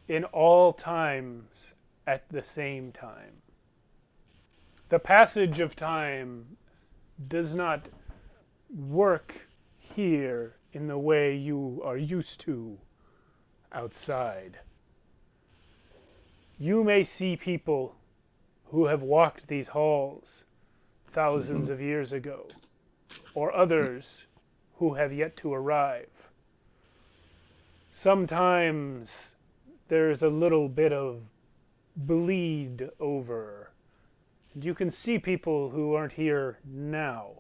in all times at the same time. The passage of time does not work here in the way you are used to outside. You may see people who have walked these halls thousands of years ago, or others who have yet to arrive. Sometimes there's a little bit of bleed over, and you can see people who aren't here now.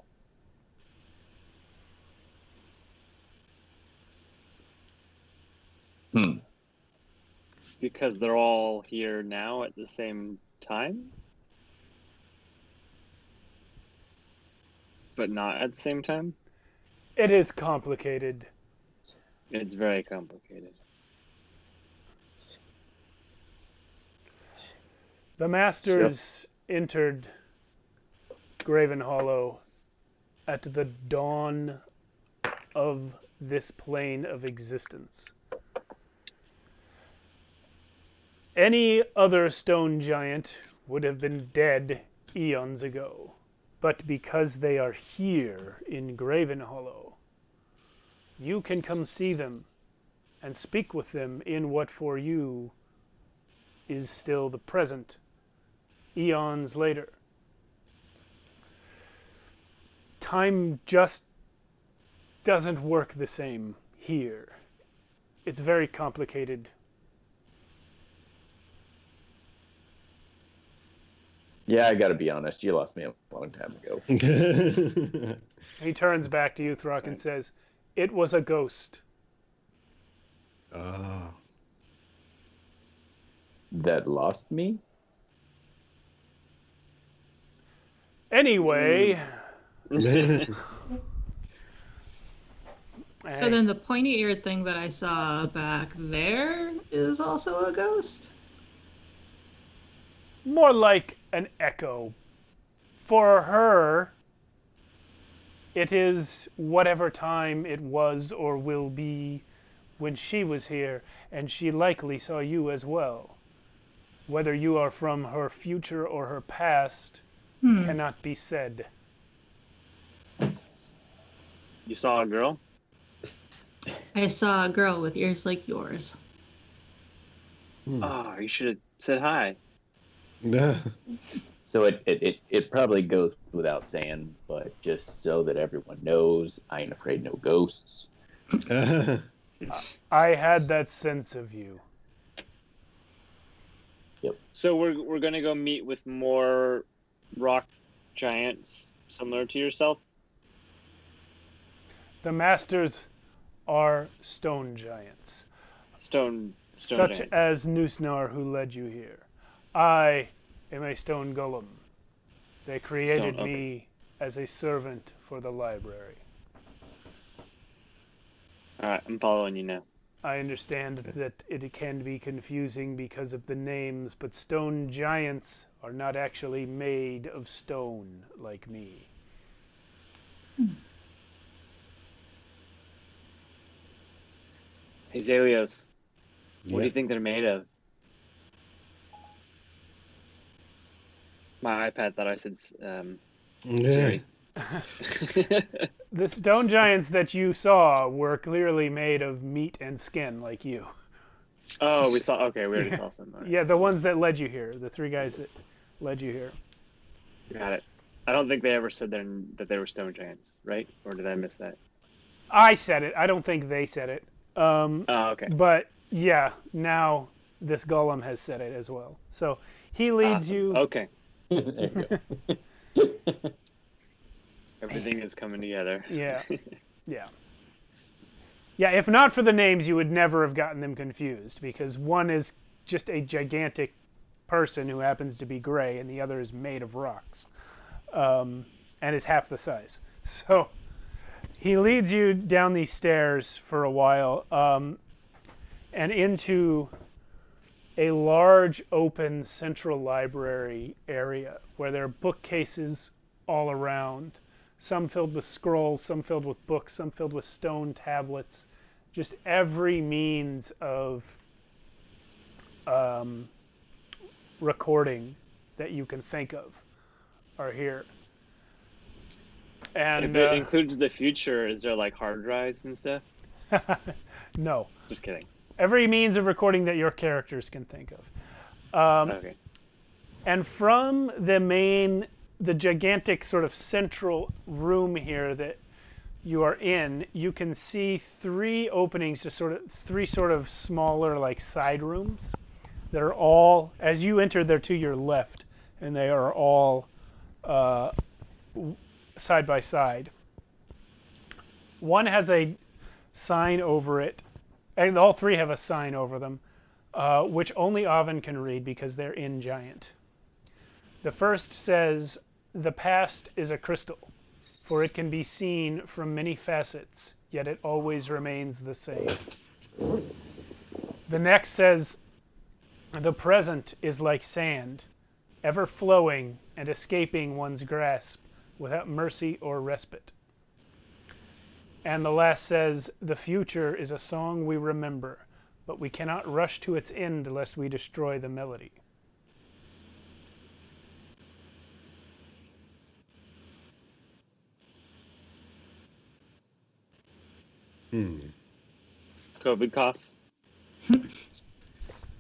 Because they're all here now at the same time? But not at the same time? It is complicated. It's very complicated. The Masters entered Graven Hollow at the dawn of this plane of existence. Any other stone giant would have been dead eons ago, but because they are here in Graven Hollow, you can come see them and speak with them in what for you is still the present, eons later. Time just doesn't work the same here. It's very complicated. Yeah, I gotta be honest. You lost me a long time ago. He turns back to you, Throck, and says, "It was a ghost." That lost me? Anyway. So then the pointy-eared thing that I saw back there is also a ghost? More like an echo. For her, it is whatever time it was or will be when she was here, and she likely saw you as well. Whether you are from her future or her past cannot be said. You saw a girl? I saw a girl with ears like yours. Oh, you should have said hi. So it probably goes without saying, but just so that everyone knows, I ain't afraid of no ghosts. I had that sense of you. Yep. So we're gonna go meet with more rock giants similar to yourself? The Masters are stone giants. Stone Such giants. as Nusnar, who led you here. I am a stone golem. They created Stone, okay. me as a servant for the library. Alright, I'm following you now. I understand that it can be confusing because of the names, but stone giants are not actually made of stone like me. Hey, Zelios, what do you think they're made of? My iPad thought I said Siri. The stone giants that you saw were clearly made of meat and skin like you. Oh, we already saw some. Right. Yeah, the ones that led you here, the three guys that led you here. Got it. I don't think they ever said that they were stone giants, right? Or did I miss that? I said it. I don't think they said it. Oh, okay. But yeah, now this golem has said it as well. So he leads Awesome. you. Okay. There you go. Everything is coming together. Yeah. Yeah. Yeah, if not for the names, you would never have gotten them confused, because one is just a gigantic person who happens to be gray, and the other is made of rocks, and is half the size. So he leads you down these stairs for a while, and into a large open central library area where there are bookcases all around. Some filled with scrolls, some filled with books, some filled with stone tablets. Just every means of recording that you can think of are here. And if it includes the future, is there like hard drives and stuff? No. Just kidding. Every means of recording that your characters can think of. Okay. And from the main the gigantic sort of central room here that you are in, you can see three openings to three sort of smaller like side rooms that are all, as you enter, they're to your left, and they are all side by side. One has a sign over it, and all three have a sign over them, which only Oven can read because they're in giant. The first says, "The past is a crystal, for it can be seen from many facets, yet it always remains the same." The next says, "The present is like sand, ever flowing and escaping one's grasp without mercy or respite." And the last says, "The future is a song we remember, but we cannot rush to its end lest we destroy the melody." COVID coughs.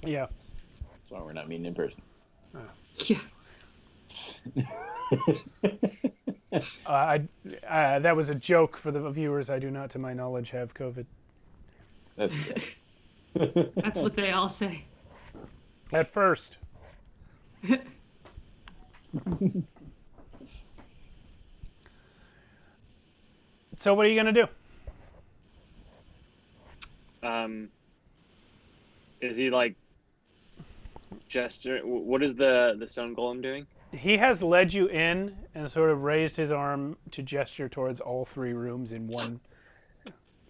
Yeah. That's why we're not meeting in person. Yeah. That was a joke for the viewers. I do not, to my knowledge, have COVID. That's That's what they all say. At first. So what are you going to do? Is he like what is the stone golem doing? He has led you in and sort of raised his arm to gesture towards all three rooms in one.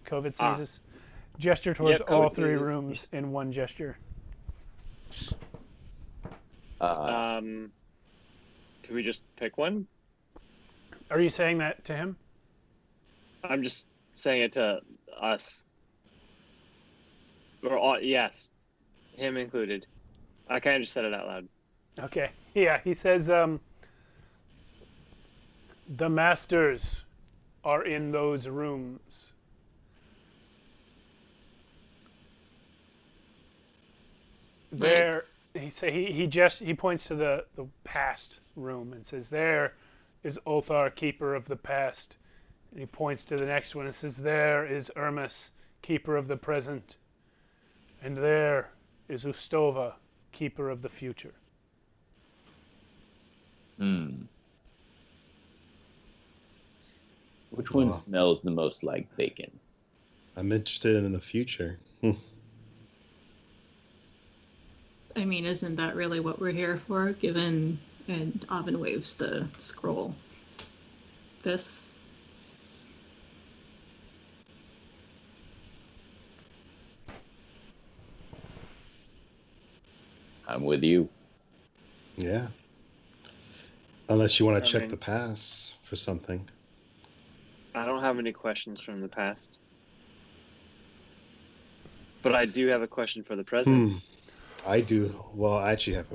COVID sneezes. Gesture towards all three rooms in one gesture. Can we just pick one? Are you saying that to him? I'm just saying it to us. Or all, yes, him included. I kind of just said it out loud. Okay. Yeah, he says, "The masters are in those rooms." There, he points to the past room and says, "There is Othar, keeper of the past." And he points to the next one and says, "There is OurMus, keeper of the present. And there is Ustova, keeper of the future." Which one smells the most like bacon? I'm interested in the future. I mean, isn't that really what we're here for? Given, and Oven waves the scroll. This. I'm with you. Yeah. Unless you want to check the past for something. I don't have any questions from the past. But I do have a question for the present. I do. Well, I actually have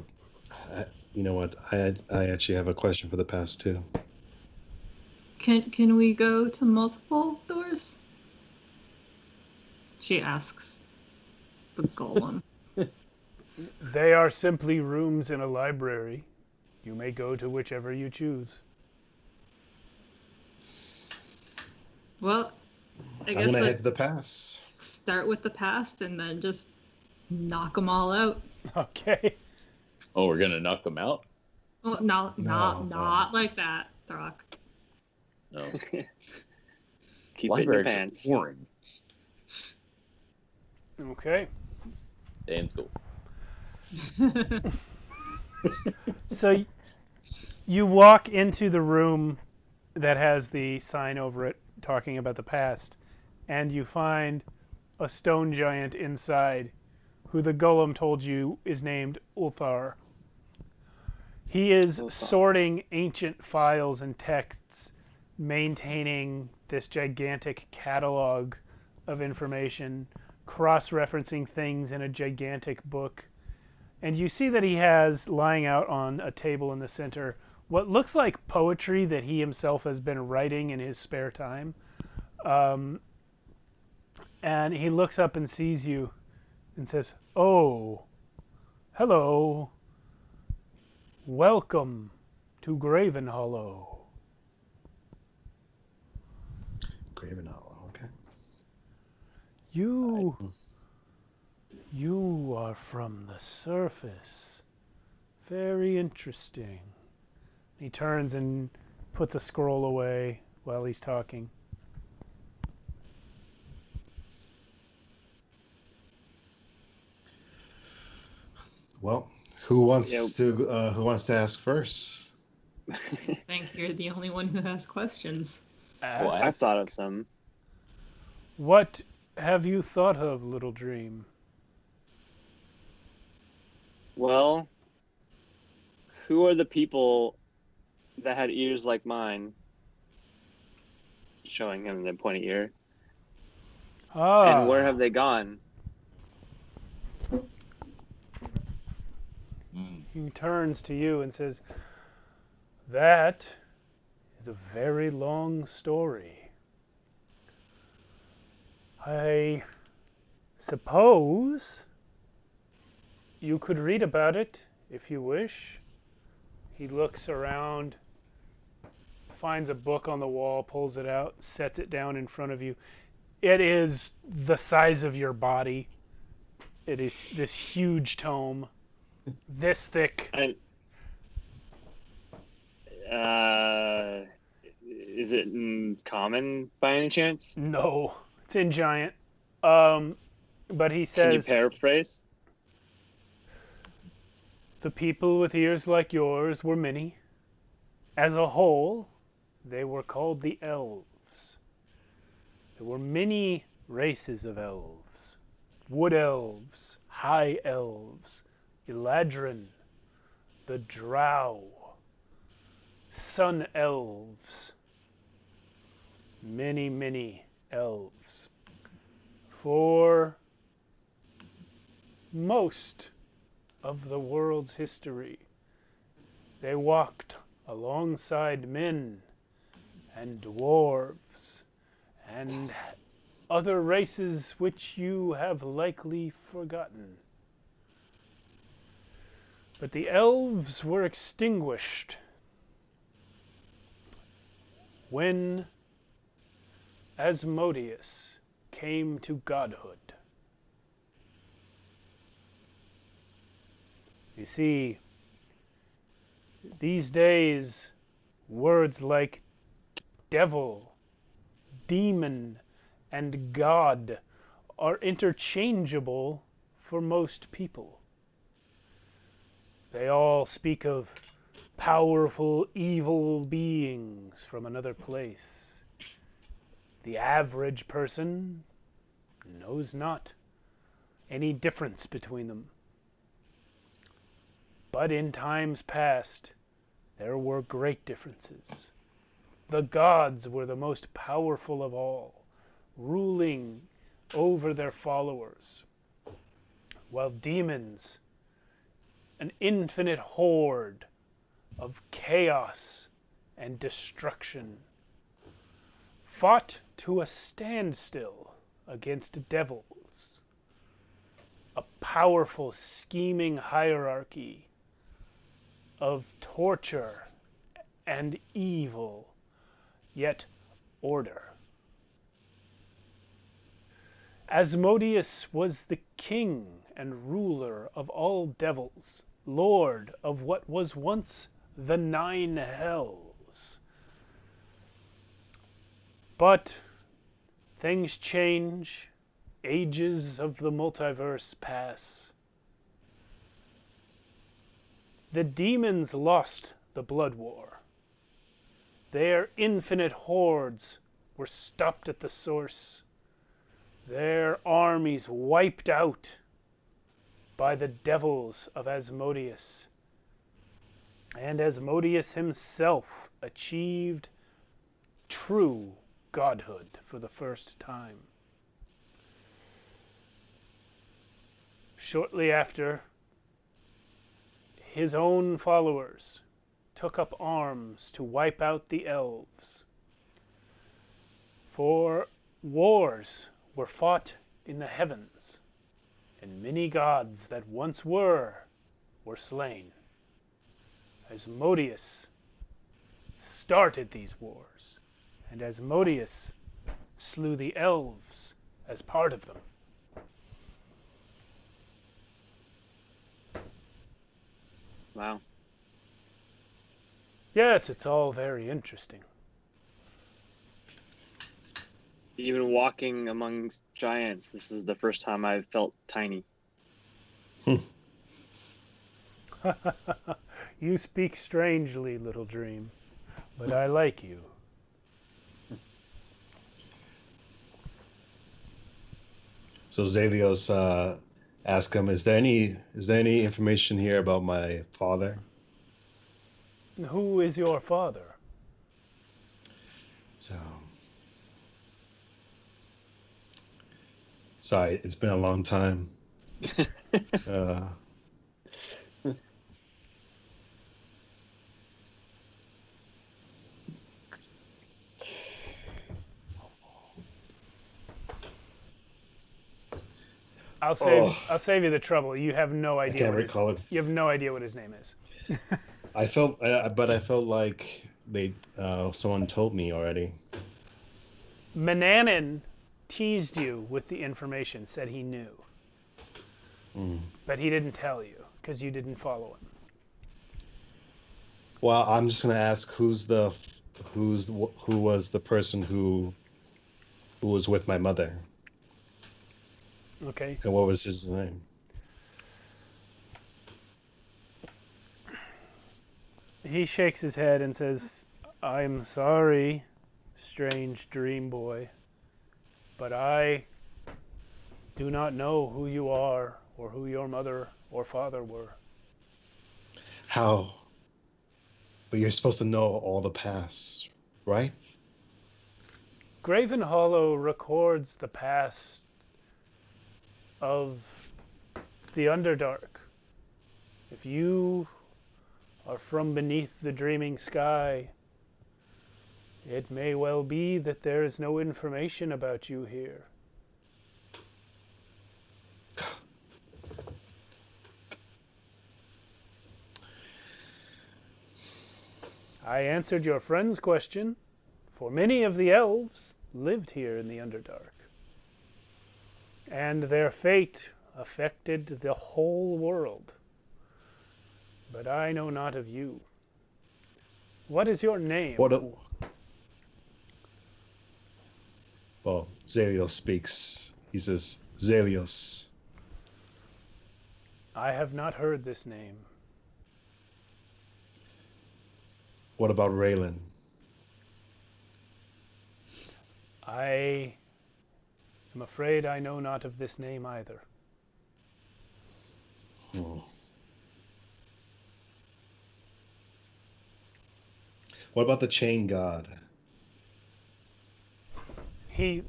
you know what? I actually have a question for the past too. Can we go to multiple doors? She asks the golem. They are simply rooms in a library. You may go to whichever you choose. Well, I I'm guess gonna head let's to the past. start with the past and then just knock them all out. Okay. Oh, we're gonna knock them out? Well, not like that, Throck. No. Keep it in your pants. Boring. Okay. Stay in school. So you walk into the room that has the sign over it talking about the past, and you find a stone giant inside who the golem told you is named Ulthar. He is sorting ancient files and texts, maintaining this gigantic catalog of information, cross-referencing things in a gigantic book. And you see that he has, lying out on a table in the center, what looks like poetry that he himself has been writing in his spare time. And he looks up and sees you and says, "Oh, hello. Welcome to Graven Hollow. Graven Hollow, okay. You are from the surface. Very interesting. He turns and puts a scroll away while he's talking. Well, who wants to ask first? I think you're the only one who has questions. Well, I've thought of some. What have you thought of, Little Dream? Well, who are the people that had ears like mine? Showing him the pointy ear. Ah. And where have they gone? He turns to you and says, "That is a very long story. I suppose you could read about it if you wish." He looks around, finds a book on the wall, pulls it out, sets it down in front of you. It is the size of your body. It is this huge tome, this thick. Is it in common by any chance? No, it's in giant. But he says, Can you paraphrase? the people with ears like yours were many. As a whole, they were called the elves. There were many races of elves. Wood elves, high elves, Eladrin, the drow, sun elves. Many, many elves. For most of the world's history, they walked alongside men and dwarves and other races which you have likely forgotten. But the elves were extinguished when Asmodeus came to godhood. You see, these days, words like devil, demon, and god are interchangeable for most people. They all speak of powerful evil beings from another place. The average person knows not any difference between them. But in times past, there were great differences. The gods were the most powerful of all, ruling over their followers, while demons, an infinite horde of chaos and destruction, fought to a standstill against devils, a powerful, scheming hierarchy of torture and evil, yet order. Asmodeus was the king and ruler of all devils, lord of what was once the 9 hells. But things change, ages of the multiverse pass. The demons lost the blood war. Their infinite hordes were stopped at the source. Their armies wiped out by the devils of Asmodeus. And Asmodeus himself achieved true godhood for the first time. Shortly after, his own followers took up arms to wipe out the elves. For wars were fought in the heavens, and many gods that once were slain. Asmodeus started these wars, and Asmodeus slew the elves as part of them. Wow. Yes, it's all very interesting. Even walking amongst giants, this is the first time I've felt tiny. You speak strangely, little dream, but I like you. So Zelios asked him, is there any information here about my father? Who is your father? So sorry, it's been a long time. I'll save you the trouble. You have no idea. I can't recall it. You have no idea what his name is. I felt like someone told me already. Mananan teased you with the information, said he knew, but he didn't tell you because you didn't follow him. Well, I'm just gonna ask who was the person who was with my mother. Okay. And what was his name? He shakes his head and says, I'm sorry, strange dream boy, but I do not know who you are or who your mother or father were. How? But you're supposed to know all the past, right? Graven Hollow records the past of the Underdark. If you are from beneath the dreaming sky, it may well be that there is no information about you here. I answered your friend's question, for many of the elves lived here in the Underdark, and their fate affected the whole world. But I know not of you. What is your name? Well, Zelios speaks. He says, Zelios. I have not heard this name. What about Raylan? I am afraid I know not of this name either. What about the Chain God? He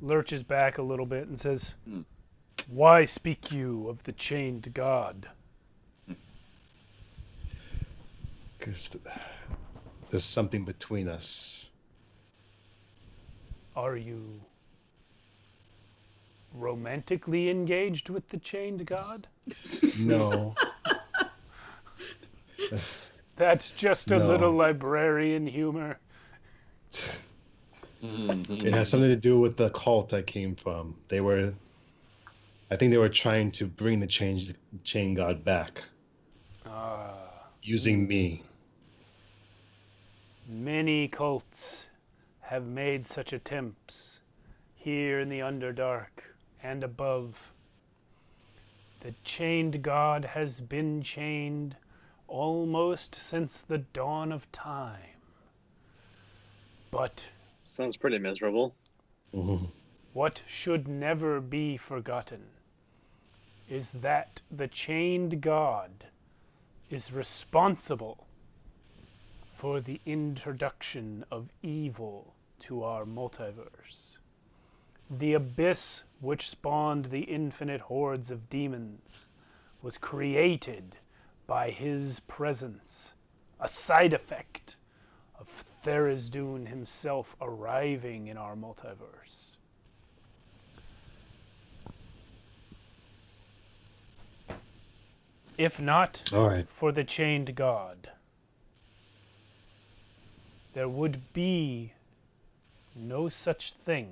lurches back a little bit and says, Why speak you of the chained god? Because there's something between us. Are you romantically engaged with the chained god? No. That's just a No. little librarian humor. It has something to do with the cult I came from. I think they were trying to bring the chain god back. Using me. Many cults have made such attempts here in the Underdark and above. The chained god has been chained almost since the dawn of time. But Sounds pretty miserable. what should never be forgotten is that the chained god is responsible for the introduction of evil to our multiverse. The abyss which spawned the infinite hordes of demons was created by his presence, a side effect of Tharizdun himself arriving in our multiverse. If not All right. for the chained god, there would be no such thing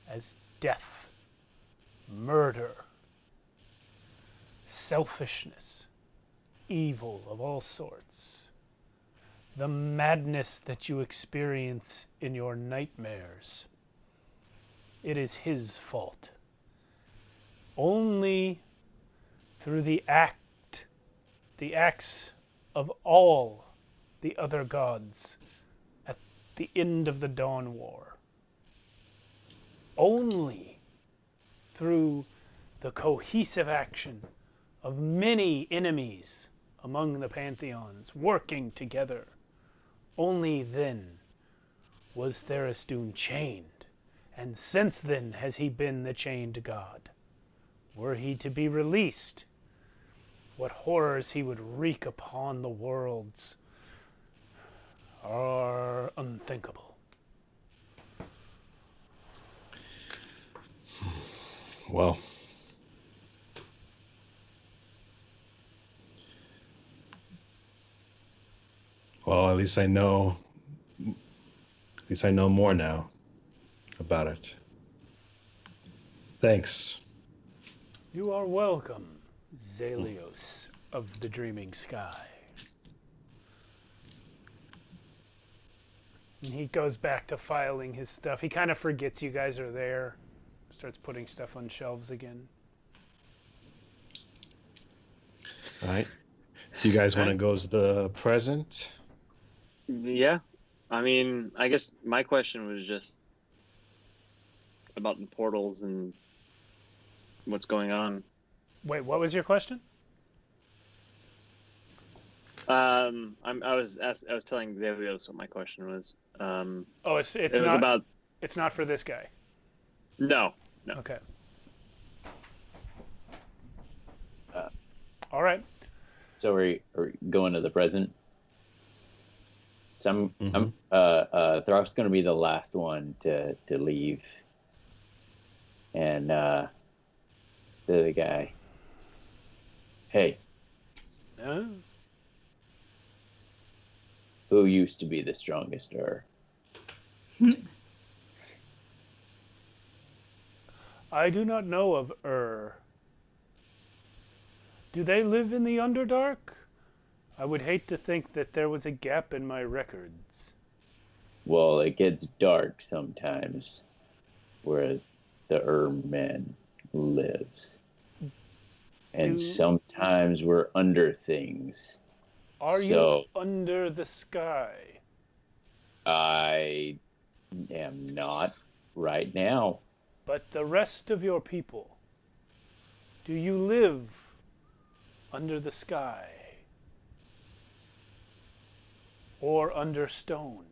as death, murder, selfishness, evil of all sorts. The madness that you experience in your nightmares. It is his fault. Only through the acts of all the other gods at the end of the Dawn War. Only through the cohesive action of many enemies among the pantheons working together. Only then was Tharizdun chained, and since then has he been the chained god. Were he to be released, what horrors he would wreak upon the worlds are unthinkable. Well, at least I know. At least I know more now about it. Thanks. You are welcome, Zelios of the Dreaming Sky. And he goes back to filing his stuff. He kind of forgets you guys are there. Starts putting stuff on shelves again. All right. Do you guys want to go to the present? Yeah. I mean, I guess my question was just about the portals and what's going on. Wait, what was your question? I was telling Xavios what my question was. It's it not was about. It's not for this guy. No. Okay. All right. So we're going to the present. So Throg's gonna be the last one to leave. And to the guy, hey, who used to be the strongest I do not know of Do they live in the Underdark? I would hate to think that there was a gap in my records. Well, it gets dark sometimes where the men lives. And sometimes we're under things. Are you under the sky? I am not right now. But the rest of your people, do you live under the sky? Or under stone?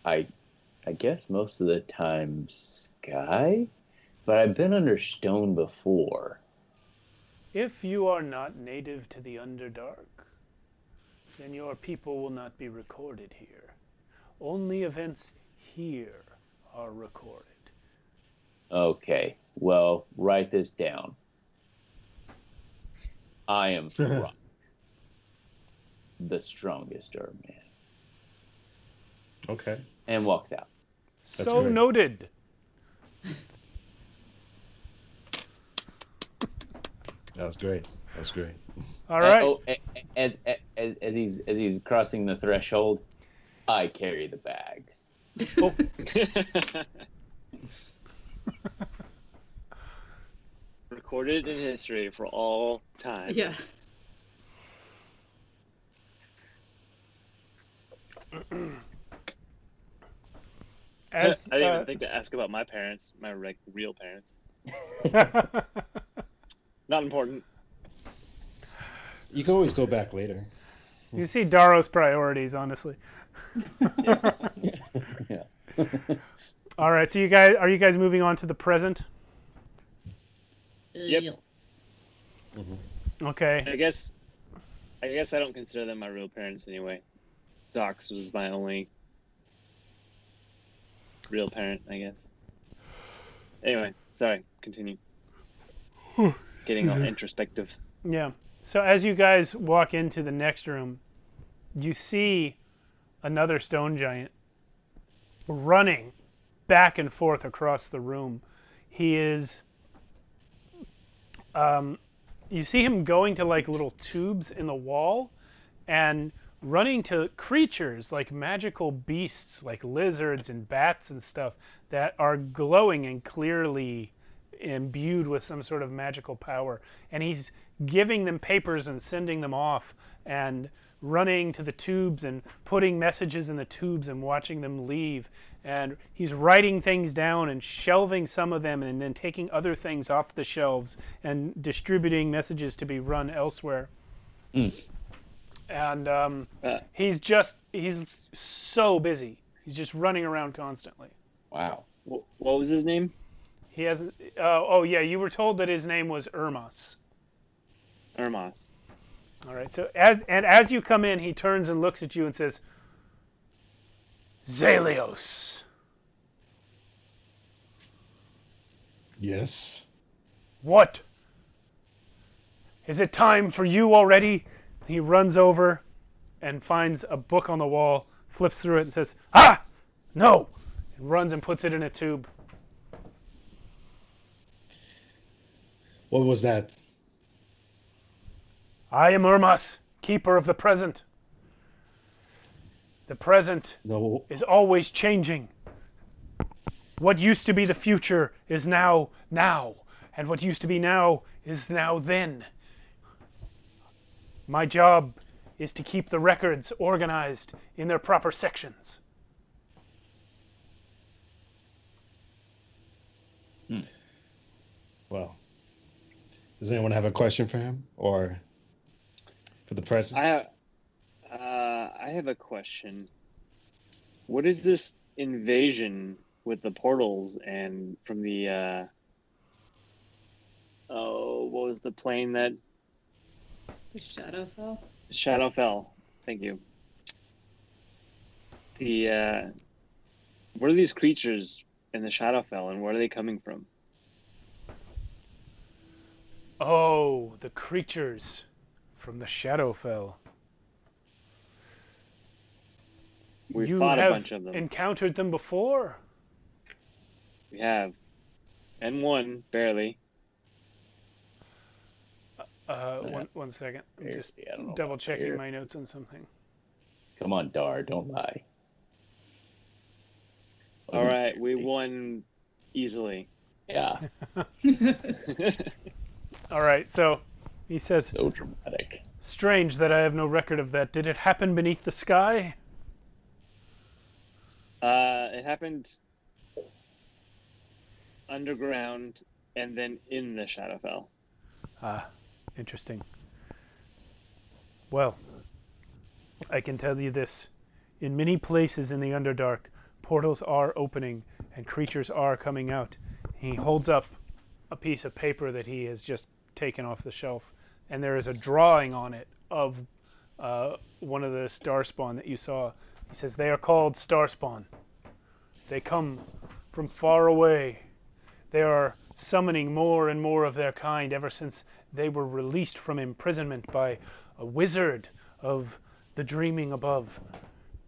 I guess most of the time sky, but I've been under stone before. If you are not native to the Underdark, then your people will not be recorded here. Only events here are recorded. Okay, well, write this down. I am Throg, the strongest man. Okay. And walks out. That's so great. Noted. That was great. All right. As he's crossing the threshold, I carry the bags. Oh. Recorded in history for all time. Yeah. I didn't even think to ask about my parents, my real parents. Not important. You can always go back later. You see Daro's priorities, honestly. Yeah. All right, so are you guys moving on to the present? Yep. Okay. I guess I don't consider them my real parents anyway. Dox was my only real parent, I guess. Anyway, sorry, continue. Getting all introspective. Yeah. So as you guys walk into the next room, you see another stone giant running back and forth across the room. He is you see him going to like little tubes in the wall and running to creatures like magical beasts like lizards and bats and stuff that are glowing and clearly imbued with some sort of magical power, and he's giving them papers and sending them off and running to the tubes and putting messages in the tubes and watching them leave, and he's writing things down and shelving some of them and then taking other things off the shelves and distributing messages to be run elsewhere. And he's so busy. He's just running around constantly. Wow. What was his name? He hasn't. Oh yeah, you were told that his name was OurMus. OurMus. All right. So as you come in, he turns and looks at you and says, "Zelios." Yes. What? Is it time for you already? He runs over and finds a book on the wall, flips through it, and says, "Ah, no!" And runs and puts it in a tube. What was that? I am OurMus, keeper of the present. The present No. is always changing. What used to be the future is now, and what used to be now is now then. My job is to keep the records organized in their proper sections. Well, does anyone have a question for him or for the president? I have a question. What is this invasion with the portals and from the what was the plane that The Shadowfell. Shadowfell? Thank you. What are these creatures in the Shadowfell, and where are they coming from? Oh, the creatures from the Shadowfell. We've You fought a have bunch of them. encountered them before? We have, and one barely. One second. I'm just I don't know double about checking here. my notes on something. Come on, Dar, don't lie. All right, we won easily. Yeah, All right, so he says, so dramatic. "Strange that I have no record of that. Did it happen beneath the sky?" It happened underground and then in the Shadowfell. Ah, interesting. Well, I can tell you this. In many places in the Underdark, portals are opening and creatures are coming out. He holds up a piece of paper that he has just taken off the shelf, and there is a drawing on it of one of the Starspawn that you saw. He says they are called Starspawn. They come from far away. They are summoning more and more of their kind ever since they were released from imprisonment by a wizard of the dreaming above.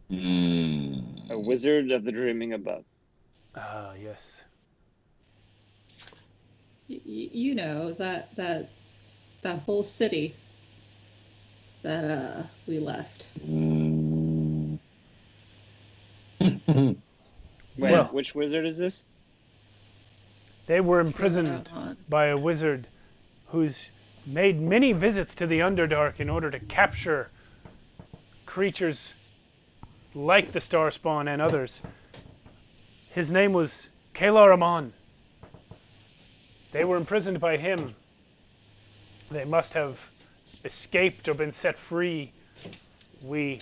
A wizard of the dreaming above. Ah, yes. You know that whole city that we left. Wait, Well- which wizard is this? They were imprisoned by a wizard who's made many visits to the Underdark in order to capture creatures like the Starspawn and others. His name was Kalar Amon. They were imprisoned by him. They must have escaped or been set free. We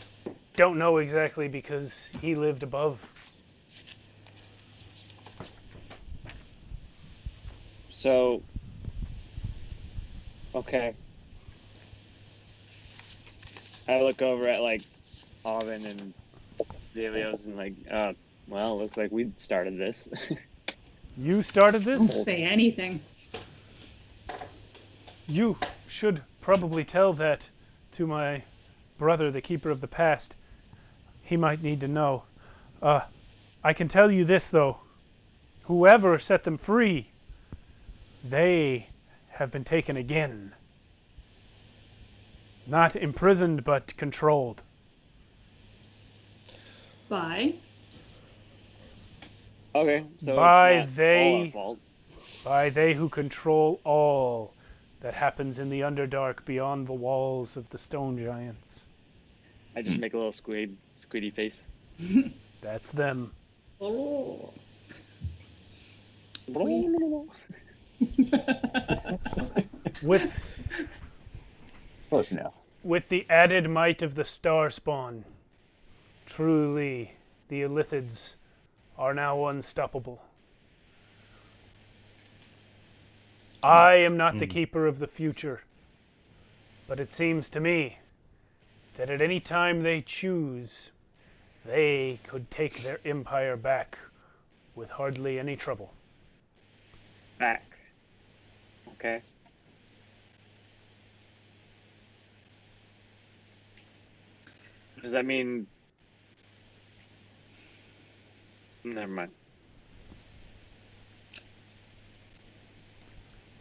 don't know exactly because he lived above. So, okay. I look over at like Alvin and Zelios and like, well, looks like we started this. You started Don't this? say anything. You should probably tell that to my brother, the keeper of the past. He might need to know. I can tell you this, though. Whoever set them free, they have been taken again. Not imprisoned, but controlled. By? Okay, so By it's not all our fault. By they who control all that happens in the Underdark beyond the walls of the stone giants. I just make a little squiddy face. That's them. Oh. With Close enough. with the added might of the star spawn, truly the Illithids are now unstoppable. I am not the keeper of the future, but it seems to me that at any time they choose, they could take their empire back with hardly any trouble. Back. Okay. Does that mean... Never mind.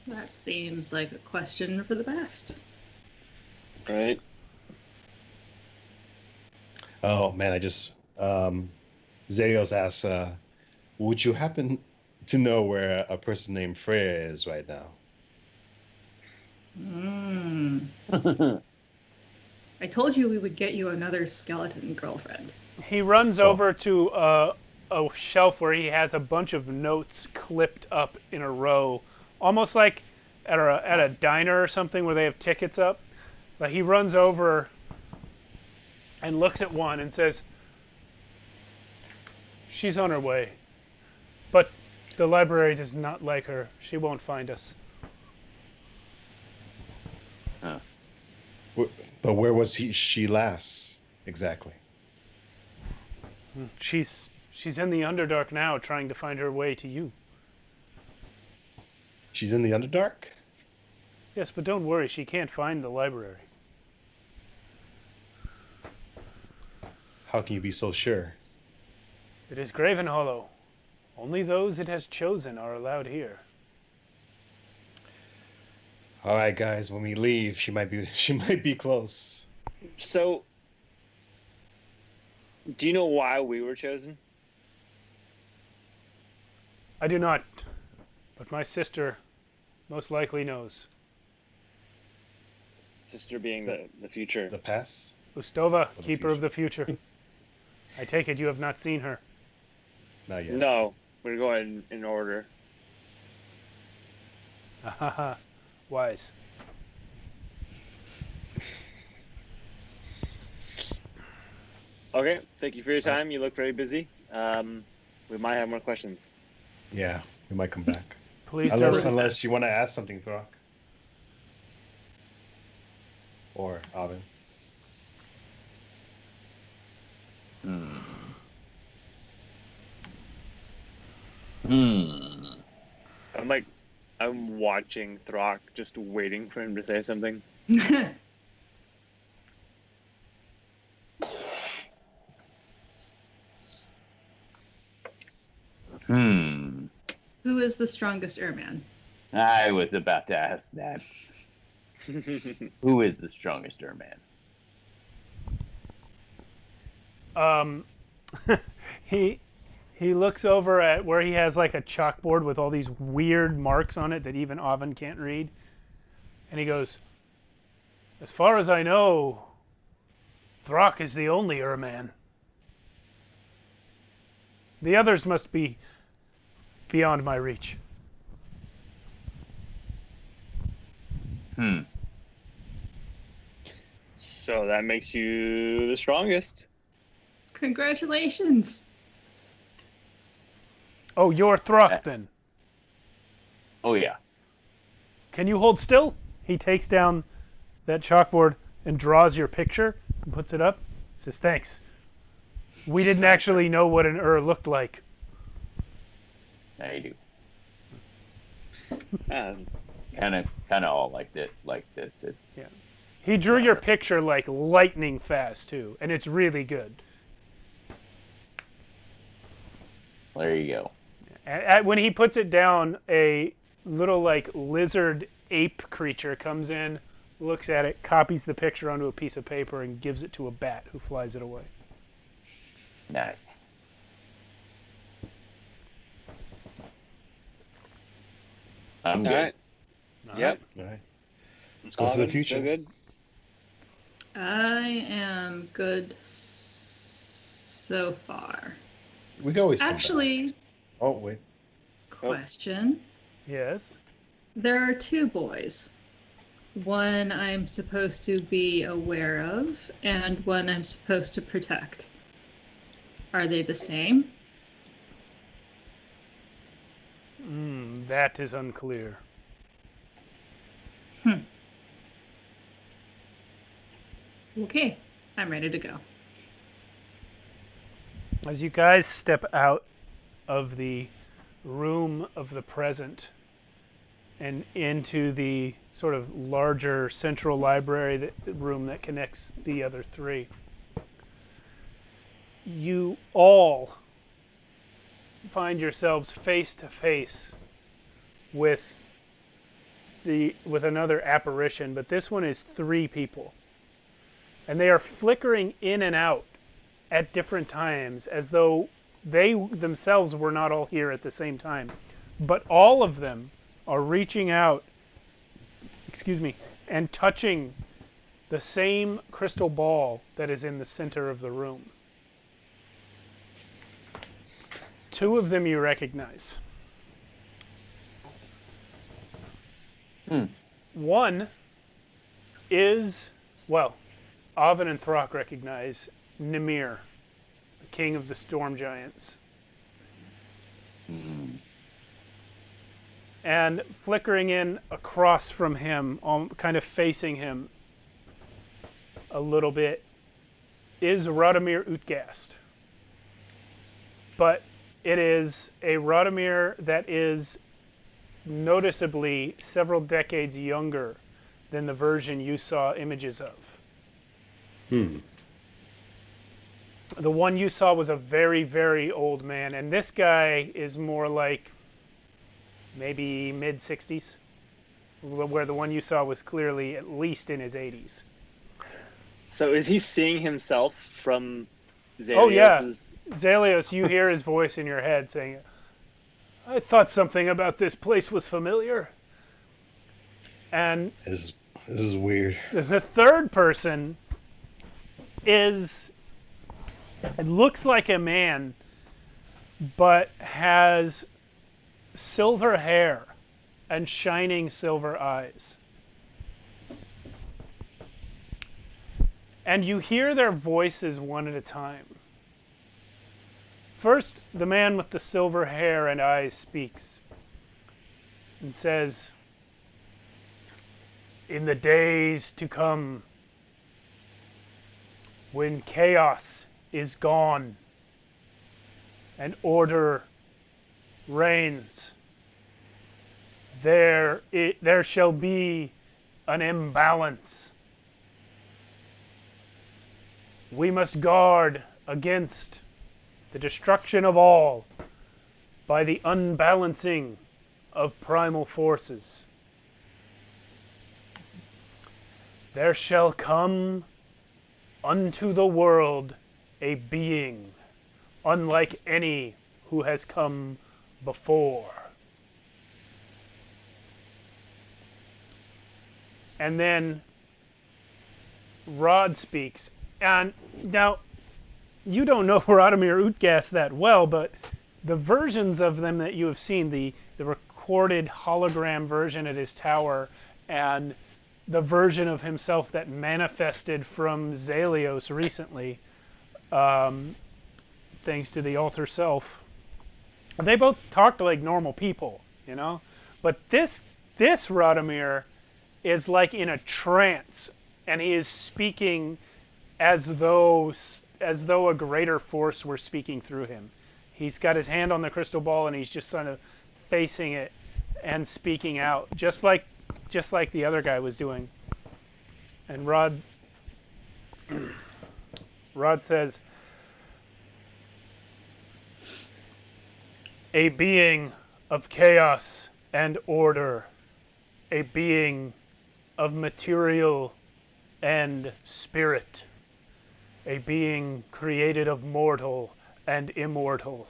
That seems like a question for the best. Right? Oh man, I just Zelios asks, would you happen to know where a person named Freya is right now? I told you we would get you another skeleton girlfriend. He runs over to a shelf where he has a bunch of notes clipped up in a row, almost like at a diner or something where they have tickets up. But he runs over and looks at one and says, "She's on her way, but the library does not like her. She won't find us." Huh. But where was she last exactly? She's in the Underdark now, trying to find her way to you. She's in the Underdark? Yes, but don't worry, she can't find the library. How can you be so sure? It is Graven Hollow. Only those it has chosen are allowed here. All right, guys. When we leave, she might be close. So, do you know why we were chosen? I do not, but my sister most likely knows. Sister being Is that the future. The past? Ustova, the keeper of the future. I take it you have not seen her. Not yet. No, we're going in order. Ahaha, wise. Okay, thank you for your time. You look very busy. We might have more questions. Yeah, we might come back. Please Unless you want to ask something, Throck. Or Avin. I'm watching Throck, just waiting for him to say something. Who is the strongest Urman? I was about to ask that. Who is the strongest Urman? He looks over at where he has like a chalkboard with all these weird marks on it that even Avin can't read. And he goes, "As far as I know, Throck is the only Urman. The others must be beyond my reach." So that makes you the strongest. Congratulations. Oh, you're Throck then. Oh yeah. Can you hold still? He takes down that chalkboard and draws your picture and puts it up. Says, "Thanks. We didn't actually know what an looked like." Now you do. Um, Kind of all like this. It's Yeah. He drew your picture like lightning fast too, and it's really good. There you go. When he puts it down, a little like lizard ape creature comes in, looks at it, copies the picture onto a piece of paper, and gives it to a bat who flies it away. Nice. I'm good. All right. Yep. All right. Let's go to the future. So good. I am good so far. We can always come back. Actually, Oh wait. question. Yes. There are two boys. One I'm supposed to be aware of, and one I'm supposed to protect. Are they the same? That is unclear. Okay, I'm ready to go. As you guys step out of the room of the present and into the sort of larger central library room that connects the other three, you all find yourselves face to face with another apparition, but this one is three people. And they are flickering in and out at different times as though they themselves were not all here at the same time. But all of them are reaching out, and touching the same crystal ball that is in the center of the room. Two of them you recognize. One is, well, Oven and Throck recognize Nimir, the king of the storm giants. And flickering in across from him, kind of facing him a little bit, is Radomir Utgast. But it is a Radomir that is noticeably several decades younger than the version you saw images of. The one you saw was a very, very old man, and this guy is more like maybe mid-60s, where the one you saw was clearly at least in his 80s. So is he seeing himself from Zalios'? Oh, yeah. Zalios, you hear his voice in your head saying, I thought something about this place was familiar. And This is weird. the third person it looks like a man, but has silver hair and shining silver eyes. And you hear their voices one at a time. First, the man with the silver hair and eyes speaks and says, in the days to come, when chaos is gone and order reigns, there shall be an imbalance. We must guard against the destruction of all by the unbalancing of primal forces. There shall come unto the world a being unlike any who has come before. And then Rod speaks. And now, you don't know Radomir Utgast that well, but the versions of them that you have seen, the recorded hologram version at his tower, and the version of himself that manifested from Zalios recently, thanks to the alter self, they both talked like normal people, you know? But this Radomir is like in a trance, and he is speaking as though a greater force were speaking through him. He's got his hand on the crystal ball, and he's just kind of facing it and speaking out, just like the other guy was doing. And Rod says, a being of chaos and order, a being of material and spirit, a being created of mortal and immortal.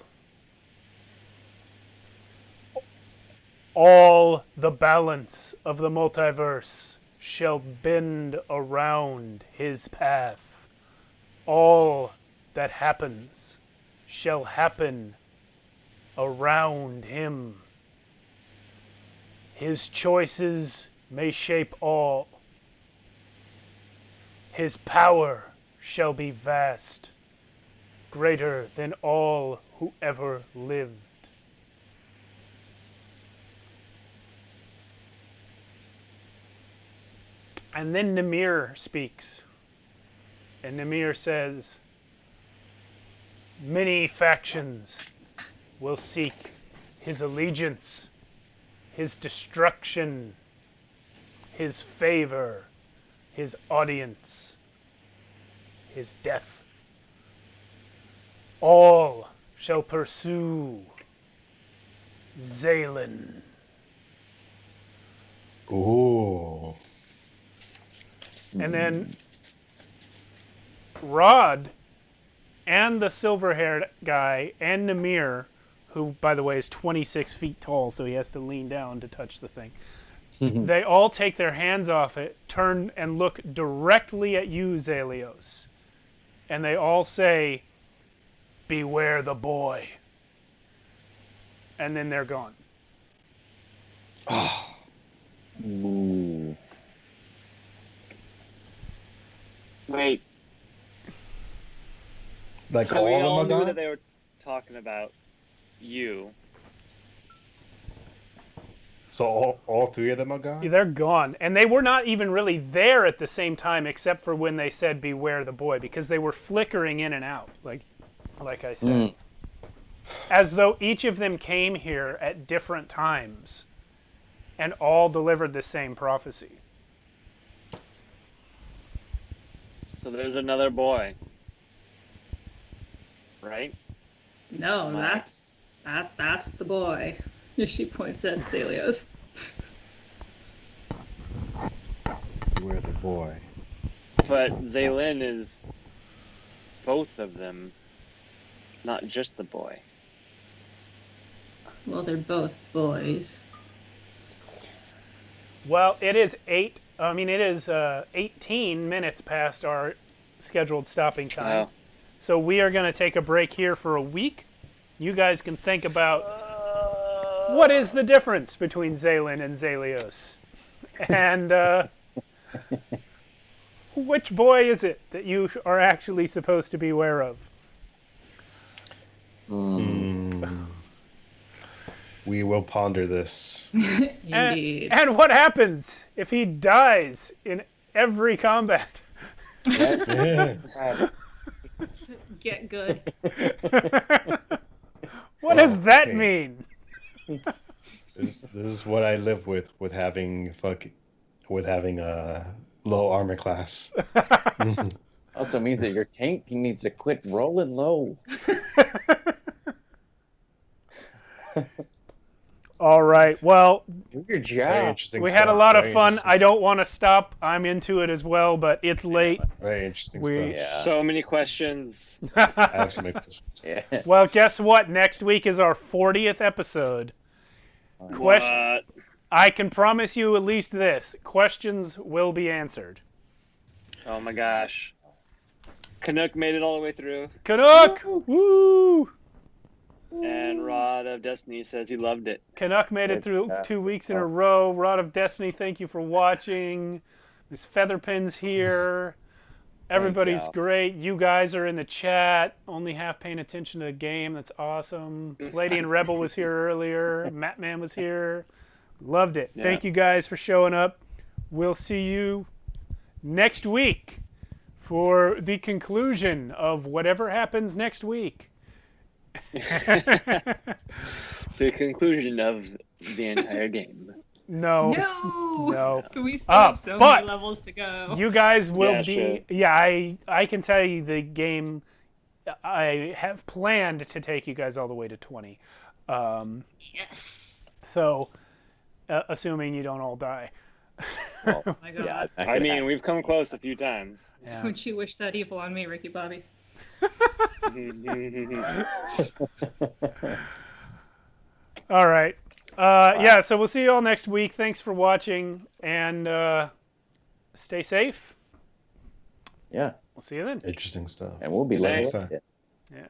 All the balance of the multiverse shall bend around his path. All that happens shall happen around him. His choices may shape all. His power shall be vast, greater than all who ever lived. And then Namir speaks. And Namir says, many factions will seek his allegiance, his destruction, his favor, his audience, his death. All shall pursue Zaylin. Ooh. And then Rod and the silver-haired guy and Namir, who, by the way, is 26 feet tall, so he has to lean down to touch the thing. They all take their hands off it, turn and look directly at you, Zalios. And they all say, beware the boy. And then they're gone. Oh. Ooh. Wait. Like So we all all of them knew are that gone? they were talking about you. So all three of them are gone? They're gone. And they were not even really there at the same time, except for when they said, beware the boy, because they were flickering in and out, like I said. As though each of them came here at different times and all delivered the same prophecy. So there's another boy. Right? No, Mike. that's the boy. She points at Zalios. Where the boy? But Zaylin is both of them, not just the boy. Well, they're both boys. Well, it is 18 minutes past our scheduled stopping time. Oh. So we are going to take a break here for a week. You guys can think about what is the difference between Zaylin and Zalios? And which boy is it that you are actually supposed to be aware of? We will ponder this. Indeed. And what happens if he dies in every combat? Get good. What does that Okay. mean? This is what I live with having a low armor class. Also means that your tank needs to quit rolling low. All right. Well, Do your Very job. interesting. we had a stuff, lot of very fun. interesting I don't want to stop. I'm into it as well, but it's late. Very interesting We- stuff. Yeah. So many questions. I have some questions. Yeah. Well, guess what? Next week is our 40th episode. Question. What? I can promise you at least this. Questions will be answered. Oh my gosh. Canuck made it all the way through. Canuck! Woo! And Rod of Destiny says he loved it. Canuck made it through 2 weeks in a row. Rod of Destiny, thank you for watching. Miss Featherpin's here. Everybody's y'all. great. You guys are in the chat, only half paying attention to the game. That's awesome. Lady and Rebel was here earlier. Mattman was here. Loved it. Yeah. Thank you guys for showing up. We'll see you next week for the conclusion of whatever happens next week. The conclusion of the entire game. No. No. No. We still have so but many levels to go. You guys will Yeah, be. sure. Yeah, I can tell you the game. I have planned to take you guys all the way to 20. Yes. So, assuming you don't all die. Well, Oh my God. yeah, that I could mean, happen. we've come close a few times. Yeah. Don't you wish that evil on me, Ricky Bobby? All right. Yeah, so we'll see you all next week. Thanks for watching, and stay safe. Yeah, We'll see you then. Interesting stuff. and we'll be Thanks. late. Yeah.